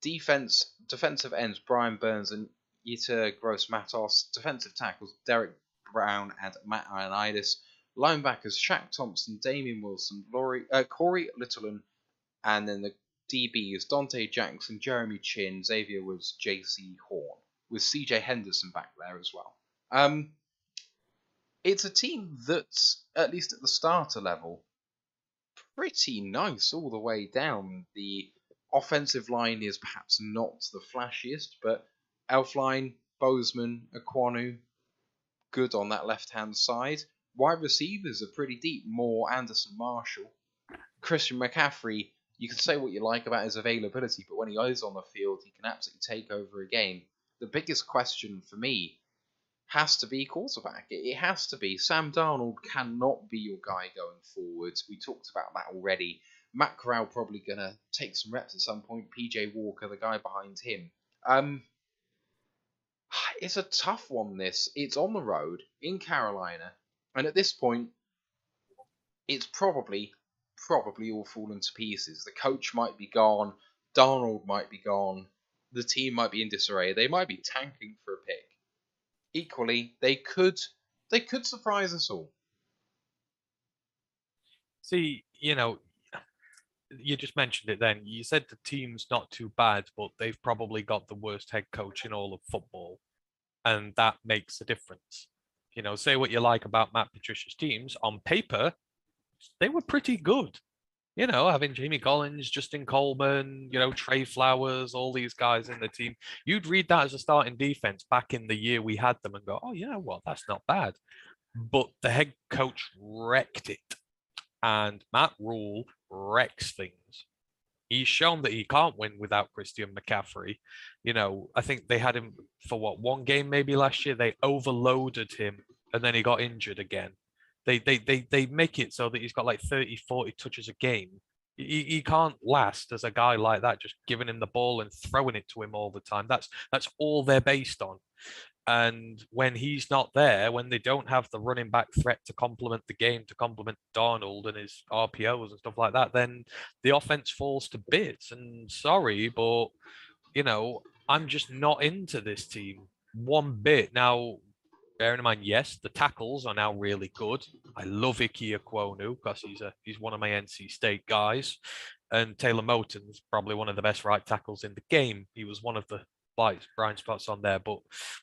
defensive ends Brian Burns and Yetur Gross-Matos, defensive tackles Derek Brown and Matt Ioannidis, linebackers Shaq Thompson, Damian Wilson, Corey Littleton, and then the DBs Dante Jackson, Jeremy Chin, Xavier Woods, JC Horn, with CJ Henderson back there as well. It's a team that's, at least at the starter level, pretty nice all the way down. The offensive line is perhaps not the flashiest, but Elflein, Bozeman, Ekwonu, good on that left-hand side. Wide receivers are pretty deep. Moore, Anderson, Marshall. Christian McCaffrey, you can say what you like about his availability, but when he is on the field, he can absolutely take over a game. The biggest question for me has to be quarterback. It has to be. Sam Darnold cannot be your guy going forward. We talked about that already. Matt Corral probably going to take some reps at some point. PJ Walker, the guy behind him. It's a tough one, this. It's on the road in Carolina. And at this point, it's probably all fallen to pieces. The coach might be gone. Darnold might be gone. The team might be in disarray. They might be tanking for a pick. Equally, they could surprise us all. See, you just mentioned it then. You said the team's not too bad, but they've probably got the worst head coach in all of football. And that makes a difference. Say what you like about Matt Patricia's teams. On paper, they were pretty good. Having Jamie Collins, Justin Coleman, Trey Flowers, all these guys in the team. You'd read that as a starting defense back in the year we had them and go, oh, well, that's not bad. But the head coach wrecked it. And Matt Rule wrecks things. He's shown that he can't win without Christian McCaffrey. I think they had him for one game maybe last year. They overloaded him and then he got injured again. They make it so that he's got like 30, 40 touches a game. He can't last as a guy like that, just giving him the ball and throwing it to him all the time. That's all they're based on. And when he's not there, when they don't have the running back threat to complement the game, to complement Darnold and his RPOs and stuff like that, then the offense falls to bits. And sorry, but I'm just not into this team one bit. Now, bearing in mind, yes, the tackles are now really good. I love Ike Ekwonu because he's one of my NC State guys, and Taylor Moton's probably one of the best right tackles in the game. He was one of the bright spots on there, but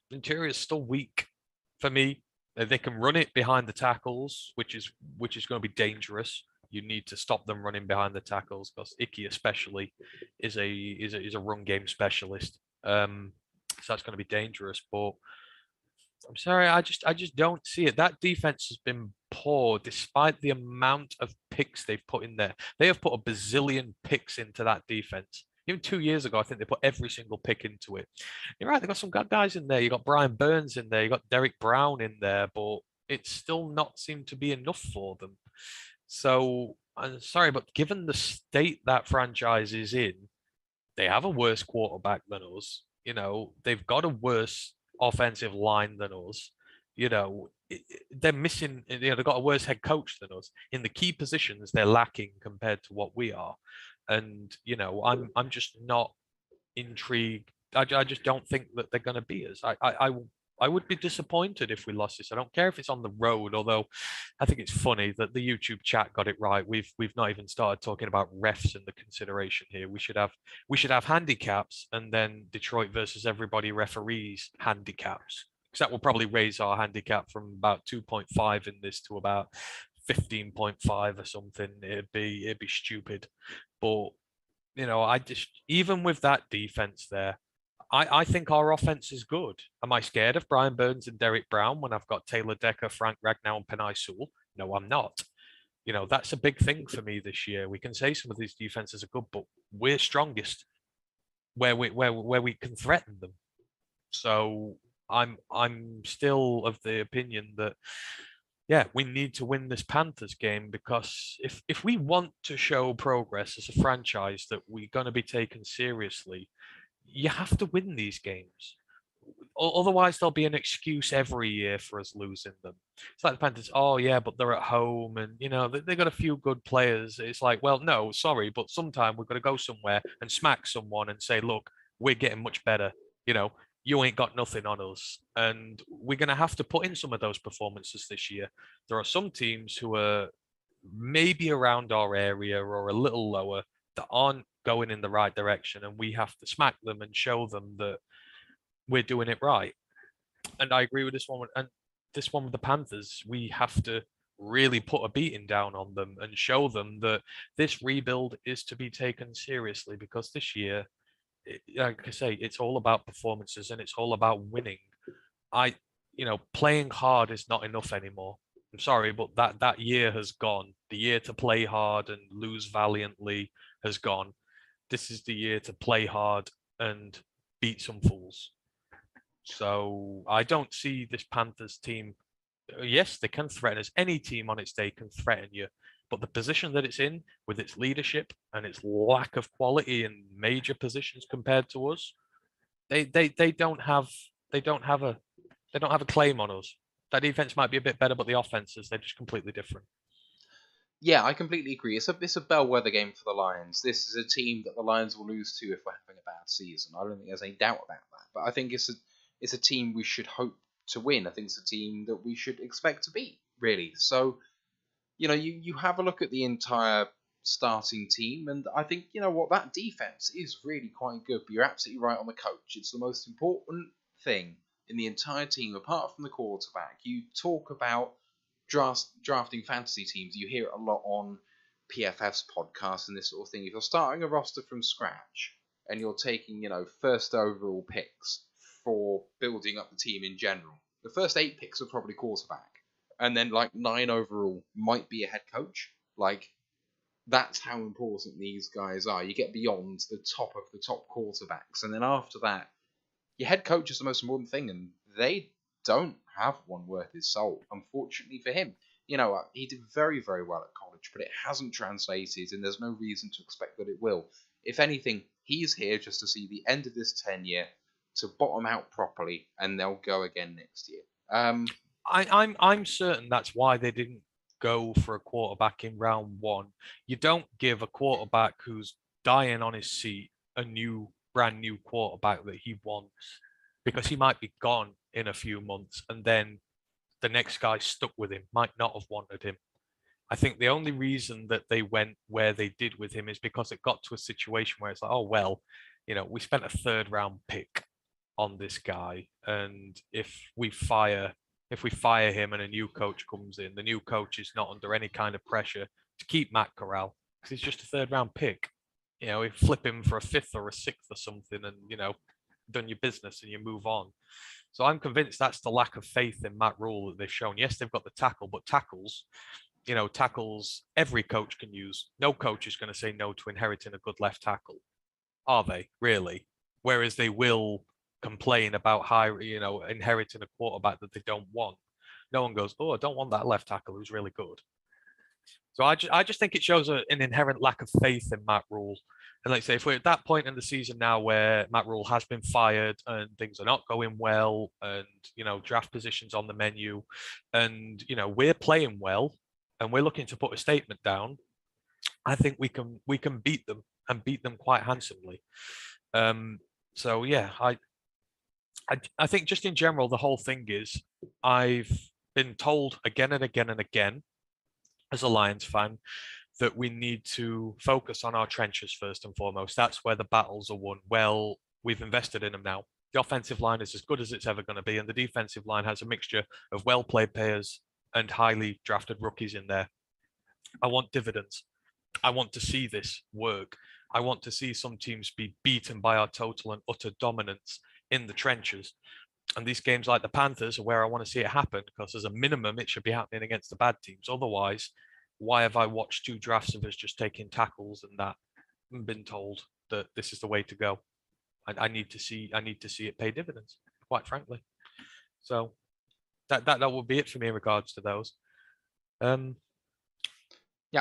the interior is still weak for me. They can run it behind the tackles, which is going to be dangerous. You need to stop them running behind the tackles because Icky especially is a run game specialist. So that's going to be dangerous. But I'm sorry, I just don't see it. That defense has been poor despite the amount of picks they've put in there. They have put a bazillion picks into that defense. Even 2 years ago, I think they put every single pick into it. You're right, they got some good guys in there. You got Brian Burns in there, you got Derek Brown in there, but it's still not seemed to be enough for them. So I'm sorry, but given the state that franchise is in, they have a worse quarterback than us. They've got a worse offensive line than us. They're missing. They've got a worse head coach than us. In the key positions, they're lacking compared to what we are. And I'm just not intrigued. I just don't think that they're going to be us. I would be disappointed if we lost this. I don't care if it's on the road, although I think it's funny that the YouTube chat got it right. We've not even started talking about refs in the consideration here. We should have handicaps and then Detroit versus everybody referees handicaps. Because that will probably raise our handicap from about 2.5 in this to about 15.5 or something. It'd be stupid. But I just, even with that defense there, I think our offense is good. Am I scared of Brian Burns and Derek Brown when I've got Taylor Decker, Frank Ragnow, and Penei Sewell? No, I'm not. That's a big thing for me this year. We can say some of these defenses are good, but we're strongest where we can threaten them. So I'm still of the opinion that we need to win this Panthers game, because if we want to show progress as a franchise that we're going to be taken seriously, you have to win these games. Otherwise, there'll be an excuse every year for us losing them. It's like the Panthers. Oh yeah, but they're at home, and they got a few good players. It's like, well, no, sorry, but sometime we've got to go somewhere and smack someone and say, look, we're getting much better. You ain't got nothing on us, and we're going to have to put in some of those performances this year. There are some teams who are maybe around our area or a little lower that aren't going in the right direction, and we have to smack them and show them that we're doing it right. And I agree with this one. And this one with the Panthers, we have to really put a beating down on them and show them that this rebuild is to be taken seriously, because this year, like I say, it's all about performances and it's all about winning. Playing hard is not enough anymore. I'm sorry, but that year has gone. The year to play hard and lose valiantly has gone. This is the year to play hard and beat some fools. So I don't see this Panthers team. Yes, they can threaten us. Any team on its day can threaten you. But the position that it's in, with its leadership and its lack of quality in major positions compared to us, they don't have a claim on us. That defense might be a bit better, but the offenses, they're just completely different. Yeah, I completely agree. It's a bellwether game for the Lions. This is a team that the Lions will lose to if we're having a bad season. I don't think there's any doubt about that. But I think it's a team we should hope to win. I think it's a team that we should expect to beat, really. So, you have a look at the entire starting team, and I think, what, that defense is really quite good. But you're absolutely right on the coach. It's the most important thing in the entire team, apart from the quarterback. You talk about drafting fantasy teams, you hear it a lot on PFF's podcast and this sort of thing. If you're starting a roster from scratch and you're taking, first overall picks for building up the team in general, the first 8 picks are probably quarterback, and then like 9 overall might be a head coach. Like, that's how important these guys are. You get beyond the top of the top quarterbacks, and then after that, your head coach is the most important thing, and they don't have one worth his salt, unfortunately for him. you know what, he did very, very well at college, but it hasn't translated, and there's no reason to expect that it will. If anything, he's here just to see the end of this tenure, to bottom out properly, and they'll go again next year. I'm certain that's why they didn't go for a quarterback in round one. You don't give a quarterback who's dying on his seat a brand new quarterback that he wants, because he might be gone in a few months, and then the next guy stuck with him might not have wanted him. I think the only reason that they went where they did with him is because it got to a situation where it's like, oh well, we spent a third round pick on this guy, and if we fire him and a new coach comes in, the new coach is not under any kind of pressure to keep Matt Corral because he's just a third round pick. You flip him for a fifth or a sixth or something, and done your business and you move on. So I'm convinced that's the lack of faith in Matt Rule that they've shown. Yes, they've got the tackle, but tackles every coach can use. No coach is going to say no to inheriting a good left tackle, are they? Really? Whereas they will complain about inheriting a quarterback that they don't want. No one goes, oh, I don't want that left tackle who's really good. So I just think it shows an inherent lack of faith in Matt Rule. And like I say, if we're at that point in the season now where Matt Rule has been fired and things are not going well, and draft positions on the menu, and we're playing well, and we're looking to put a statement down, I think we can beat them, and beat them quite handsomely. So yeah, I think just in general, the whole thing is, I've been told again and again and again, as a Lions fan, that we need to focus on our trenches first and foremost. That's where the battles are won. Well, we've invested in them now. The offensive line is as good as it's ever going to be, and the defensive line has a mixture of well-played players and highly drafted rookies in there. I want dividends. I want to see this work. I want to see some teams be beaten by our total and utter dominance in the trenches. And these games like the Panthers are where I want to see it happen, because as a minimum, it should be happening against the bad teams. Otherwise, why have I watched 2 drafts of us just taking tackles and that, and been told that this is the way to go? I need to see it pay dividends, quite frankly. So that will be it for me in regards to those.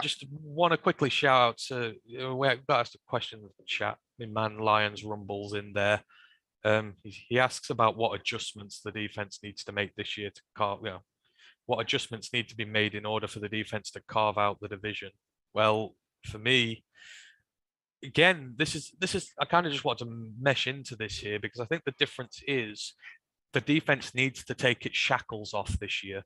Just want to quickly shout out to, we got asked a question in the chat. My man Lions Rumbles in there. He asks about what adjustments the defense needs to make this year to carve, what adjustments need to be made in order for the defense to carve out the division. Well, for me, again, this is I kind of just want to mesh into this here, because I think the difference is the defense needs to take its shackles off this year.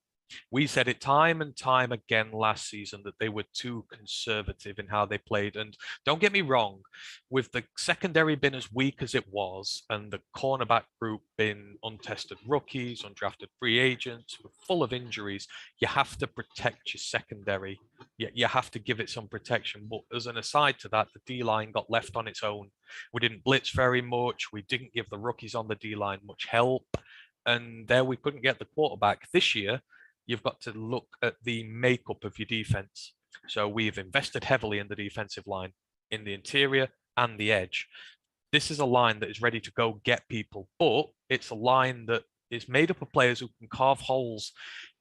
We said it time and time again last season that they were too conservative in how they played. And don't get me wrong, with the secondary being as weak as it was, and the cornerback group being untested rookies, undrafted free agents, full of injuries, you have to protect your secondary. You have to give it some protection. But as an aside to that, the D-line got left on its own. We didn't blitz very much. We didn't give the rookies on the D-line much help. And there we couldn't get the quarterback. This year, you've got to look at the makeup of your defense. So we've invested heavily in the defensive line, in the interior and the edge. This is a line that is ready to go get people, but it's a line that is made up of players who can carve holes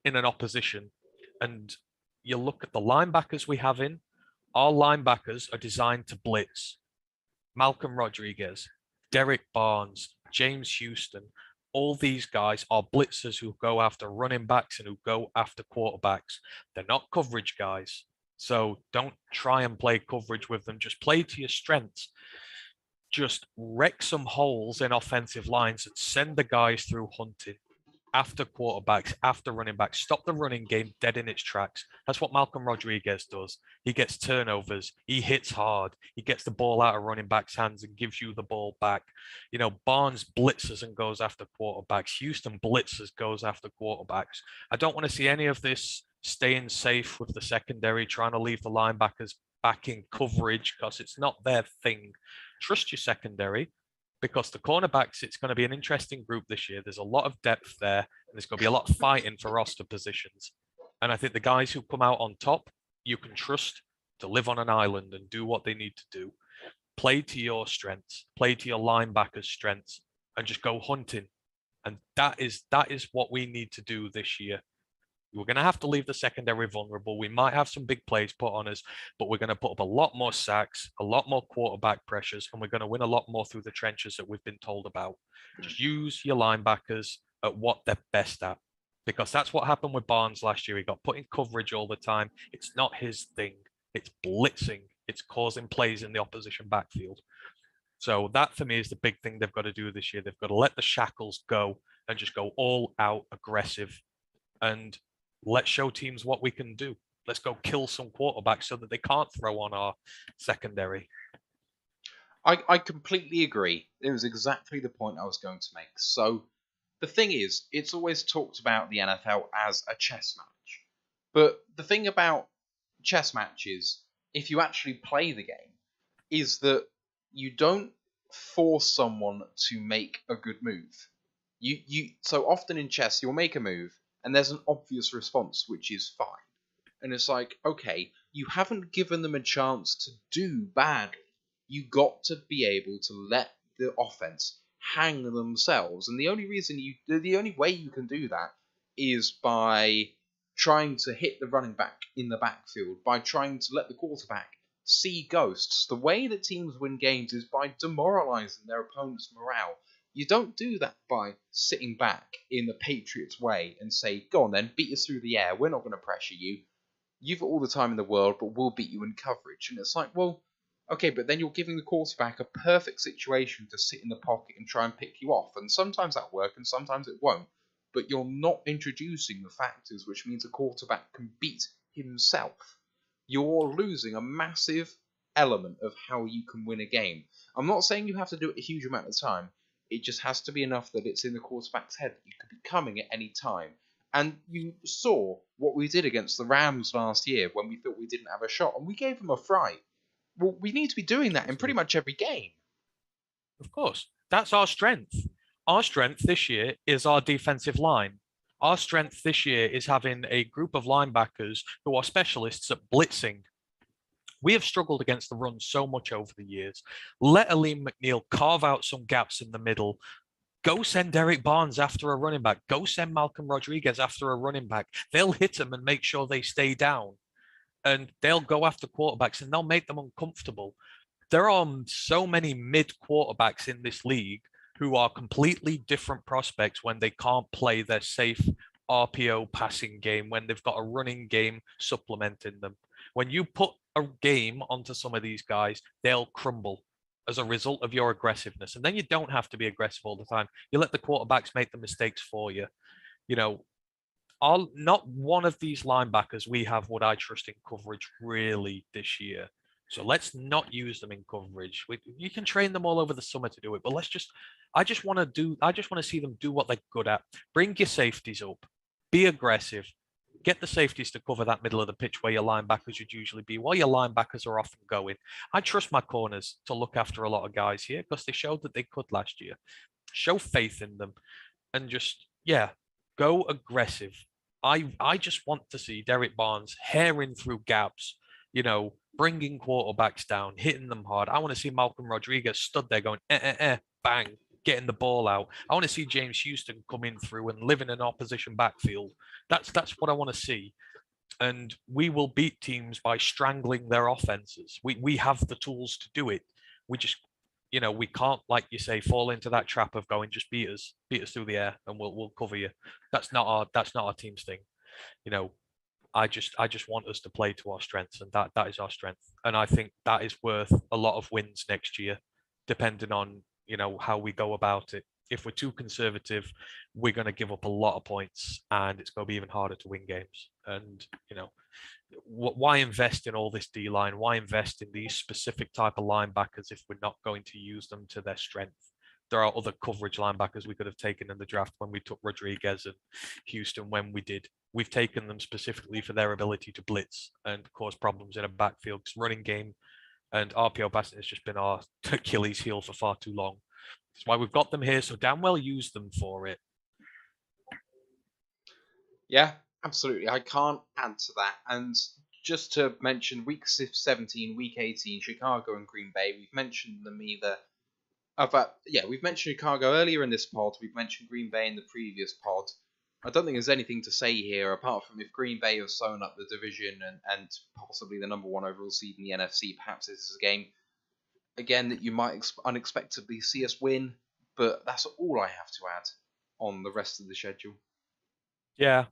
in an opposition. And you look at the linebackers we have in, our linebackers are designed to blitz. Malcolm Rodriguez, Derek Barnes, James Houston, all these guys are blitzers who go after running backs and who go after quarterbacks. They're not coverage guys. So don't try and play coverage with them. Just play to your strengths. Just wreck some holes in offensive lines and send the guys through hunting after quarterbacks, after running backs. Stop the running game dead in its tracks. That's what Malcolm Rodriguez does. He gets turnovers. He hits hard. He gets the ball out of running backs' hands and gives you the ball back. Barnes blitzes and goes after quarterbacks. Houston blitzes, goes after quarterbacks. I don't want to see any of this staying safe with the secondary, trying to leave the linebackers back in coverage, because it's not their thing. Trust your secondary. Because the cornerbacks, it's going to be an interesting group this year. There's a lot of depth there, and there's going to be a lot of fighting for roster positions. And I think the guys who come out on top, you can trust to live on an island and do what they need to do. Play to your strengths, play to your linebackers' strengths, and just go hunting. And that is what we need to do this year. We're going to have to leave the secondary vulnerable. We might have some big plays put on us, but we're going to put up a lot more sacks, a lot more quarterback pressures, and we're going to win a lot more through the trenches that we've been told about. Just use your linebackers at what they're best at, because that's what happened with Barnes last year. He got put in coverage all the time. It's not his thing. It's blitzing. It's causing plays in the opposition backfield. So that for me is the big thing they've got to do this year. They've got to let the shackles go and just go all out aggressive, and let's show teams what we can do. Let's go kill some quarterbacks so that they can't throw on our secondary. I completely agree. It was exactly the point I was going to make. So the thing is, it's always talked about the NFL as a chess match. But the thing about chess matches, if you actually play the game, is that you don't force someone to make a good move. You so often in chess you'll make a move and there's an obvious response which is fine. And it's like, okay, you haven't given them a chance to do badly. You got to be able to let the offense hang themselves. And the only way you can do that is by trying to hit the running back in the backfield, by trying to let the quarterback see ghosts. The way that teams win games is by demoralizing their opponent's morale. You don't do that by sitting back in the Patriots way and say, go on then, beat us through the air, we're not going to pressure you. You've got all the time in the world, but we'll beat you in coverage. And it's like, well, okay, but then you're giving the quarterback a perfect situation to sit in the pocket and try and pick you off. And sometimes that'll work and sometimes it won't. But you're not introducing the factors which means a quarterback can beat himself. You're losing a massive element of how you can win a game. I'm not saying you have to do it a huge amount of time. It just has to be enough that it's in the quarterback's head that you could be coming at any time. And you saw what we did against the Rams last year when we thought we didn't have a shot, and we gave them a fright. Well, we need to be doing that in pretty much every game. Of course, that's our strength. Our strength this year is our defensive line. Our strength this year is having a group of linebackers who are specialists at blitzing. We have struggled against the run so much over the years. Let Aleem McNeil carve out some gaps in the middle. Go send Derek Barnes after a running back. Go send Malcolm Rodriguez after a running back. They'll hit them and make sure they stay down. And they'll go after quarterbacks and they'll make them uncomfortable. There are so many mid quarterbacks in this league who are completely different prospects when they can't play their safe RPO passing game, when they've got a running game supplementing them. When you put a game onto some of these guys, they'll crumble as a result of your aggressiveness. And then you don't have to be aggressive all the time. You let the quarterbacks make the mistakes for you. You know, not one of these linebackers we have would I trust in coverage really this year. So let's not use them in coverage. You can train them all over the summer to do it, but I just want to see them do what they're good at. Bring your safeties up, be aggressive, get the safeties to cover that middle of the pitch where your linebackers would usually be, while your linebackers are often going. I trust my corners to look after a lot of guys here because they showed that they could last year. Show faith in them and just, yeah, go aggressive. I just want to see Derek Barnes herring through gaps, bringing quarterbacks down, hitting them hard. I want to see Malcolm Rodriguez stood there going, bang, getting the ball out. I want to see James Houston come in through and live in an opposition backfield. That's what I want to see. And we will beat teams by strangling their offenses. We have the tools to do it. We just, we can't, like you say, fall into that trap of going, just beat us through the air and we'll cover you. That's not our team's thing. I just want us to play to our strengths, and that is our strength. And I think that is worth a lot of wins next year, depending on, how we go about it. If we're too conservative, we're going to give up a lot of points and it's going to be even harder to win games. And, why invest in all this D-line? Why invest in these specific type of linebackers if we're not going to use them to their strength? There are other coverage linebackers we could have taken in the draft when we took Rodriguez and Houston when we did. We've taken them specifically for their ability to blitz and cause problems in a backfield. Because running game and RPO passing has just been our Achilles heel for far too long. That's why we've got them here, so damn well use them for it. Yeah, absolutely. I can't add to that. And just to mention, week 17, week 18, Chicago and Green Bay, we've mentioned them either. We've mentioned Chicago earlier in this pod. We've mentioned Green Bay in the previous pod. I don't think there's anything to say here apart from if Green Bay have sewn up the division and possibly the number one overall seed in the NFC, perhaps this is a game again that you might unexpectedly see us win. But that's all I have to add on the rest of the schedule. Yeah,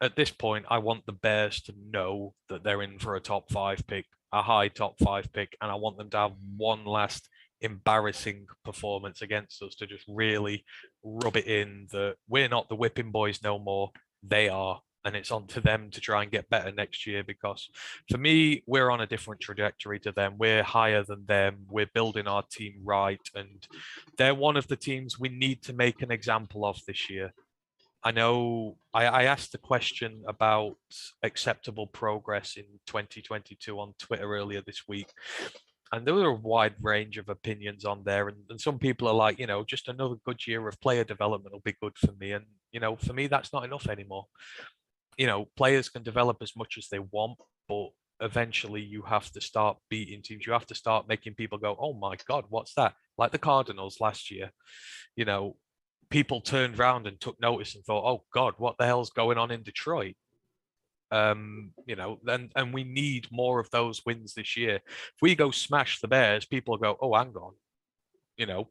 at this point, I want the Bears to know that they're in for a top five pick, a high top five pick, and I want them to have one last embarrassing performance against us to just really rub it in that we're not the whipping boys no more. They are. And it's on to them to try and get better next year because for me, we're on a different trajectory to them. We're higher than them. We're building our team right. And they're one of the teams we need to make an example of this year. I know I asked the question about acceptable progress in 2022 on Twitter earlier this week, and there were a wide range of opinions on there. And some people are like, just another good year of player development will be good for me. And, for me, that's not enough anymore. Players can develop as much as they want, but eventually you have to start beating teams. You have to start making people go, oh my God, what's that? Like the Cardinals last year, you know, people turned around and took notice and thought, "Oh God, what the hell's going on in Detroit?" And we need more of those wins this year. If we go smash the Bears, people go, "Oh, hang on," you know.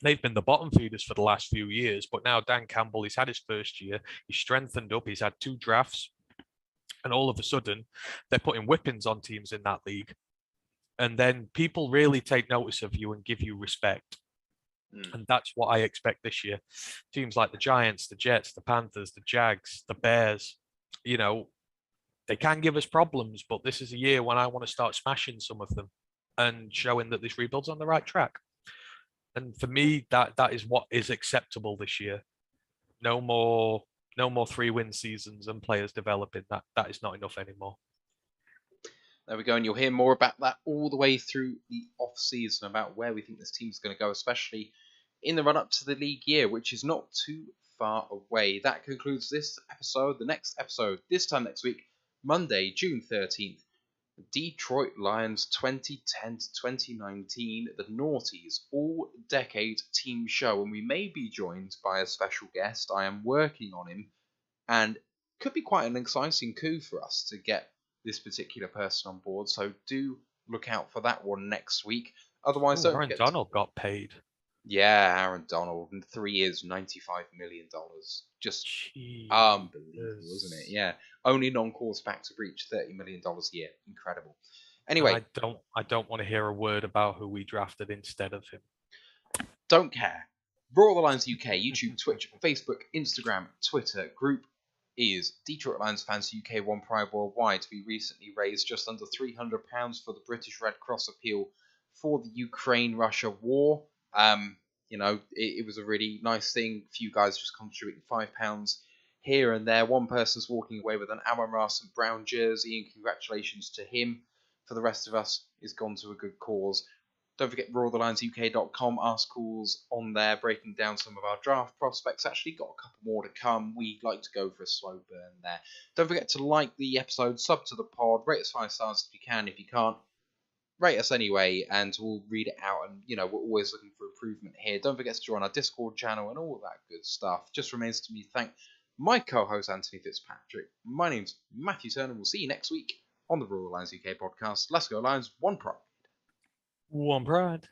They've been the bottom feeders for the last few years, but now Dan Campbell, he's had his first year, he's strengthened up, he's had 2 drafts, and all of a sudden, they're putting whippings on teams in that league. And then people really take notice of you and give you respect. And that's what I expect this year. Teams like the Giants, the Jets, the Panthers, the Jags, the Bears, they can give us problems, but this is a year when I want to start smashing some of them and showing that this rebuild's on the right track. And for me, that is what is acceptable this year. No more 3-win seasons and players developing. That is not enough anymore. There we go, and you'll hear more about that all the way through the off-season, about where we think this team's going to go, especially in the run-up to the league year, which is not too far away. That concludes this episode. The next episode, this time next week, Monday, June 13th, the Detroit Lions 2010 to 2019, the Naughties all-decade team show, and we may be joined by a special guest. I am working on him, and could be quite an exciting coup for us to get this particular person on board, so do look out for that one next week. Otherwise, don't Aaron forget Donald got paid. Yeah, Aaron Donald in 3 years, $95 million. Just unbelievable, isn't it? Yeah, only non-quarterback to reach $30 million a year. Incredible. Anyway, I don't want to hear a word about who we drafted instead of him. Don't care. Roar the Lions UK, YouTube, Twitch, Facebook, Instagram, Twitter group is Detroit Lions Fans UK One Pride Worldwide. We recently raised just under £300 for the British Red Cross appeal for the Ukraine-Russia war. It was a really nice thing. A few guys just contributing £5 here and there. One person's walking away with an Amon-Ra St. Brown jersey, and congratulations to him. For the rest of us, it's gone to a good cause. Don't forget ROTLionsUK.com articles on there breaking down some of our draft prospects. Actually got a couple more to come. We like to go for a slow burn there. Don't forget to like the episode, sub to the pod, rate us 5 stars if you can. If you can't, rate us anyway, and we'll read it out. And we're always looking for improvement here. Don't forget to join our Discord channel and all that good stuff. Just remains to me to thank my co-host Anthony Fitzpatrick. My name's Matthew Turner. We'll see you next week on the Royal Lions UK podcast. Let's go Lions, one pride. One pride.